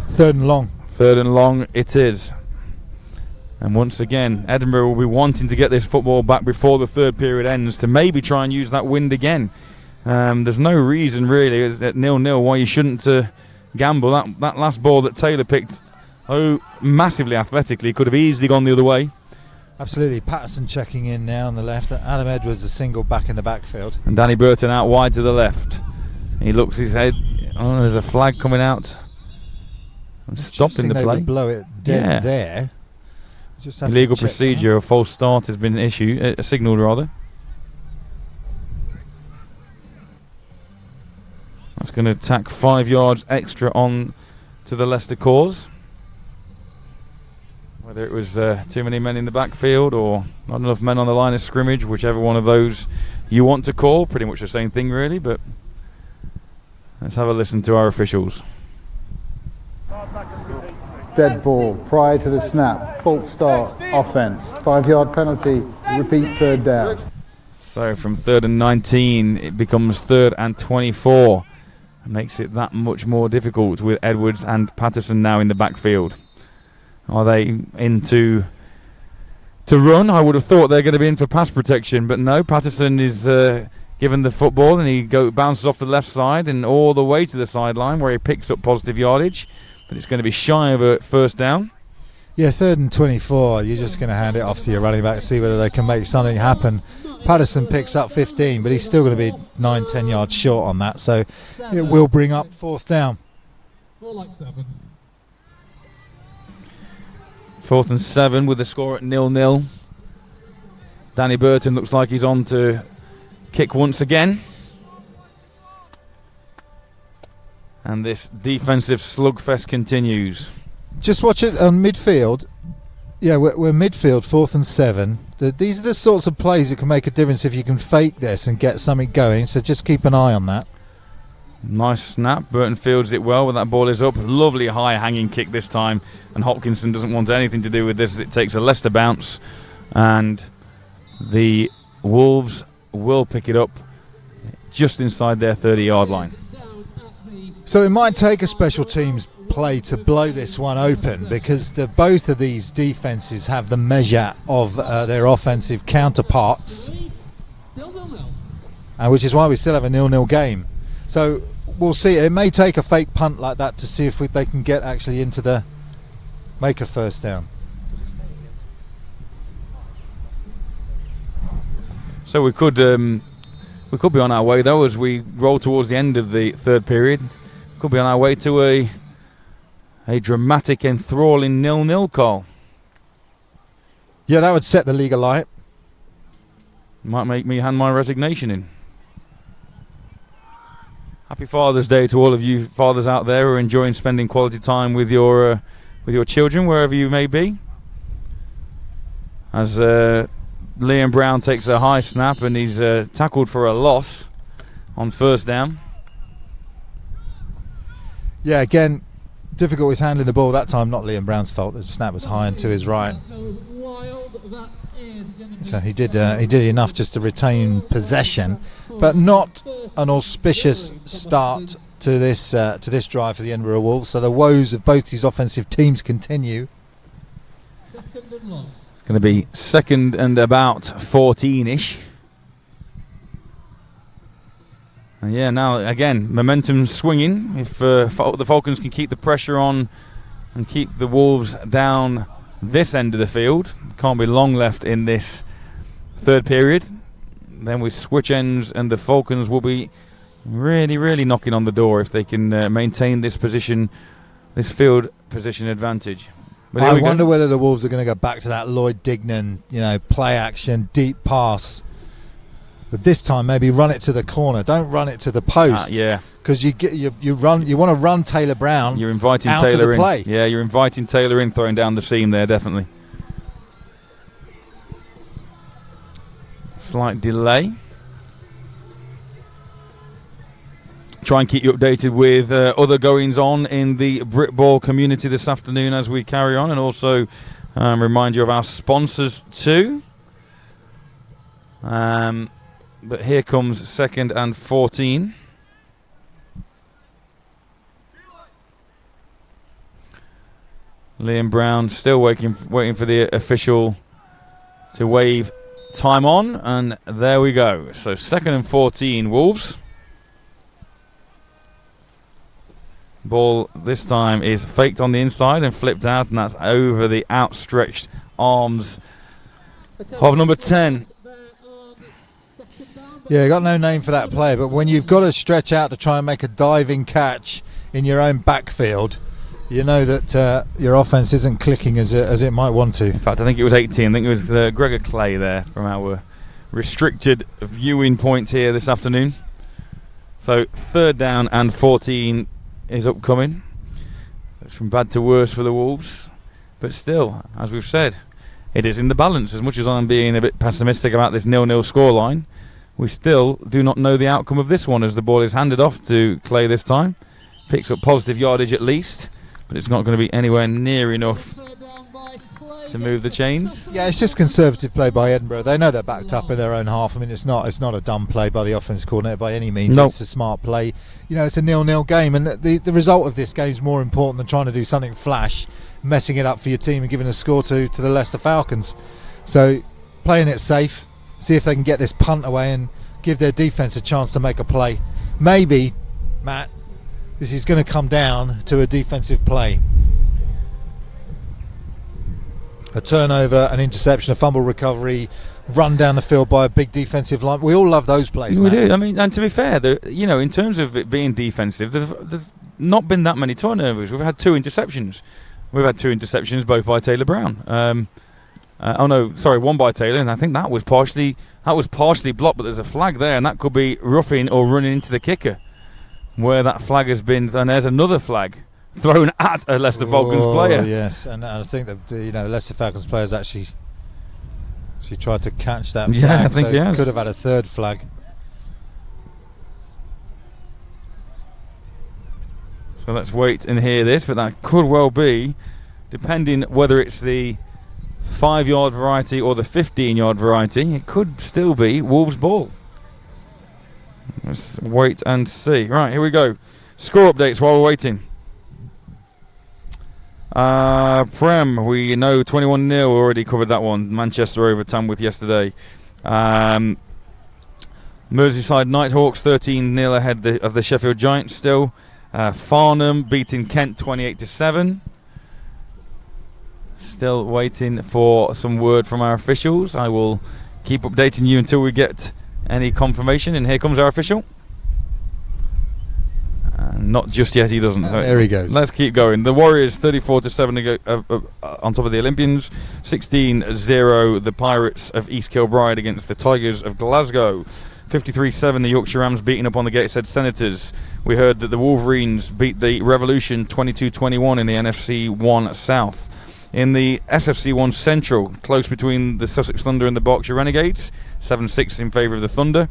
3rd and long. 3rd and long it is. And once again, Edinburgh will be wanting to get this football back before the 3rd period ends to maybe try and use that wind again. There's no reason really at 0-0 why you shouldn't gamble. That last ball that Taylor picked, massively athletically, could have easily gone the other way. Absolutely. Patterson checking in now on the left. Adam Edwards, a single back in the backfield. And Danny Burton out wide to the left. He looks his head. Oh, there's a flag coming out. I'm stopping the play. They would blow it dead there. Just have to Illegal check that. procedure, a false start has been issued, signalled rather. That's going to tack 5 yards extra on to the Leicester cause. Whether it was too many men in the backfield or not enough men on the line of scrimmage, whichever one of those you want to call, pretty much the same thing really, but let's have a listen to our officials. Dead ball prior to the snap, false start, offence, 5 yard penalty, repeat 3rd down. So from 3rd and 19 it becomes 3rd and 24. It makes it that much more difficult with Edwards and Patterson now in the backfield. Are they in to run? I would have thought they're going to be in for pass protection, but no, Patterson is given the football and he bounces off the left side and all the way to the sideline where he picks up positive yardage, but it's going to be shy of a 1st down. Yeah, 3rd and 24. You're just going to hand it off to your running back to see whether they can make something happen. Patterson picks up 15, but he's still going to be 9-10 yards short on that, so it will bring up 4th down. 4th and 7 with the score at 0-0. Danny Burton looks like he's on to kick once again. And this defensive slugfest continues. Just watch it on midfield. Yeah, we're midfield, 4th and 7. These are the sorts of plays that can make a difference if you can fake this and get something going, so just keep an eye on that. Nice snap. Burton fields it well when that ball is up. Lovely high hanging kick this time, and Hopkinson doesn't want anything to do with this. It takes a Leicester bounce, and the Wolves will pick it up just inside their 30-yard line. So it might take a special teams play to blow this one open, because both of these defences have the measure of their offensive counterparts, which is why we still have a 0-0 game. So we'll see. It may take a fake punt like that to see if they can get actually into make a 1st down. So we could be on our way though as we roll towards the end of the 3rd period. Could be on our way to a dramatic, enthralling 0-0 call. Yeah, that would set the league alight. Might make me hand my resignation in. Happy Father's Day to all of you fathers out there who are enjoying spending quality time with your children, wherever you may be. As Liam Brown takes a high snap and he's tackled for a loss on 1st down. Yeah, again, difficult with handling the ball that time. Not Liam Brown's fault. The snap was high and to his right. So he did enough just to retain possession, but not an auspicious start to this drive for the Edinburgh Wolves. So the woes of both these offensive teams continue. It's going to be 2nd and about 14-ish. And yeah, now again, momentum swinging. If the Falcons can keep the pressure on and keep the Wolves down this end of the field, can't be long left in this 3rd period. Then we switch ends and the Falcons will be really knocking on the door if they can maintain this position, this field position advantage. But I wonder whether the Wolves are going to go back to that Lloyd Dignan, play action, deep pass. But this time, maybe run it to the corner. Don't run it to the post. Yeah, because you want to run Taylor Brown. You're inviting out Taylor of the in. Play. Yeah, you're inviting Taylor in, throwing down the seam there, definitely. Slight delay. Try and keep you updated with other goings on in the Britball community this afternoon as we carry on, and also remind you of our sponsors too. But here comes 2nd and 14. Liam Brown still waiting for the official to wave time on, and there we go. So 2nd and 14, Wolves. Ball this time is faked on the inside and flipped out, and that's over the outstretched arms of number 10. Yeah, got no name for that player, but when you've got to stretch out to try and make a diving catch in your own backfield, you know that your offence isn't clicking as it might want to. In fact, I think it was 18. I think it was Gregor Clay there from our restricted viewing point here this afternoon. So 3rd down and 14 is upcoming. It's from bad to worse for the Wolves. But still, as we've said, it is in the balance. As much as I'm being a bit pessimistic about this 0-0 scoreline, we still do not know the outcome of this one as the ball is handed off to Clay this time. Picks up positive yardage at least, but it's not going to be anywhere near enough to move the chains. Yeah, it's just conservative play by Edinburgh. They know they're backed up in their own half. I mean, it's not a dumb play by the offensive coordinator by any means. Nope. It's a smart play. You know, it's a 0-0 game, and the result of this game is more important than trying to do something flash, messing it up for your team and giving a score to the Leicester Falcons. So playing it safe, see if they can get this punt away and give their defence a chance to make a play. Maybe, Matt, this is going to come down to a defensive play. A turnover, an interception, a fumble recovery, run down the field by a big defensive line. We all love those plays, We Matt. do. I mean, and to be fair, in terms of it being defensive, there's not been that many turnovers. We've had 2 interceptions. We've had 2 interceptions, both by Taylor Brown. One by Taylor, and I think that was partially blocked, but there's a flag there, and that could be roughing or running into the kicker, where that flag has been. And there's another flag thrown at a Leicester Falcons player. Yes, and I think that Leicester Falcons players actually tried to catch that flag. Yeah, I think so he has. Could have had a 3rd flag. So let's wait and hear this, but that could well be, depending whether it's the 5-yard variety or the 15-yard variety, it could still be Wolves' ball. Let's wait and see. Right, here we go. Score updates while we're waiting. Prem, we know 21-0, already covered that one. Manchester over Tamworth yesterday. Merseyside Nighthawks 13-0 ahead of the Sheffield Giants still. Farnham beating Kent 28-7. Still waiting for some word from our officials. I will keep updating you until we get any confirmation. And here comes our official. Not just yet, he doesn't. So there he goes. Let's keep going. The Warriors 34-7 on top of the Olympians. 16-0 the Pirates of East Kilbride against the Tigers of Glasgow. 53-7 the Yorkshire Rams beating up on the Gateshead Senators. We heard that the Wolverines beat the Revolution 22-21 in the NFC 1 South. In the SFC 1 Central, close between the Sussex Thunder and the Berkshire Renegades. 7-6 in favour of the Thunder.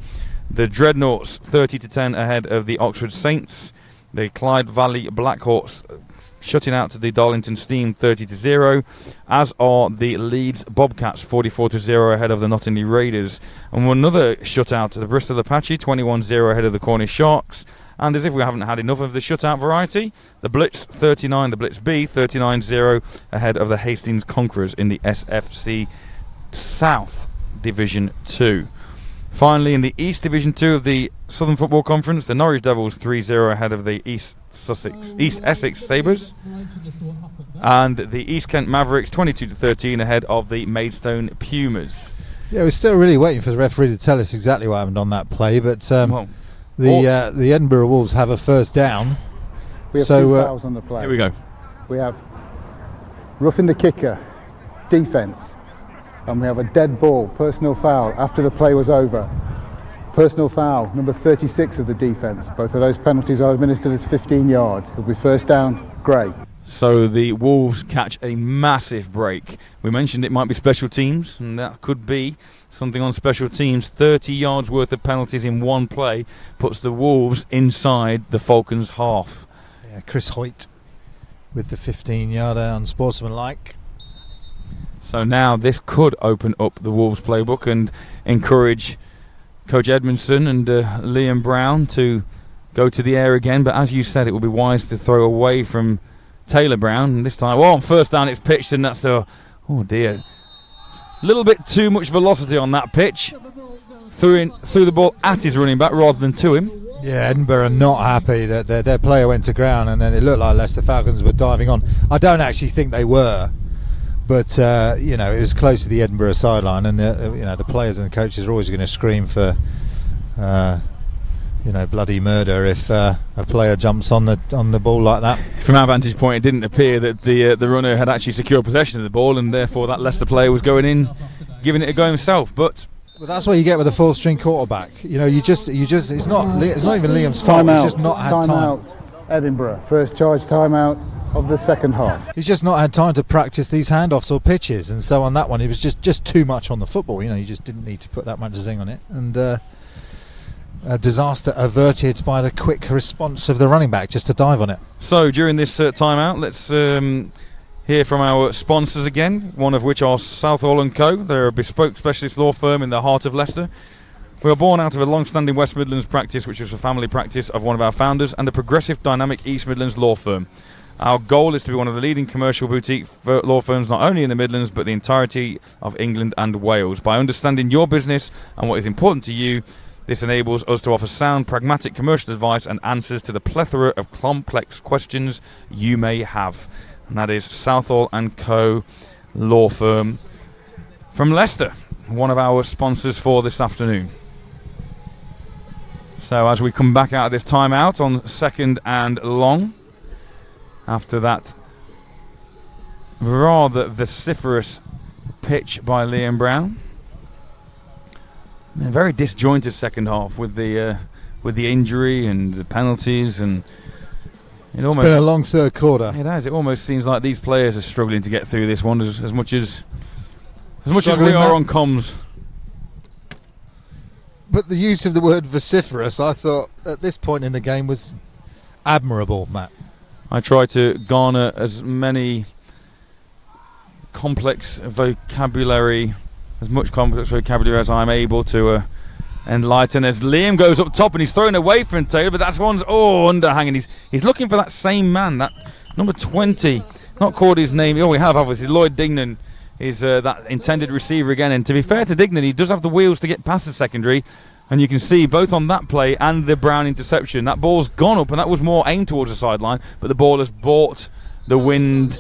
The Dreadnoughts 30-10 ahead of the Oxford Saints. The Clyde Valley Blackhawks shutting out to the Darlington Steam 30-0, as are the Leeds Bobcats 44-0 ahead of the Nottingham Raiders. And another shutout to the Bristol Apache 21-0 ahead of the Cornish Sharks. And as if we haven't had enough of the shutout variety, the Blitz 39, the Blitz B 39-0 ahead of the Hastings Conquerors in the SFC South Division 2. Finally, in the East Division 2 of the Southern Football Conference, the Norwich Devils 3-0 ahead of the East Essex Sabres. And the East Kent Mavericks 22-13 ahead of the Maidstone Pumas. Yeah, we're still really waiting for the referee to tell us exactly what happened on that play, but the Edinburgh Wolves have a first down. We have 2 fouls on the play. Here we go. We have roughing the kicker, defence, and we have a dead ball, personal foul, after the play was over. Personal foul, number 36 of the defence. Both of those penalties are administered as 15 yards. It'll be first down, Gray. So the Wolves catch a massive break. We mentioned it might be special teams, and that could be something on special teams. 30 yards worth of penalties in one play puts the Wolves inside the Falcons' half. Yeah, Chris Hoyt with the 15-yarder unsportsmanlike. So now this could open up the Wolves playbook and encourage Coach Edmondson and Liam Brown to go to the air again. But as you said, it would be wise to throw away from Taylor Brown. And this time, on first down it's pitched, and that's oh dear. A little bit too much velocity on that pitch. Threw the ball at his running back rather than to him. Yeah, Edinburgh are not happy that their player went to ground, and then it looked like Leicester Falcons were diving on. I don't actually think they were. But it was close to the Edinburgh sideline, and the players and the coaches are always going to scream for bloody murder if a player jumps on the ball like that. From our vantage point, it didn't appear that the runner had actually secured possession of the ball, and therefore that Leicester player was going in, giving it a go himself. But that's what you get with a fourth-string quarterback. You just it's not even Liam's fault. He's just not had time. Edinburgh, first charge timeout of the second half. He's just not had time to practice these handoffs or pitches, and so on that one, it was just too much on the football. You just didn't need to put that much zing on it, and a disaster averted by the quick response of the running back just to dive on it. So during this timeout, let's hear from our sponsors again, one of which are Southall & Co. They're a bespoke specialist law firm in the heart of Leicester. We were born out of a long-standing West Midlands practice, which was a family practice of one of our founders, and a progressive, dynamic East Midlands law firm. Our goal is to be one of the leading commercial boutique law firms not only in the Midlands but the entirety of England and Wales. By understanding your business and what is important to you, this enables us to offer sound, pragmatic commercial advice and answers to the plethora of complex questions you may have. And that is Southall & Co. Law Firm from Leicester, one of our sponsors for this afternoon. So as we come back out of this timeout on 2nd and long, after that rather vociferous pitch by Liam Brown. A very disjointed second half with the injury and the penalties, and it's been a long third quarter. It has. It almost seems like these players are struggling to get through this one as much as we are on comms. But the use of the word vociferous, I thought at this point in the game, was admirable, Matt. I try to garner as many complex vocabulary as as I'm able to enlighten. As Liam goes up top and he's thrown away from Taylor, but that's one's underhanging. He's looking for that same man, that number 20. Not called his name. We have obviously Lloyd Dignan is that intended receiver again. And to be fair to Dignan, he does have the wheels to get past the secondary. And you can see both on that play and the Brown interception, that ball's gone up, and that was more aimed towards the sideline. But the ball has brought the wind.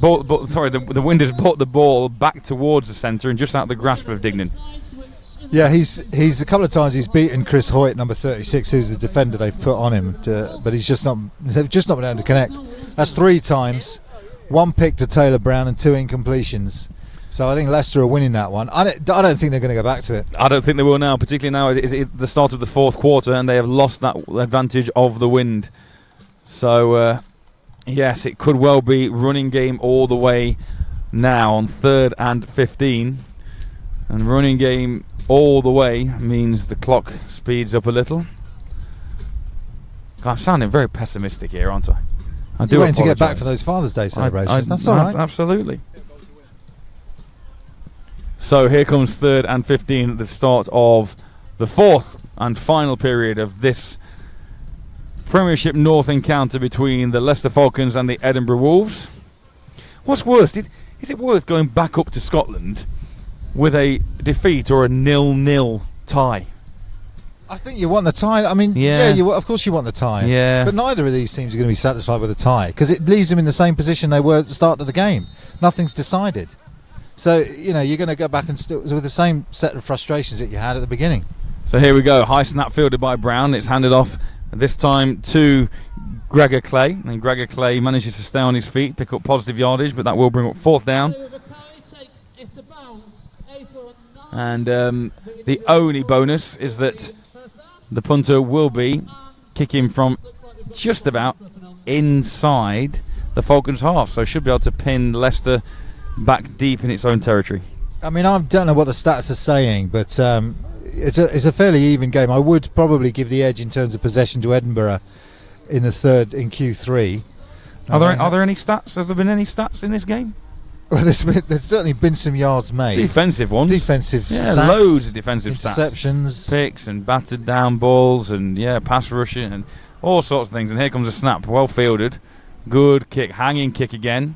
The wind has brought the ball back towards the centre and just out of the grasp of Dignan. Yeah, he's a couple of times he's beaten Chris Hoyt, number 36, who's the defender they've put on him, but they've just not been able to connect. That's 3 times, 1 pick to Taylor Brown and 2 incompletions. So I think Leicester are winning that one. I don't think they're going to go back to it. I don't think they will now, particularly now it's the start of the 4th quarter and they have lost that advantage of the wind. So yes, it could well be running game all the way now on 3rd and 15. And running game all the way means the clock speeds up a little. I'm sounding very pessimistic here, aren't I? You're waiting to get back for those Father's Day celebrations. That's all right. Absolutely. So here comes 3rd and 15 at the start of the 4th and final period of this Premiership North encounter between the Leicester Falcons and the Edinburgh Wolves. What's worse, is it worth going back up to Scotland with a defeat or a 0-0 tie? I think you want the tie. I mean, of course you want the tie. Yeah. But neither of these teams are going to be satisfied with a tie because it leaves them in the same position they were at the start of the game. Nothing's decided. So, you're going to go back and still with the same set of frustrations that you had at the beginning. So here we go. High snap fielded by Brown. It's handed off this time to Gregor Clay. And Gregor Clay manages to stay on his feet, pick up positive yardage, but that will bring up 4th down. And the only bonus is that the punter will be kicking from just about inside the Falcons' half. So should be able to pin Leicester back deep in its own territory. I mean, I don't know what the stats are saying, but it's a fairly even game. I would probably give the edge in terms of possession to Edinburgh in the third in Q3. Are there any stats? Has there been any stats in this game? Well, there's certainly been some yards made. Defensive ones. Sacks, loads of defensive interceptions, stats. Picks and battered down balls and pass rushing and all sorts of things. And here comes a snap, well fielded, good kick, hanging kick again.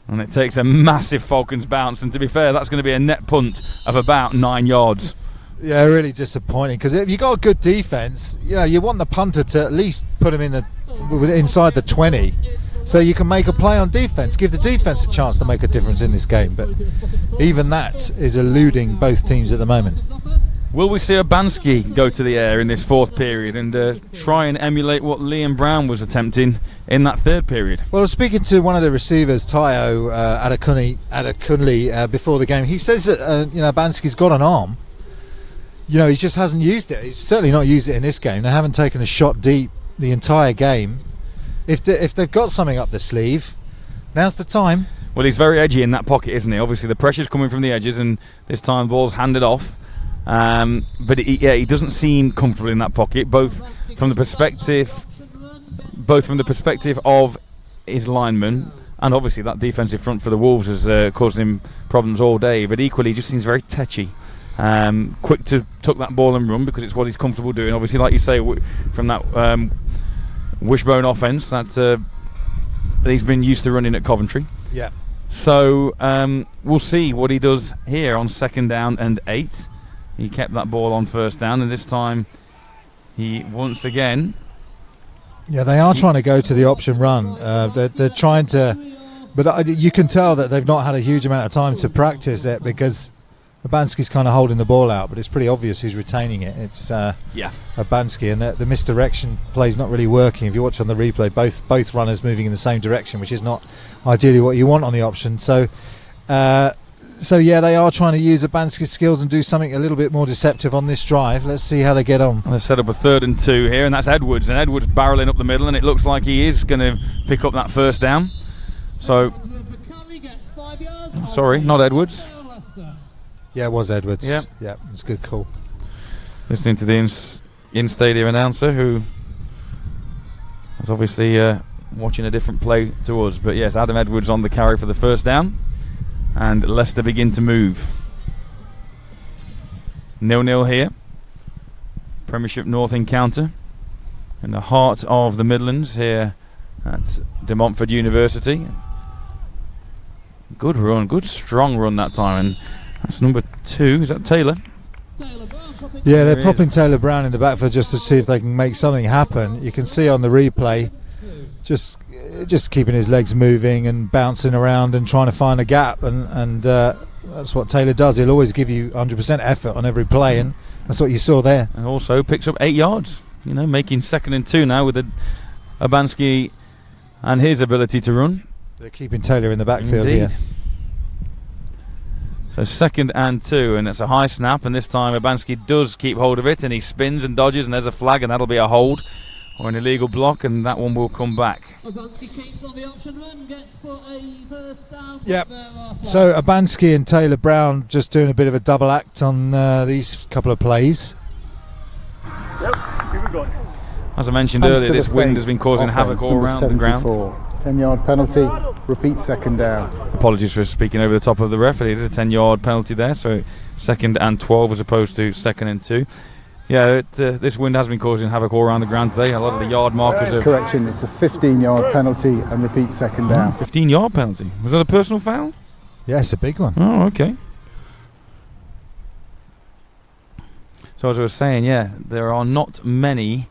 And it takes a massive Falcons bounce, and to be fair, that's going to be a net punt of about 9 yards. Yeah, really disappointing, because if you've got a good defence, you want the punter to at least put him inside the 20, so you can make a play on defence, give the defence a chance to make a difference in this game. But even that is eluding both teams at the moment. Will we see Urbanski go to the air in this fourth period and try and emulate what Liam Brown was attempting in that third period? Well, I was speaking to one of the receivers, Tayo Adekunle, before the game. He says that Urbanski's got an arm. He just hasn't used it. He's certainly not used it in this game. They haven't taken a shot deep the entire game. If they've got something up their sleeve, now's the time. Well, he's very edgy in that pocket, isn't he? Obviously, the pressure's coming from the edges, and this time the ball's handed off. But he doesn't seem comfortable in that pocket, both from the perspective of his lineman, and obviously that defensive front for the Wolves has caused him problems all day. But equally, he just seems very tetchy. Quick to tuck that ball and run because it's what he's comfortable doing. Obviously, like you say, from that wishbone offence that he's been used to running at Coventry. Yeah. So we'll see what he does here on 2nd down and 8. He kept that ball on 1st down, and this time he once again. Yeah, they are trying to go to the option run. They're trying to, but you can tell that they've not had a huge amount of time to practice it because Urbanski's kind of holding the ball out, but it's pretty obvious who's retaining it. It's Urbanski, and the misdirection play's not really working. If you watch on the replay, both runners moving in the same direction, which is not ideally what you want on the option. So they are trying to use Urbanski's skills and do something a little bit more deceptive on this drive. Let's see how they get on. They set up a 3rd and 2 here, and that's Edwards. And Edwards barreling up the middle, and it looks like he is going to pick up that 1st down. So, sorry, not Edwards. Yeah, it was Edwards. Yeah, it was a good call. Listening to the in-stadium announcer, who was obviously watching a different play to us. But yes, Adam Edwards on the carry for the 1st down. And Leicester begin to move. 0-0 here. Premiership North encounter in the heart of the Midlands here at De Montfort University. Good run, good strong run that time, and that's number 2. Is that Taylor? Yeah, they're popping Taylor Brown in the backfield just to see if they can make something happen. You can see on the replay just keeping his legs moving and bouncing around and trying to find a gap, and that's what Taylor does. He'll always give you 100% effort on every play, and that's what you saw there. And also picks up 8 yards, making 2nd and 2 now with Urbanski and his ability to run. They're keeping Taylor in the backfield here. So 2nd and 2, and it's a high snap, and this time Urbanski does keep hold of it, and he spins and dodges, and there's a flag, and that'll be a hold or an illegal block, and that one will come back. Yep. So Urbanski and Taylor Brown just doing a bit of a double act on these couple of plays. As I mentioned earlier, this wind has been causing havoc all around the ground. 10-yard penalty, repeat 2nd down. Apologies for speaking over the top of the ref. It is a 10-yard penalty there, so 2nd and 12 as opposed to 2nd and 2. Yeah, this wind has been causing havoc all around the ground today. A lot of the yard markers have... Correction, it's a 15-yard penalty and repeat 2nd down. 15-yard penalty. Was that a personal foul? Yeah, it's a big one. Oh, okay. So as I was saying, there are not many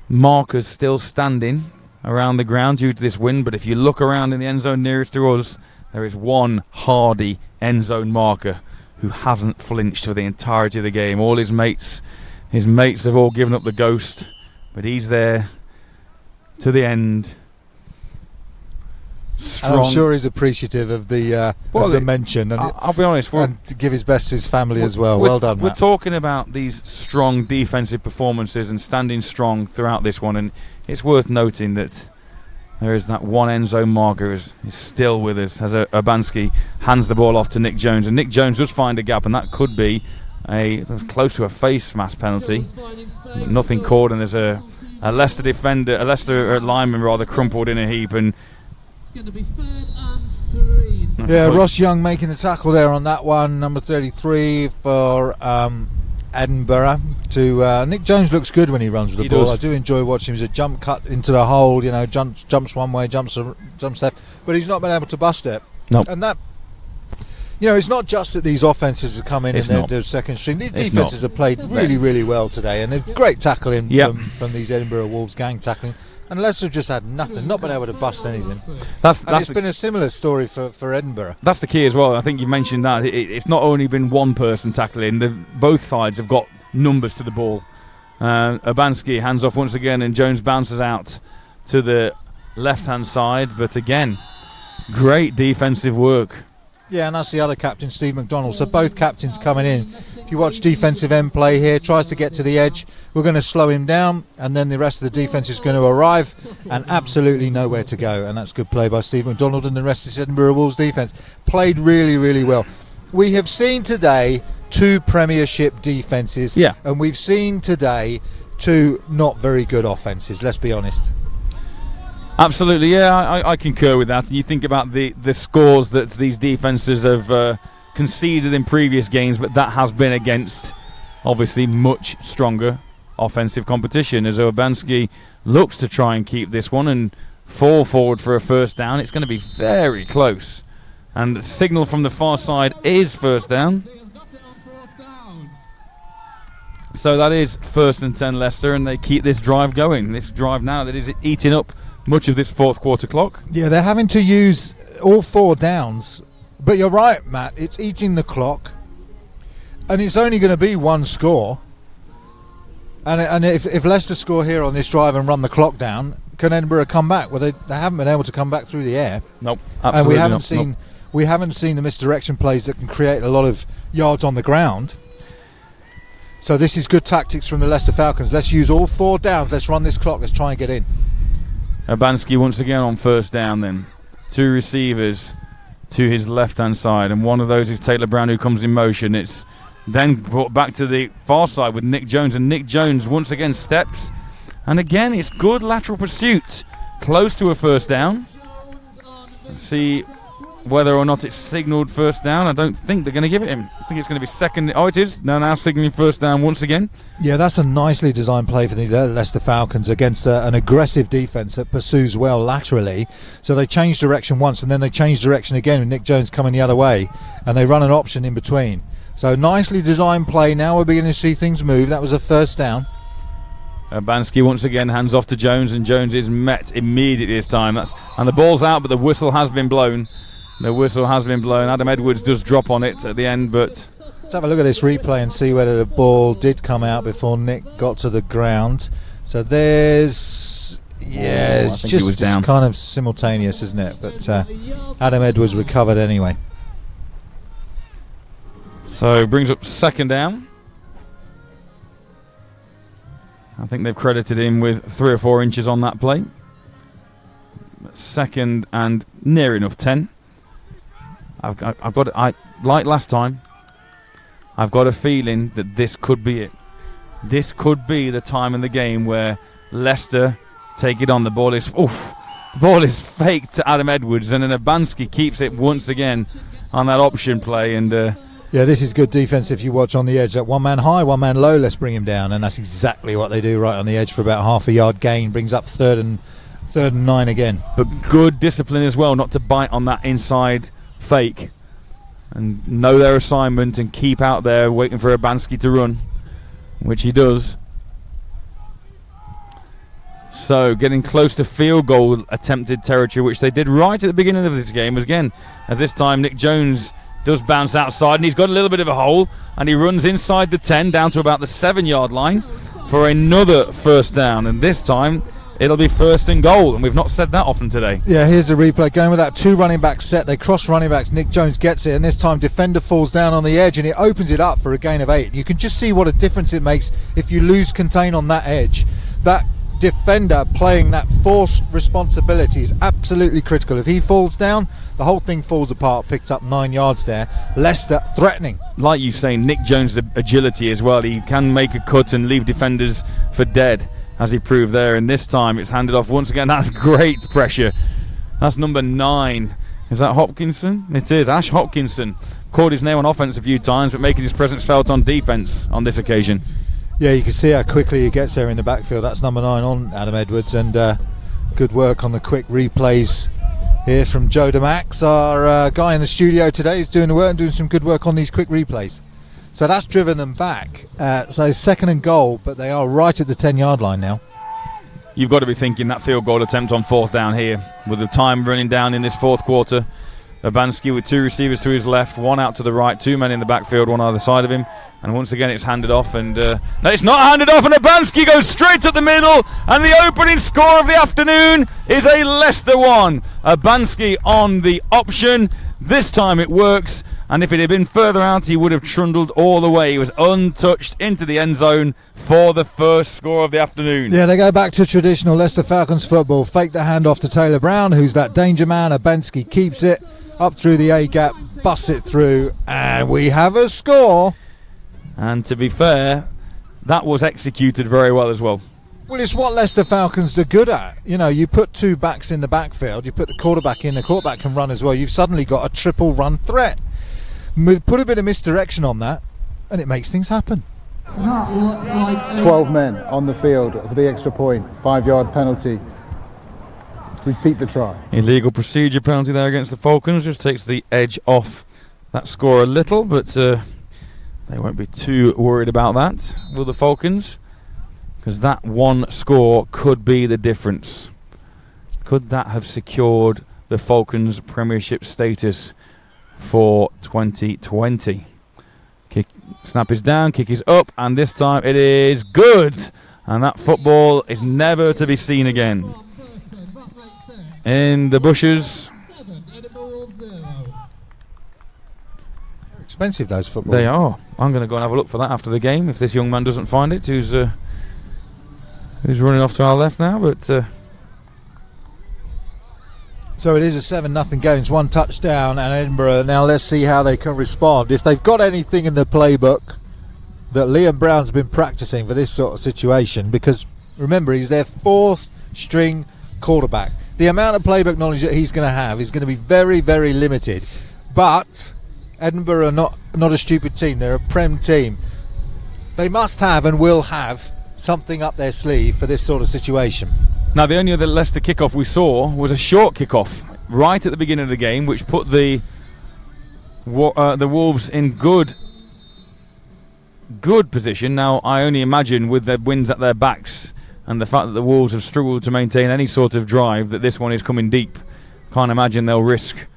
markers still standing around the ground due to this wind, but if you look around in the end zone nearest to us, there is one hardy end zone marker who hasn't flinched for the entirety of the game. All his mates have all given up the ghost, but he's there to the end. Strong. I'm sure he's appreciative of the mention, and I'll be honest, and to give his best to his family as well. Well done, Matt. We're talking about these strong defensive performances and standing strong throughout this one, and it's worth noting that there is that one end zone marker is still with us as Urbanski hands the ball off to Nick Jones, and Nick Jones does find a gap, and that could be close to a face mask penalty, but nothing called, and there's a Leicester lineman rather crumpled in a heap, and it's going to be 3rd and 3. Yeah, Ross Young making the tackle there on that one, number 33 for Edinburgh. To Nick Jones looks good when he runs with the ball. I do enjoy watching him. He's a jump cut into the hole, jumps one way, jumps left, but he's not been able to bust it. Nope. And that, it's not just that these offences have come in and they're second string. These defences have played really, really well today, and a great tackling from these Edinburgh Wolves gang tackling. And Leicester just had nothing, not been able to bust anything. That's It's been a similar story for Edinburgh. That's the key as well. I think you mentioned that. It's not only been one person tackling. Both sides have got numbers to the ball. Urbanski hands off once again, and Jones bounces out to the left-hand side. But again, great defensive work. Yeah, and that's the other captain, Steve McDonald. So both captains coming in. If you watch defensive end play here, tries to get to the edge. We're going to slow him down, and then the rest of the defence is going to arrive, and absolutely nowhere to go. And that's good play by Steve McDonald, and the rest of the Edinburgh Wolves defence played really, really well. We have seen today 2 Premiership defences, and we've seen today 2 not very good offences, let's be honest. Absolutely, yeah, I concur with that. And you think about the scores that these defences have conceded in previous games, but that has been against, obviously, much stronger offensive competition. As Urbanski looks to try and keep this one and fall forward for a first down, it's going to be very close. And the signal from the far side is first down. So that is 1st and 10 Leicester, and they keep this drive going. This drive now that is eating up much of this fourth quarter clock. Yeah, they're having to use all 4 downs. But you're right, Matt. It's eating the clock. And it's only going to be 1 score. And if Leicester score here on this drive and run the clock down, can Edinburgh come back? Well, they haven't been able to come back through the air. Nope, absolutely and we haven't seen the misdirection plays that can create a lot of yards on the ground. So this is good tactics from the Leicester Falcons. Let's use all 4 downs. Let's run this clock. Let's try and get in. Urbanski once again on first down then. 2 receivers to his left-hand side, and one of those is Taylor Brown, who comes in motion. It's then brought back to the far side with Nick Jones, and Nick Jones once again steps. And again, it's good lateral pursuit. Close to a first down. Let's see whether or not it's signalled first down. I don't think they're going to give it him. I think it's going to be second. Oh, it is. They're now signalling first down once again. Yeah, that's a nicely designed play for the Leicester Falcons against an aggressive defence that pursues well laterally. So they change direction once, and then they change direction again with Nick Jones coming the other way, and they run an option in between. So nicely designed play. Now we're beginning to see things move. That was a first down. Urbanski once again hands off to Jones, and Jones is met immediately this time. And the ball's out, but the whistle has been blown. The whistle has been blown. Adam Edwards does drop on it at the end, but... Let's have a look at this replay and see whether the ball did come out before Nick got to the ground. So there's... Yeah, I think it was down. It's kind of simultaneous, isn't it? But Adam Edwards recovered anyway. So brings up second down. I think they've credited him with 3 or 4 inches on that play. Second and near enough 10. I've got like last time, I've got a feeling that this could be it. This could be the time in the game where Leicester take it on. The ball is faked to Adam Edwards, and then Urbanski keeps it once again on that option play. And yeah, this is good defence if you watch on the edge. That 1 man high, 1 man low, let's bring him down, and that's exactly what they do right on the edge for about half a yard gain. Brings up third and 9 again. But good discipline as well, not to bite on that inside fake, and know their assignment and keep out there waiting for Urbanski to run, which he does. So getting close to field goal attempted territory, which they did right at the beginning of this game. Again, as this time Nick Jones does bounce outside, and he's got a little bit of a hole, and he runs inside the 10 down to about the 7-yard line for another first down, and this time it'll be first and goal, and we've not said that often today. Yeah, here's the replay. Going with that 2 running back set. They cross running backs. Nick Jones gets it, and this time defender falls down on the edge, and it opens it up for a gain of 8. You can just see what a difference it makes if you lose contain on that edge. That defender playing that force responsibility is absolutely critical. If he falls down, the whole thing falls apart. Picked up 9 yards there. Leicester threatening. Like you say, Nick Jones' agility as well. He can make a cut and leave defenders for dead, as he proved there, and this time it's handed off once again. That's great pressure. That's number 9. Is that Hopkinson? It is. Ash Hopkinson called his name on offense a few times, but making his presence felt on defense on this occasion. Yeah, you can see how quickly he gets there in the backfield. That's number 9 on Adam Edwards, and good work on the quick replays here from Joe DeMax. Our guy in the studio today is doing the work and doing some good work on these quick replays. So that's driven them back. So second and goal, but they are right at the 10-yard line now. you've got to be thinking that field goal attempt on 4th down here, with the time running down in this 4th quarter. Abansky with 2 receivers to his left, 1 out to the right, 2 men in the backfield, 1 either side of him. And once again it's handed off, and no, it's not handed off, and Abansky goes straight at the middle, and the opening score of the afternoon is a Leicester one. Abansky on the option. This time it works, and if it had been further out he would have trundled all the way. He was untouched into the end zone for the first score of the afternoon. Yeah, they go back to traditional Leicester Falcons football. Fake the handoff to Taylor Brown, who's that danger man. Abansky keeps it up through the A-gap, busts it through, and we have a score. And to be fair, that was executed very well as well. Well, it's what Leicester Falcons are good at. You know, you put 2 backs in the backfield, you put the quarterback in, the quarterback can run as well. You've suddenly got a triple run threat. Put a bit of misdirection on that, and it makes things happen. 12 men on the field for the extra point, 5-yard penalty. Repeat the try. Illegal procedure penalty there against the Falcons, just takes the edge off that score a little, but they won't be too worried about that, will the Falcons? Because that one score could be the difference. Could that have secured the Falcons' Premiership status for 2020? Snap is down, kick is up, and this time it is good. And that football is never to be seen again. In the bushes. They're expensive, those footballs. They are. I'm going to go and have a look for that after the game, if this young man doesn't find it, who's running off to our left now, but so it is a 7-0 game. It's 1 touchdown, and Edinburgh. Now let's see how they can respond. If they've got anything in the playbook that Liam Brown's been practicing for this sort of situation, because remember, he's their 4th string quarterback. The amount of playbook knowledge that he's going to have is going to be very, very limited. But Edinburgh are not a stupid team. They're a Prem team. They must have and will have something up their sleeve for this sort of situation. Now, the only other Leicester kickoff we saw was a short kickoff right at the beginning of the game, which put the Wolves in good position. Now, I only imagine with their wins at their backs and the fact that the Wolves have struggled to maintain any sort of drive, that this one is coming deep. Can't imagine they'll risk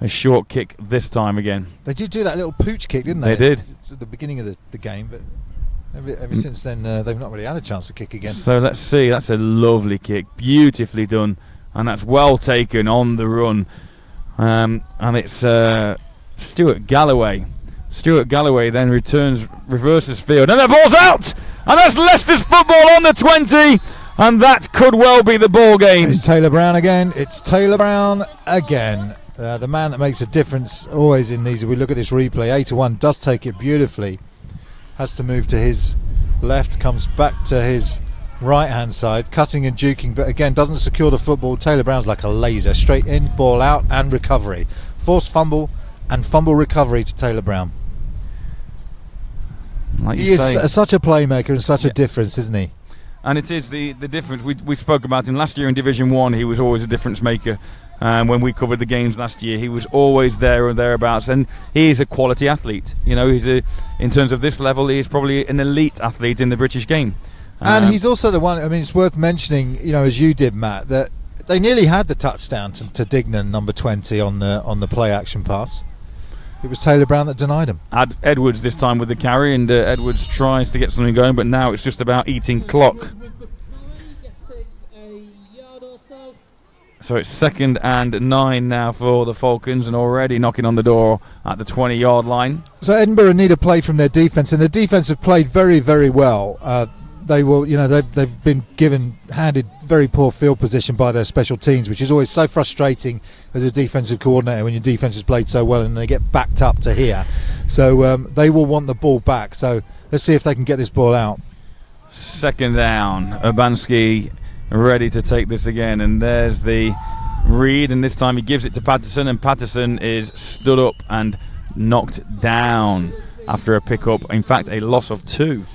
a short kick this time again. They did do that little pooch kick, didn't they? They did. It's at the beginning of the game, but ever since then they've not really had a chance to kick again. So let's see. That's a lovely kick, beautifully done, and that's well taken on the run. And it's Stuart Galloway. Stuart Galloway then reverses field, and the ball's out, and that's Leicester's football on the 20, and that could well be the ball game. It's Taylor Brown again. The man that makes a difference always in these. If we look at this replay, 8-1 does take it beautifully. Has to move to his left, comes back to his right hand side, cutting and juking, but again doesn't secure the football. Taylor Brown's like a laser, straight in, ball out, and recovery. Forced fumble and fumble recovery to Taylor Brown. Like he is such a playmaker and such a difference, isn't he? And it is the difference. We spoke about him last year in Division 1. He was always a difference maker. When we covered the games last year, he was always there or thereabouts, and he is a quality athlete. You know, in terms of this level, he is probably an elite athlete in the British game. And he's also the one. I mean, it's worth mentioning, you know, as you did, Matt, that they nearly had the touchdown to Dignan, number 20, on the play action pass. It was Taylor Brown that denied him. Edwards this time with the carry, and Edwards tries to get something going, but now it's just about eating clock. So it's 2nd and 9 now for the Falcons, and already knocking on the door at the 20-yard line. So Edinburgh need a play from their defence, and the defence have played very, very well. They will, you know, they've been handed very poor field position by their special teams, which is always so frustrating as a defensive coordinator when your defence has played so well and they get backed up to here. So they will want the ball back. So let's see if they can get this ball out. 2nd down. Abansky ready to take this again, and there's the read, and this time he gives it to Patterson, and Patterson is stood up and knocked down after a pickup. In fact, a loss of 2.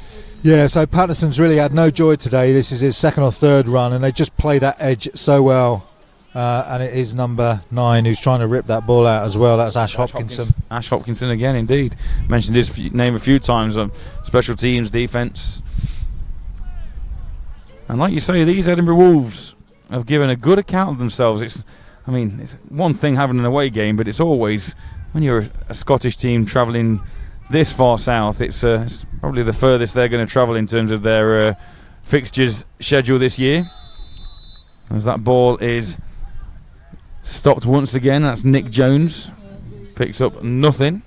Yeah, so Patterson's really had no joy today. This is his 2nd or 3rd run, and they just play that edge so well. And it is number 9 who's trying to rip that ball out as well. That's Ash Hopkinson. Ash Hopkinson again, indeed. Mentioned his name a few times on special teams, defence. And like you say, these Edinburgh Wolves have given a good account of themselves. It's one thing having an away game, but it's always, when you're a Scottish team travelling this far south, it's probably the furthest they're going to travel in terms of their fixtures schedule this year. As that ball is stopped once again, that's Nick Jones. Picks up nothing.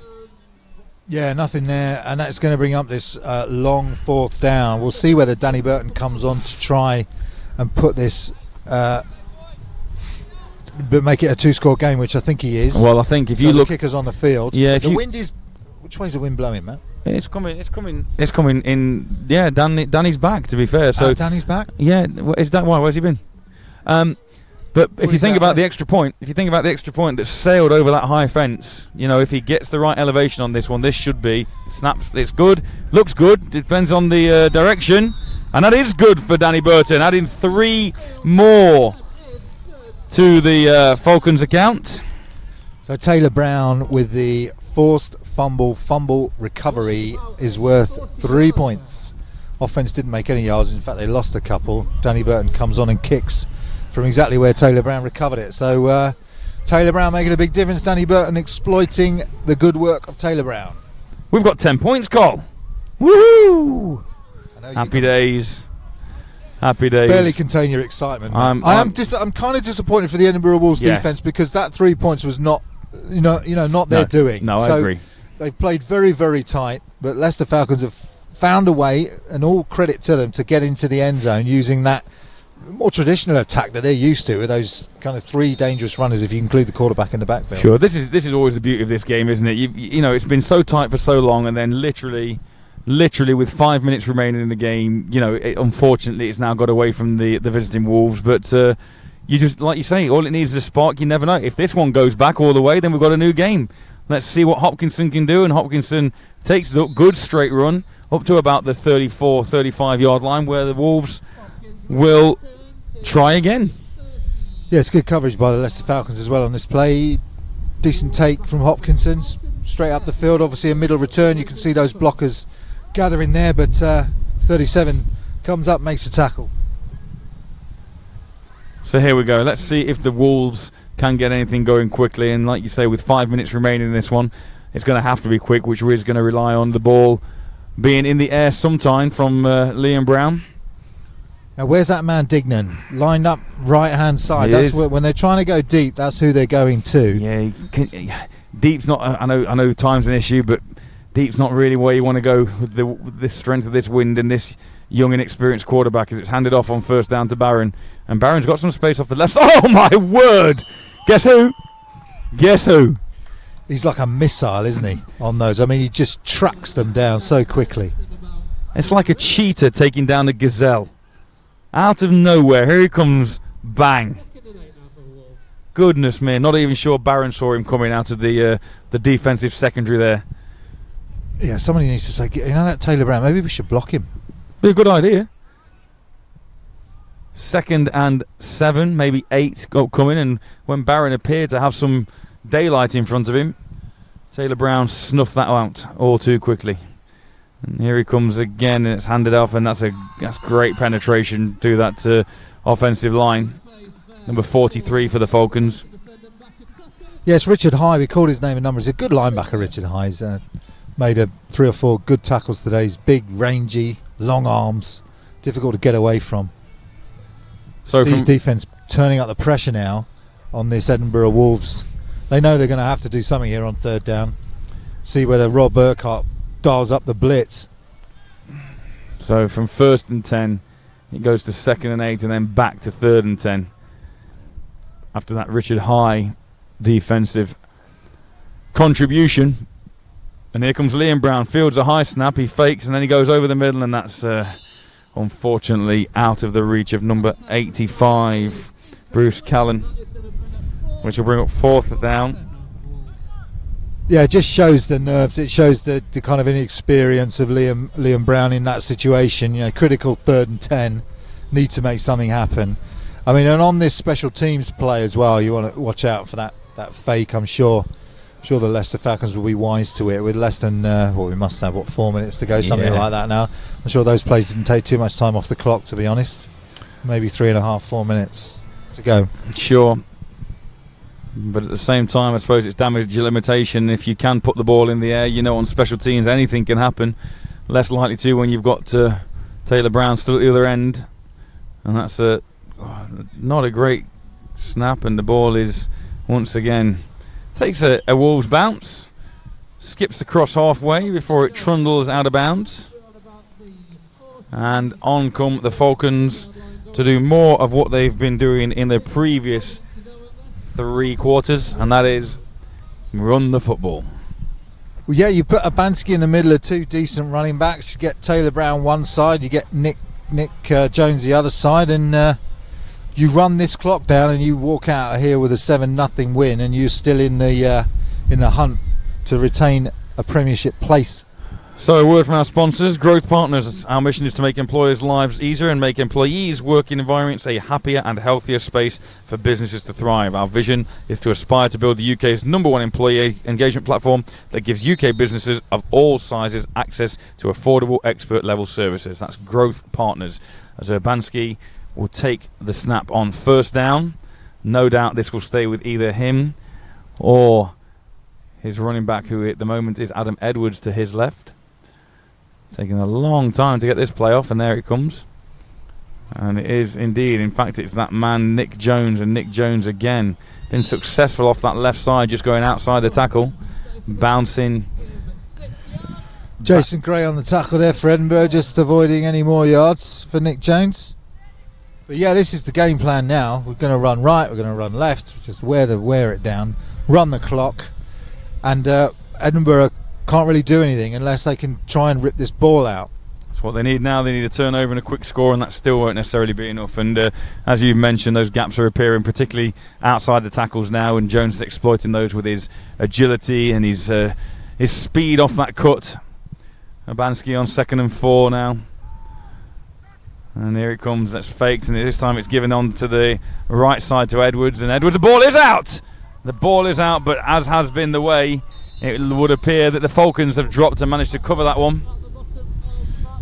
Yeah, nothing there, and that's going to bring up this long 4th down. We'll see whether Danny Burton comes on to try and put this, but make it a 2-score game, which I think he is. Well, I think if you look, the kicker's on the field. Yeah, the wind is. Which way is the wind blowing, Matt? It's coming in. Yeah, Danny's back. To be fair, so Danny's back. Yeah, is that why? Where's he been? But if you think about the extra point, that sailed over that high fence, if he gets the right elevation on this one, this should be snaps. It's good, looks good. Depends on the direction, and that is good for Danny Burton, adding 3 more to the Falcons account. So Taylor Brown with the forced fumble recovery is worth 3 points. Offense didn't make any yards. In fact, they lost a couple. Danny Burton comes on and kicks from exactly where Taylor Brown recovered it. So Taylor Brown making a big difference. Danny Burton exploiting the good work of Taylor Brown. We've got 10 points, Cole. Woohoo! Happy days. Barely contain your excitement. I'm kind of disappointed for the Edinburgh Wolves defence, because that 3 points was not, not their doing. No, I agree. They've played very, very tight, but Leicester Falcons have found a way, and all credit to them, to get into the end zone using that more traditional attack that they're used to, with those kind of 3 dangerous runners, if you include the quarterback in the backfield. Sure, this is always the beauty of this game, isn't it? It's been so tight for so long, and then literally with 5 minutes remaining in the game, unfortunately it's now got away from the visiting Wolves. But you just, like you say, all it needs is a spark. You never know. If this one goes back all the way, then we've got a new game. Let's see what Hopkinson can do. And Hopkinson takes the good straight run up to about the 34, 35 yard line, where the Wolves will try again. Yeah, it's good coverage by the Leicester Falcons as well on this play. Decent take from Hopkinson, straight up the field. Obviously a middle return. You can see those blockers gathering there, but 37 comes up, makes a tackle. So here we go. Let's see if the Wolves can get anything going quickly. And like you say, with 5 minutes remaining in this one, it's going to have to be quick, which is going to rely on the ball being in the air sometime from Liam Brown. Now, where's that man Dignan? Lined up right-hand side. That's when they're trying to go deep, that's who they're going to. Yeah, deep's not. I know time's an issue, but deep's not really where you want to go with the strength of this wind and this young, inexperienced quarterback, as it's handed off on 1st down to Barron. And Barron's got some space off the left. Oh, my word! Guess who? He's like a missile, isn't he, on those? I mean, he just tracks them down so quickly. It's like a cheetah taking down a gazelle. Out of nowhere, here he comes, bang. Goodness me, not even sure Barron saw him coming out of the defensive secondary there. Yeah, somebody needs to say, that Taylor Brown, maybe we should block him. Be a good idea. 2nd and 7, maybe 8 coming, and when Barron appeared to have some daylight in front of him, Taylor Brown snuffed that out all too quickly. And here he comes again, and it's handed off, and that's great penetration to that offensive line. Number 43 for the Falcons. Yes, Richard High. We called his name and number. He's a good linebacker, Richard High. He's made 3 or 4 good tackles today. He's big, rangy, long arms, difficult to get away from. So Steve's defence turning up the pressure now on this Edinburgh Wolves. They know they're going to have to do something here on 3rd down. See whether Rob Burkhart dials up the blitz. So from 1st and 10, it goes to 2nd and 8, and then back to 3rd and 10. After that Richard High defensive contribution. And here comes Liam Brown, fields a high snap, he fakes, and then he goes over the middle, and that's unfortunately out of the reach of number 85, Bruce Callan, which will bring up 4th down. Yeah, it just shows the nerves. It shows the kind of inexperience of Liam Brown in that situation. Critical 3rd and 10, need to make something happen. I mean, and on this special teams play as well, you want to watch out for that fake. I'm sure the Leicester Falcons will be wise to it. With less than we must have 4 minutes to go, something like that now. I'm sure those plays didn't take too much time off the clock, to be honest. maybe 3.5, 4 minutes to go. Sure. But at the same time, I suppose it's damage limitation. If you can put the ball in the air, on special teams, anything can happen. Less likely to when you've got Taylor Brown still at the other end. And that's not a great snap. And the ball is, once again, takes a Wolves bounce. Skips across halfway before it trundles out of bounds. And on come the Falcons to do more of what they've been doing in the previous 3 quarters, and that is run the football. Well, yeah, you put Abansky in the middle of 2 decent running backs. You get Taylor Brown one side, you get Nick Jones the other side, and you run this clock down, and you walk out of here with a 7-0 win, and you're still in the hunt to retain a Premiership place. So a word from our sponsors, Growth Partners. Our mission is to make employers' lives easier and make employees' working environments a happier and healthier space for businesses to thrive. Our vision is to aspire to build the UK's #1 employee engagement platform that gives UK businesses of all sizes access to affordable expert-level services. That's Growth Partners. As Urbanski will take the snap on first down. No doubt this will stay with either him or his running back, who at the moment is Adam Edwards to his left. Taking a long time to get this play off, and there it comes. And it is indeed, in fact, it's that man Nick Jones, and Nick Jones again been successful off that left side, just going outside the tackle, bouncing. Jason Gray on the tackle there for Edinburgh, just avoiding any more yards for Nick Jones. But yeah, this is the game plan now. We're going to run right, we're going to run left, just wear it down, run the clock, and Edinburgh can't really do anything unless they can try and rip this ball out. That's what they need now. They need a turnover and a quick score, and that still won't necessarily be enough. And as you've mentioned, those gaps are appearing, particularly outside the tackles now, and Jones is exploiting those with his agility and his speed off that cut. Abansky on 2nd and 4 now. And here it comes. That's faked, and this time it's given on to the right side to Edwards. And Edwards, the ball is out! The ball is out, but as has been the way, it would appear that the Falcons have dropped and managed to cover that one.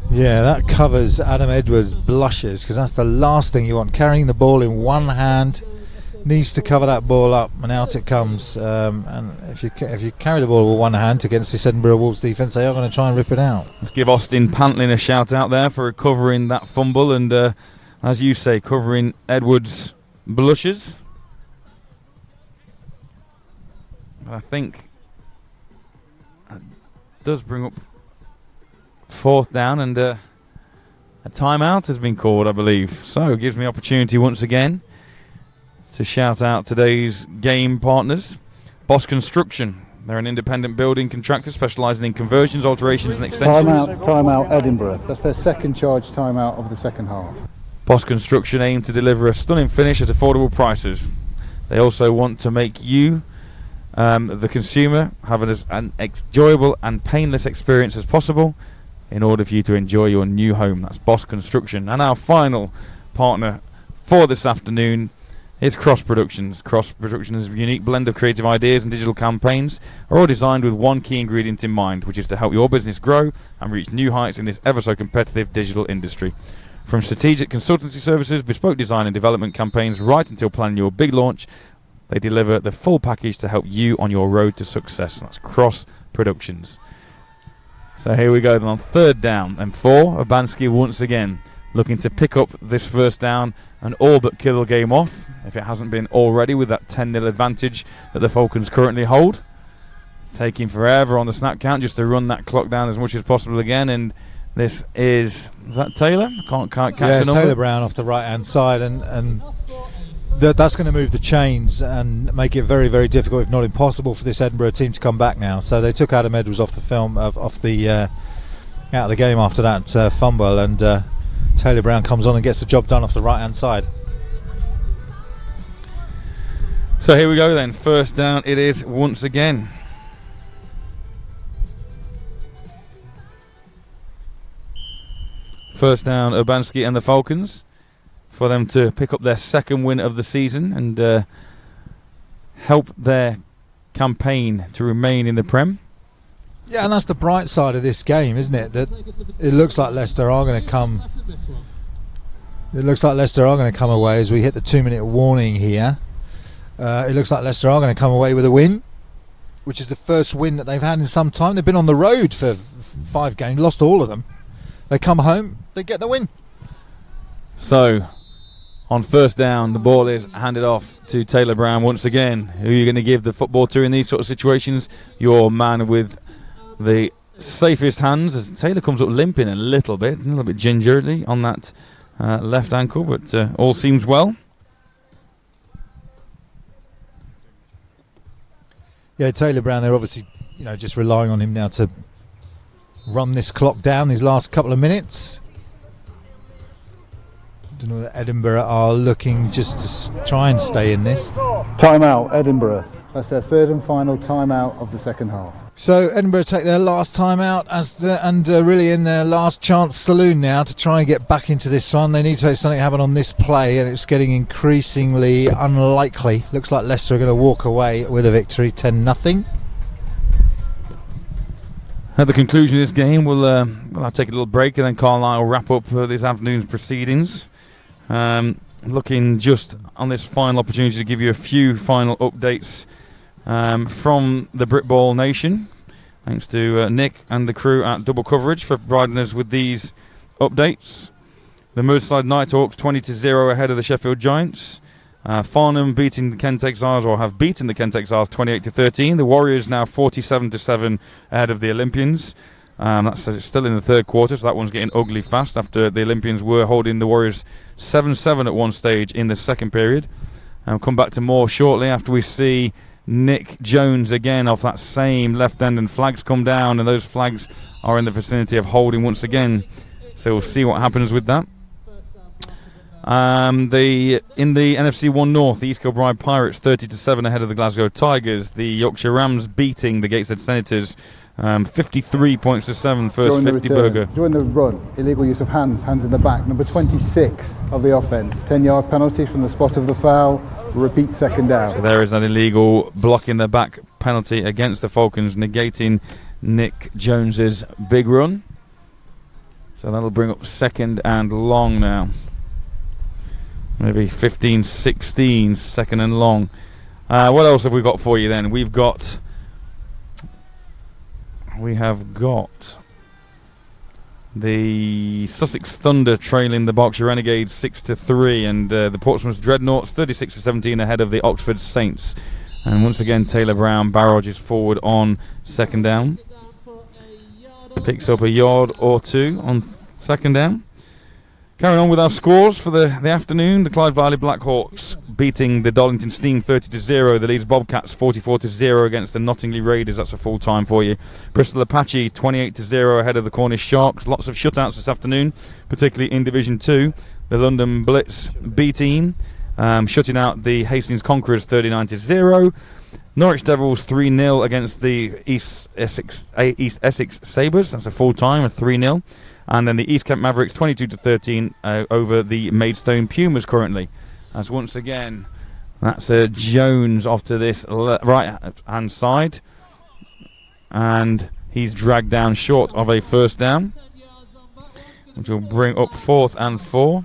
Yeah, that covers Adam Edwards' blushes, because that's the last thing you want. Carrying the ball in one hand, needs to cover that ball up, and out it comes. And if you carry the ball with one hand against this Edinburgh Wolves defence, they are going to try and rip it out. Let's give Austin Pantlin a shout out there for recovering that fumble, and as you say, covering Edwards' blushes. But I think does bring up 4th down, and a timeout has been called, I believe. So it gives me opportunity once again to shout out today's game partners. Boss Construction. They're an independent building contractor specialising in conversions, alterations and extensions. Timeout Edinburgh. That's their second charge timeout of the second half. Boss Construction aim to deliver a stunning finish at affordable prices. They also want to make you, the consumer, have as an enjoyable and painless experience as possible in order for you to enjoy your new home. That's Boss Construction. And our final partner for this afternoon is Cross Productions. Cross Productions' unique blend of creative ideas and digital campaigns are all designed with one key ingredient in mind, which is to help your business grow and reach new heights in this ever so competitive digital industry. From strategic consultancy services, bespoke design and development campaigns, right until planning your big launch, they deliver the full package to help you on your road to success. That's Cross Productions. So here we go then on 3rd down and 4. Abansky once again looking to pick up this first down and all but kill the game off, if it hasn't been already, with that 10-0 advantage that the Falcons currently hold. Taking forever on the snap count just to run that clock down as much as possible again. And this is that Taylor? Can't catch the number. Taylor Brown off the right hand side, and that's going to move the chains and make it very, very difficult, if not impossible, for this Edinburgh team to come back now. So they took Adam Edwards off the film, out of the game after that fumble, and Taylor Brown comes on and gets the job done off the right hand side. So here we go then, first down it is once again. First down, Urbanski and the Falcons, for them to pick up their second win of the season and help their campaign to remain in the Prem. Yeah, and that's the bright side of this game, isn't it? That it looks like Leicester are going to come It looks like Leicester are going to come away as we hit the 2-minute warning here. It looks like Leicester are going to come away with a win, which is the first win that they've had in some time. They've been on the road for 5 games, lost all of them. They come home, they get the win. So, on first down, the ball is handed off to Taylor Brown once again. Who are you going to give the football to in these sort of situations? Your man with the safest hands, as Taylor comes up limping a little bit gingerly on that left ankle, but all seems well. Yeah, Taylor Brown, they're obviously just relying on him now to run this clock down these last couple of minutes. I don't know that Edinburgh are looking just to try and stay in this. Timeout, Edinburgh. That's their third and final timeout of the second half. So Edinburgh take their last time out and really in their last chance saloon now to try and get back into this one. They need to make something happen on this play, and it's getting increasingly unlikely. Looks like Leicester are going to walk away with a victory, 10-0. At the conclusion of this game, we'll take a little break, and then Carlisle will wrap up this afternoon's proceedings. Looking just on this final opportunity to give you a few final updates from the Britball Nation. Thanks to Nick and the crew at Double Coverage for providing us with these updates. The Merseyside Nighthawks 20-0 ahead of the Sheffield Giants. Farnham beating the Kent Exiles, or have beaten the Kent Exiles 28-13. The Warriors now 47-7 ahead of the Olympians. That's still in the third quarter, so that one's getting ugly fast after the Olympians were holding the Warriors 7-7 at one stage in the second period. I'll come back to more shortly after we see Nick Jones again off that same left end, and flags come down, and those flags are in the vicinity of holding once again. So we'll see what happens with that. In the NFC 1 North, the East Kilbride Pirates 30-7 ahead of the Glasgow Tigers. The Yorkshire Rams beating the Gateshead Senators 53 points to 7 first 50 burger. During the run, illegal use of hands in the back. Number 26 of the offence. 10-yard penalty from the spot of the foul. Repeat second down. So there is that illegal blocking the back penalty against the Falcons, negating Nick Jones's big run. So that'll bring up second and long now. Maybe 15-16, second and long. What else have we got for you then? We have got the Sussex Thunder trailing the Berkshire Renegades 6-3, and the Portsmouth Dreadnoughts 36-17 ahead of the Oxford Saints. And once again, Taylor Brown barrages forward on second down. Picks up a yard or two on second down. Carrying on with our scores for the afternoon, the Clyde Valley Blackhawks beating the Darlington Steam 30-0. The Leeds Bobcats 44-0 against the Nottingham Raiders. That's a full time for you. Bristol Apache 28-0 ahead of the Cornish Sharks. Lots of shutouts this afternoon, particularly in Division 2. The London Blitz B team shutting out the Hastings Conquerors 39-0. Norwich Devils 3-0 against the East Essex Sabres. That's a full time, a 3-0. And then the East Kent Mavericks 22-13 over the Maidstone Pumas currently. As once again, that's Jones off to this right hand side, and he's dragged down short of a first down, which will bring up 4th and 4.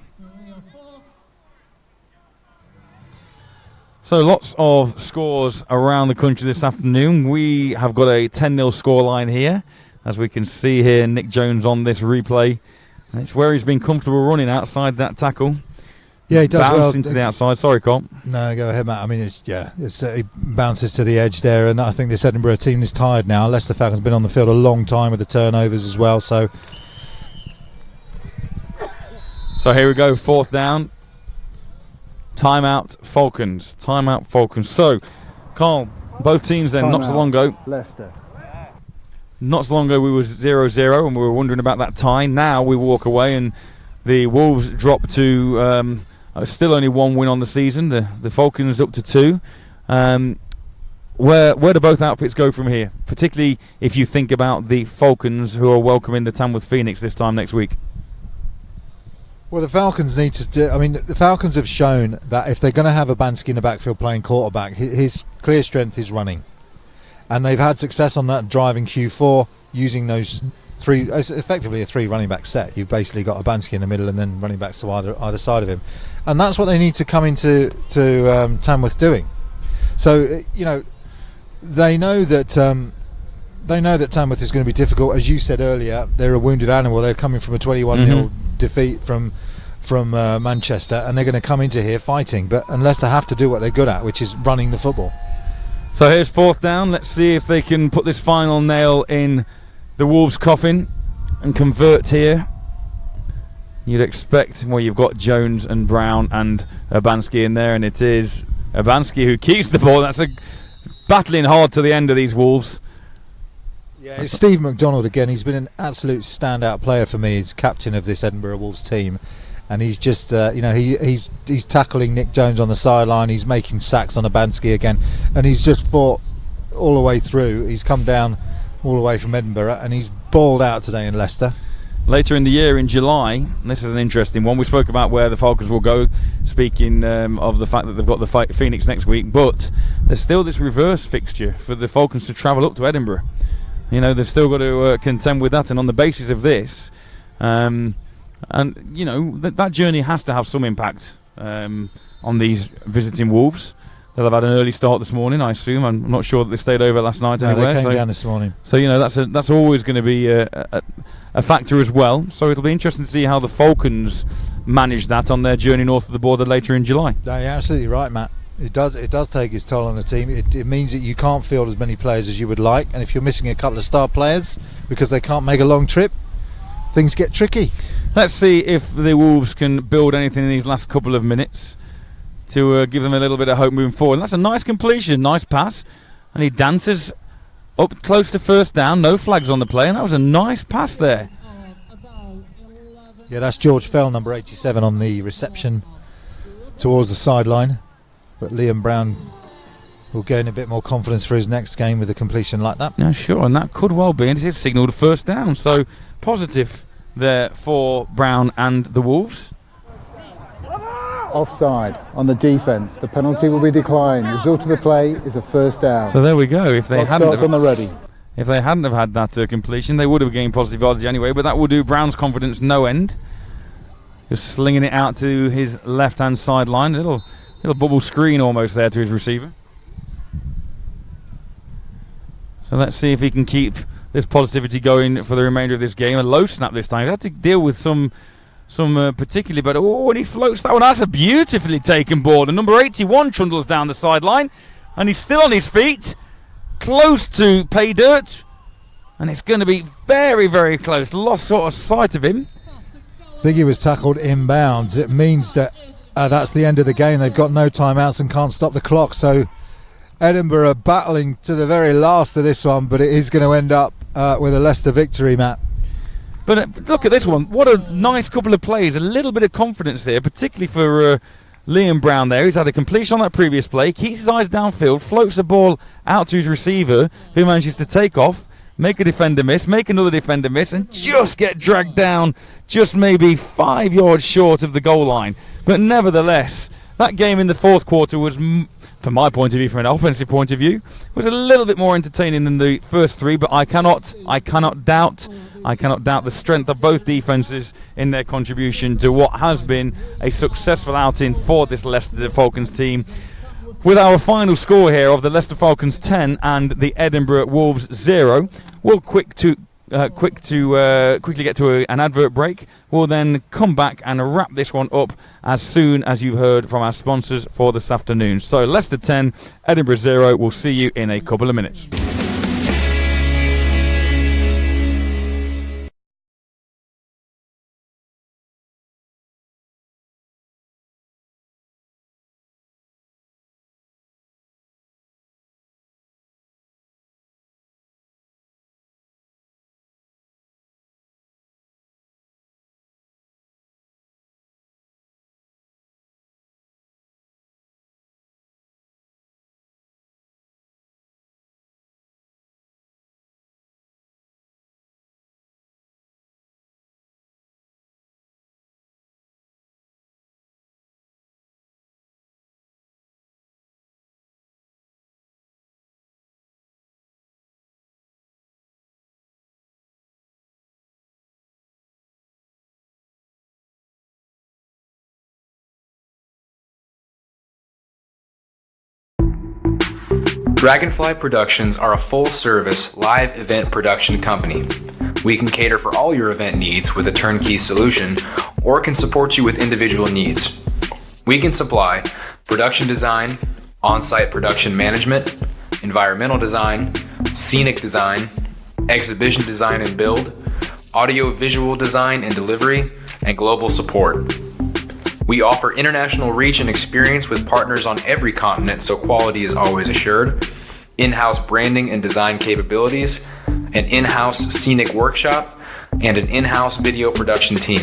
So lots of scores around the country this afternoon. We have got a 10-0 scoreline here. As we can see here, Nick Jones on this replay. It's where he's been comfortable running outside that tackle. Yeah, he does bouncing well. To the outside. Sorry, Cole. No, go ahead, Matt. I mean, he bounces to the edge there, and I think this Edinburgh team is tired now. Leicester Falcons been on the field a long time with the turnovers as well. So here we go, 4th down. Timeout Falcons. So, Carl, both teams then, not so long ago. Leicester. Not so long ago we were 0-0 and we were wondering about that tie. Now we walk away and the Wolves drop to still only 1 win on the season. The Falcons up to 2. Where do both outfits go from here? Particularly if you think about the Falcons, who are welcoming the Tamworth Phoenix this time next week. Well, the Falcons need to do... I mean, the Falcons have shown that if they're going to have a Bansky in the backfield playing quarterback, his clear strength is running. And they've had success on that drive in Q4, using those It's effectively a 3 running back set. You've basically got Abansky in the middle and then running backs to either side of him, and that's what they need to come into Tamworth doing. So they know that Tamworth is going to be difficult. As you said earlier, they're a wounded animal. They're coming from a 21-0 defeat from Manchester, and they're going to come into here fighting. But unless they have to do what they're good at, which is running the football. So here's 4th down. Let's see if they can put this final nail in the Wolves' coffin and convert here. You'd expect, well, you've got Jones and Brown and Abansky in there, and it is Abansky who keeps the ball. That's battling hard to the end of these Wolves. Yeah, it's Steve McDonald again. He's been an absolute standout player for me. He's captain of this Edinburgh Wolves team, and he's just he's tackling Nick Jones on the sideline. He's making sacks on Abansky again, and he's just fought all the way through. He's come down all the way from Edinburgh, and he's balled out today in Leicester. Later in the year, in July, this is an interesting one. We spoke about where the Falcons will go, speaking of the fact that they've got the fight Phoenix next week, but there's still this reverse fixture for the Falcons to travel up to Edinburgh. They've still got to contend with that, and on the basis of this, that journey has to have some impact on these visiting Wolves. They'll have had an early start this morning, I assume. I'm not sure that they stayed over last night anywhere. They came down this morning. So that's always going to be a factor as well. So it'll be interesting to see how the Falcons manage that on their journey north of the border later in July. No, you're absolutely right, Matt. It does take its toll on the team. It means that you can't field as many players as you would like, and if you're missing a couple of star players because they can't make a long trip, things get tricky. Let's see if the Wolves can build anything in these last couple of minutes to give them a little bit of hope moving forward. And that's a nice completion, nice pass, and he dances up close to 1st down, no flags on the play, and that was a nice pass there. Yeah, that's George Fell, number 87, on the reception towards the sideline. But Liam Brown will gain a bit more confidence for his next game with a completion like that. Yeah, sure, and that could well be, and it is signalled 1st down, so positive there for Brown and the Wolves. Offside on the defence. The penalty will be declined. Result of the play is a 1st down. So there we go. If they hadn't on the ready. If they hadn't have had that completion, they would have gained positive yardage anyway, but that will do Brown's confidence no end. Just slinging it out to his left-hand sideline. A little bubble screen almost there to his receiver. So let's see if he can keep this positivity going for the remainder of this game. A low snap this time. He had to deal with some particularly, but when he floats that one, that's a beautifully taken ball. And number 81 trundles down the sideline, and he's still on his feet, close to pay dirt, and it's going to be very, very close. Lost sort of sight of him. I think he was tackled inbounds. It means that that's the end of the game. They've got no timeouts and can't stop the clock. So Edinburgh are battling to the very last of this one, but it is going to end up with a Leicester victory, Matt. But look at this one. What a nice couple of plays. A little bit of confidence there, particularly for Liam Brown there. He's had a completion on that previous play. Keeps his eyes downfield, floats the ball out to his receiver, who manages to take off, make a defender miss, make another defender miss, and just get dragged down just maybe 5 yards short of the goal line. But nevertheless, that game in the 4th quarter was, from my point of view, from an offensive point of view, was a little bit more entertaining than the first 3, but I cannot doubt the strength of both defences in their contribution to what has been a successful outing for this Leicester Falcons team. With our final score here of the Leicester Falcons 10 and the Edinburgh Wolves 0, we'll quickly get to an advert break. We'll then come back and wrap this one up as soon as you've heard from our sponsors for this afternoon. So Leicester 10, Edinburgh 0. We'll see you in a couple of minutes. Dragonfly Productions are a full-service live event production company. We can cater for all your event needs with a turnkey solution, or can support you with individual needs. We can supply production design, on-site production management, environmental design, scenic design, exhibition design and build, audio-visual design and delivery, and global support. We offer international reach and experience with partners on every continent, so quality is always assured, in-house branding and design capabilities, an in-house scenic workshop, and an in-house video production team.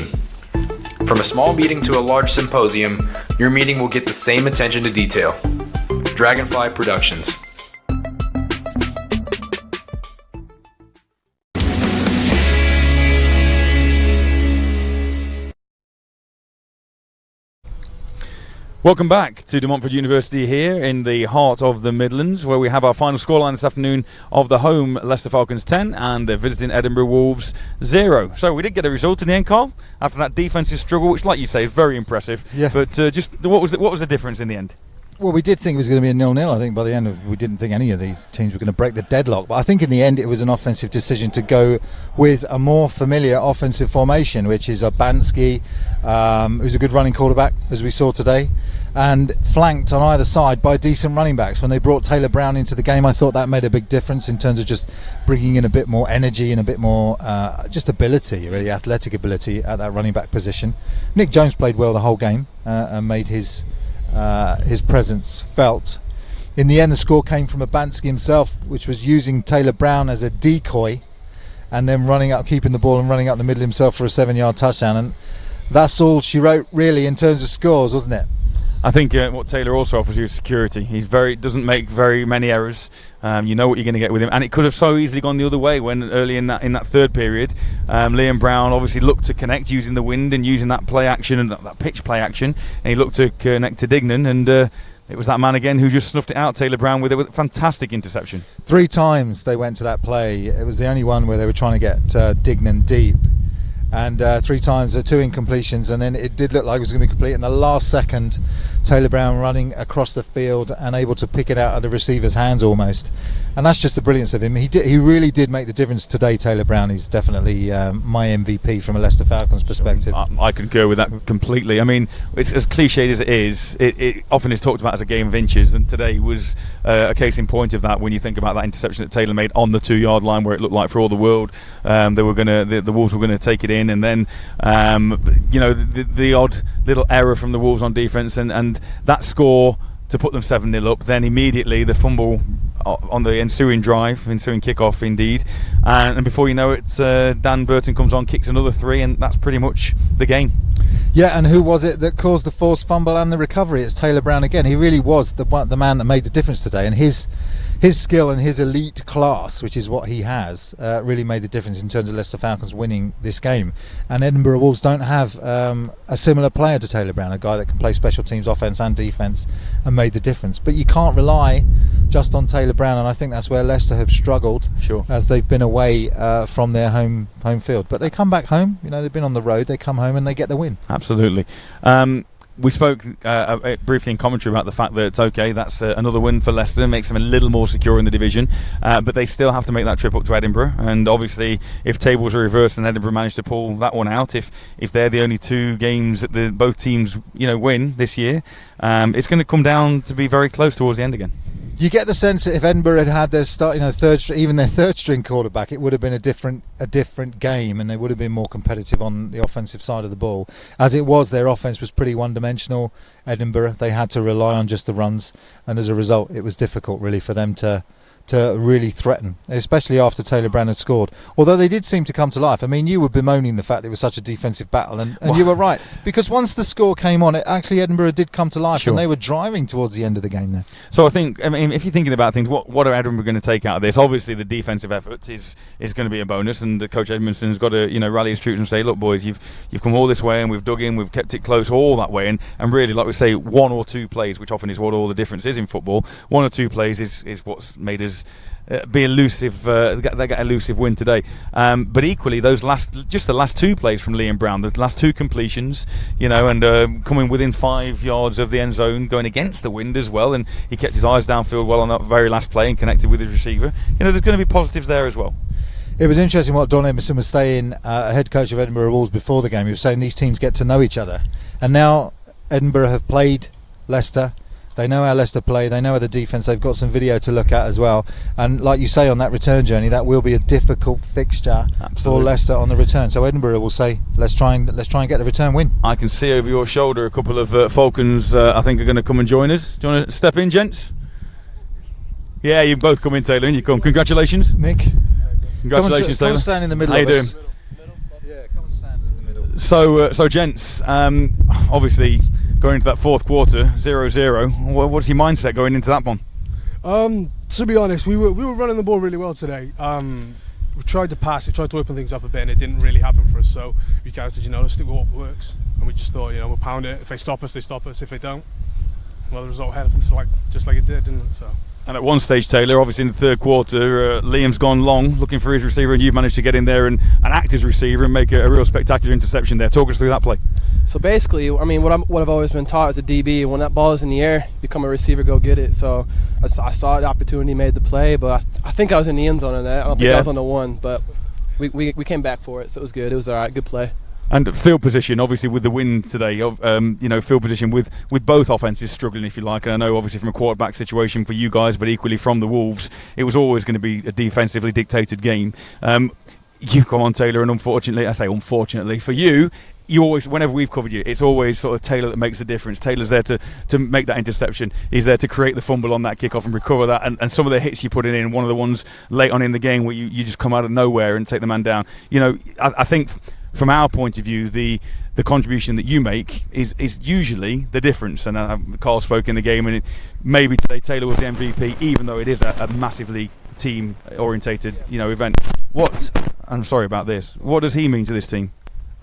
From a small meeting to a large symposium, your meeting will get the same attention to detail. Dragonfly Productions. Welcome back to De Montfort University here in the heart of the Midlands, where we have our final scoreline this afternoon of the home Leicester Falcons 10 and the visiting Edinburgh Wolves 0. So we did get a result in the end, Carl, after that defensive struggle, which, like you say, is very impressive. Yeah. But just what was the difference in the end? Well, we did think it was going to be a 0-0. I think by the end, we didn't think any of these teams were going to break the deadlock. But I think in the end, it was an offensive decision to go with a more familiar offensive formation, which is a Bansky, who's a good running quarterback, as we saw today, and flanked on either side by decent running backs. When they brought Taylor Brown into the game, I thought that made a big difference in terms of just bringing in a bit more energy and a bit more just ability, really athletic ability at that running back position. Nick Jones played well the whole game and made his presence felt. In the end, the score came from Abansky himself, which was using Taylor Brown as a decoy and then running up, keeping the ball and running up the middle himself for a 7-yard touchdown. And that's all she wrote, really, in terms of scores, wasn't it? I think what Taylor also offers you is security. He's doesn't make very many errors. You know what you're going to get with him, and it could have so easily gone the other way when early in that third period, Liam Brown obviously looked to connect using the wind and using that play action and that pitch play action, and he looked to connect to Dignan, and it was that man again who just snuffed it out, Taylor Brown, with a fantastic interception. 3 times they went to that play. It was the only one where they were trying to get Dignan deep. And 3 times, 2 incompletions, and then it did look like it was going to be complete. In the last second, Taylor Brown running across the field and able to pick it out of the receiver's hands almost. And that's just the brilliance of him. He really did make the difference today, Taylor Brown. He's definitely my MVP from a Leicester Falcons perspective. I concur with that completely. I mean, it's as cliched as it is. It often is talked about as a game of inches, and today was a case in point of that. When you think about that interception that Taylor made on the 2-yard line, where it looked like for all the world the Wolves were going to take it in, and then the odd little error from the Wolves on defence, and that score to put them 7-0 up. Then immediately the fumble on the ensuing kickoff, indeed, and before you know it, Dan Burton comes on, kicks another 3, and that's pretty much the game. Yeah, and who was it that caused the forced fumble and the recovery? It's Taylor Brown again. He really was the man that made the difference today, and his skill and his elite class, which is what he has, really made the difference in terms of Leicester Falcons winning this game. And Edinburgh Wolves don't have a similar player to Taylor Brown, a guy that can play special teams, offence and defence, and made the difference. But you can't rely just on Taylor Brown, and I think that's where Leicester have struggled, sure, as they've been away from their home field. But they come back home. They've been on the road. They come home and they get the win. Absolutely. We spoke briefly in commentary about the fact that that's another win for Leicester, makes them a little more secure in the division, but they still have to make that trip up to Edinburgh, and obviously if tables are reversed and Edinburgh manage to pull that one out, if they're the only 2 games that both teams win this year, it's going to come down to be very close towards the end again. You get the sense that if Edinburgh had their third string quarterback, it would have been a different game, and they would have been more competitive on the offensive side of the ball. As it was, their offense was pretty one-dimensional. Edinburgh, they had to rely on just the runs, and as a result, it was difficult really for them to really threaten, especially after Taylor Brown had scored. Although they did seem to come to life. I mean, you were bemoaning the fact it was such a defensive battle, and you were right, because once the score came on, Edinburgh did come to life, sure, and they were driving towards the end of the game there. So I mean, if you're thinking about things, what are Edinburgh going to take out of this? Obviously, the defensive effort is going to be a bonus, and Coach Edmondson's got to rally his troops and say, look, boys, you've come all this way, and we've dug in, we've kept it close all that way, and really, like we say, 1 or 2 plays, which often is what all the difference is in football. 1 or 2 plays is what's made us be elusive. They got elusive win today. But equally, the last two plays from Liam Brown, the last two completions, and coming within 5 yards of the end zone, going against the wind as well, and he kept his eyes downfield well on that very last play and connected with his receiver. There's going to be positives there as well. It was interesting what Don Edmondson was saying, head coach of Edinburgh Wolves, before the game. He was saying these teams get to know each other, and now Edinburgh have played Leicester. They know how Leicester play. They know how the defence. They've got some video to look at as well. And like you say, on that return journey, that will be a difficult fixture for Leicester on the return. So Edinburgh will say, let's try and get the return win. I can see over your shoulder a couple of Falcons. I think are going to come and join us. Do you want to step in, gents? Yeah, you both come in, Taylor, and you come. Congratulations, Nick. Congratulations, Taylor. Come and stand in the middle. How you doing? Yeah, come and stand in the middle. So gents, obviously going into that fourth quarter, 0-0. What's your mindset going into that one? To be honest, we were running the ball really well today. We tried to pass it, tried to open things up a bit, and it didn't really happen for us. So we kind of said, let's stick with what works, and we just thought, we'll pound it. If they stop us, they stop us. If they don't, well, the result happens just like it did, didn't it? So. And at one stage, Taylor, obviously in the third quarter, Liam's gone long looking for his receiver, and you've managed to get in there and act as receiver and make a real spectacular interception there. Talk us through that play. So basically, what I've always been taught as a DB, when that ball is in the air, become a receiver, go get it. So I saw the opportunity, made the play, but I think I was in the end zone on that. I don't think I was on the one, but we came back for it, so it was good. It was all right, good play. And field position, obviously, with the win today, field position with both offences struggling, if you like. And I know, obviously, from a quarterback situation for you guys, but equally from the Wolves, it was always going to be a defensively dictated game. You come on, Taylor, and unfortunately for you, always, whenever we've covered you, it's always sort of Taylor that makes the difference. Taylor's there to make that interception. He's there to create the fumble on that kickoff and recover that. And some of the hits you put in, one of the ones late on in the game where you just come out of nowhere and take the man down. I think from our point of view, the contribution that you make is usually the difference. And Carl spoke in the game, and maybe today Taylor was the MVP, even though it is a massively team-orientated event. I'm sorry about this. What does he mean to this team?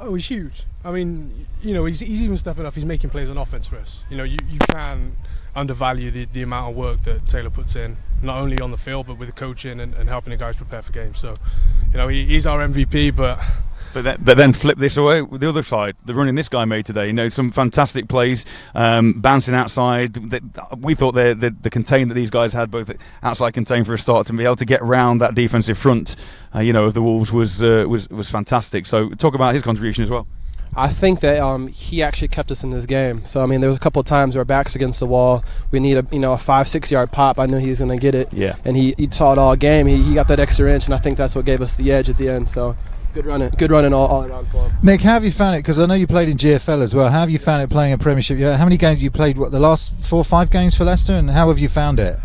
Oh, he's huge. I mean, he's even stepping up. He's making plays on offense for us. You can undervalue the amount of work that Taylor puts in, not only on the field but with the coaching and helping the guys prepare for games. So, he's our MVP, but then flip this away with the other side. The running this guy made today, some fantastic plays, bouncing outside. We thought the contain that these guys had, both outside contain for a start, to be able to get around that defensive front, of the Wolves was fantastic. So talk about his contribution as well. I think that he actually kept us in this game. So there was a couple of times where our backs against the wall. We need a 5-6 yard pop. I knew he was going to get it. Yeah. And he saw it all game. He got that extra inch, and I think that's what gave us the edge at the end. So. Good running all around for him. Nick, how have you found it? Because I know you played in GFL as well. How have you found it playing a Premiership? How many games have you played? The last 4 or 5 games for Leicester, and how have you found it?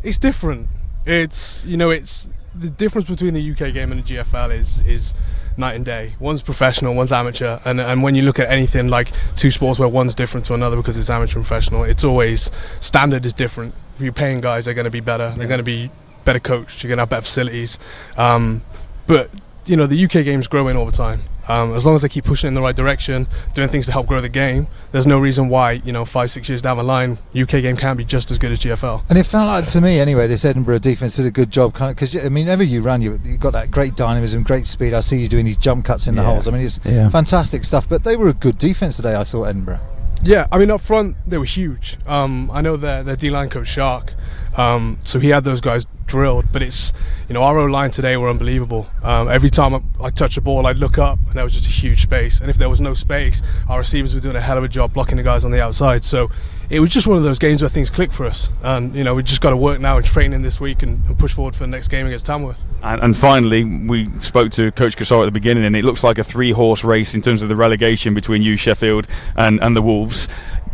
It's different. It's the difference between the UK game and the GFL is night and day. One's professional, one's amateur, and when you look at anything like two sports where one's different to another because it's amateur and professional, it's always standard is different. If you're paying guys, they're going to be better. They're going to be better coached. You're going to have better facilities, but the UK game's growing all the time. As long as they keep pushing in the right direction, doing things to help grow the game, there's no reason why 5-6 years down the line UK game can't be just as good as GFL. And it felt like, to me anyway, this Edinburgh defence did a good job, because whenever you run, you've got that great dynamism, great speed. I see you doing these jump cuts in the holes. It's fantastic stuff. But they were a good defence today, I thought, Edinburgh. Yeah, up front they were huge. I know their D-line coach Shark, so he had those guys drilled, but it's our O-line today were unbelievable. Every time I touch a ball, I'd look up and there was just a huge space, and if there was no space, our receivers were doing a hell of a job blocking the guys on the outside. So it was just one of those games where things clicked for us, and we just got to work now and training this week and push forward for the next game against Tamworth. And finally, we spoke to Coach Cassar at the beginning, and it looks like a 3-horse race in terms of the relegation between you, Sheffield, and the Wolves.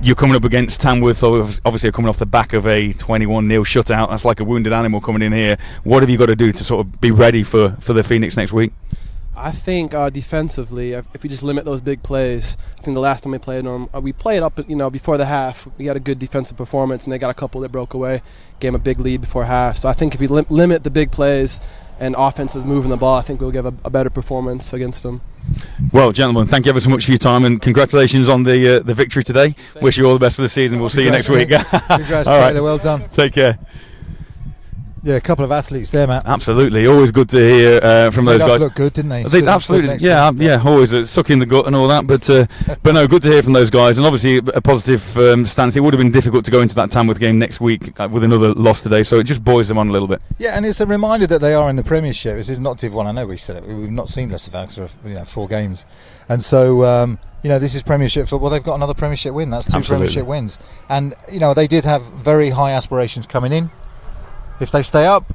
You're coming up against Tamworth, obviously you're coming off the back of a 21-0 shutout. That's like a wounded animal coming in here. What have you got to do to sort of be ready for the Phoenix next week? I think defensively, if we just limit those big plays, I think the last time we played them, we played up, before the half. We had a good defensive performance, and they got a couple that broke away, gave them a big lead before half. So I think if we limit the big plays and offense is moving the ball, I think we'll give a better performance against them. Well, gentlemen, thank you ever so much for your time, and congratulations on the victory today. Wish you all the best for the season. We'll see you next week. Congrats, Taylor. Well done. Take care. Yeah, a couple of athletes there, Matt. Absolutely, always good to hear from those Made us guys. look good, didn't they? They absolutely, yeah, always sucking the gut and all that, but no, good to hear from those guys, and obviously a positive stance. It would have been difficult to go into that Tamworth game next week with another loss today, so it just buoys them on a little bit. Yeah, and it's a reminder that they are in the Premiership. This is not Div 1. I know we said it. We've not seen Leicester Falcons for 4 games, and so this is Premiership football. They've got another Premiership win. That's 2 Absolutely. Premiership wins, and they did have very high aspirations coming in. If they stay up,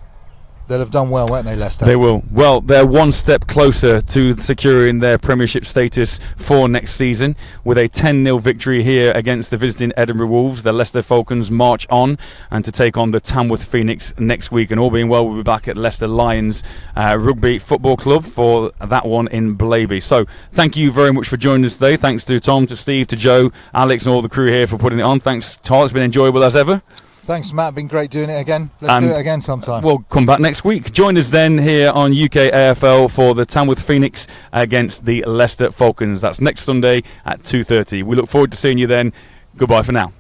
they'll have done well, won't they, Leicester? They will. Well, they're one step closer to securing their Premiership status for next season with a 10-0 victory here against the visiting Edinburgh Wolves. The Leicester Falcons march on and to take on the Tamworth Phoenix next week. And all being well, we'll be back at Leicester Lions Rugby Football Club for that one in Blaby. So thank you very much for joining us today. Thanks to Tom, to Steve, to Joe, Alex and all the crew here for putting it on. Thanks, Todd. It's been enjoyable as ever. Thanks, Matt. Been great doing it again. Let's do it again sometime. We'll come back next week. Join us then here on UKAFL for the Tamworth Phoenix against the Leicester Falcons. That's next Sunday at 2:30. We look forward to seeing you then. Goodbye for now.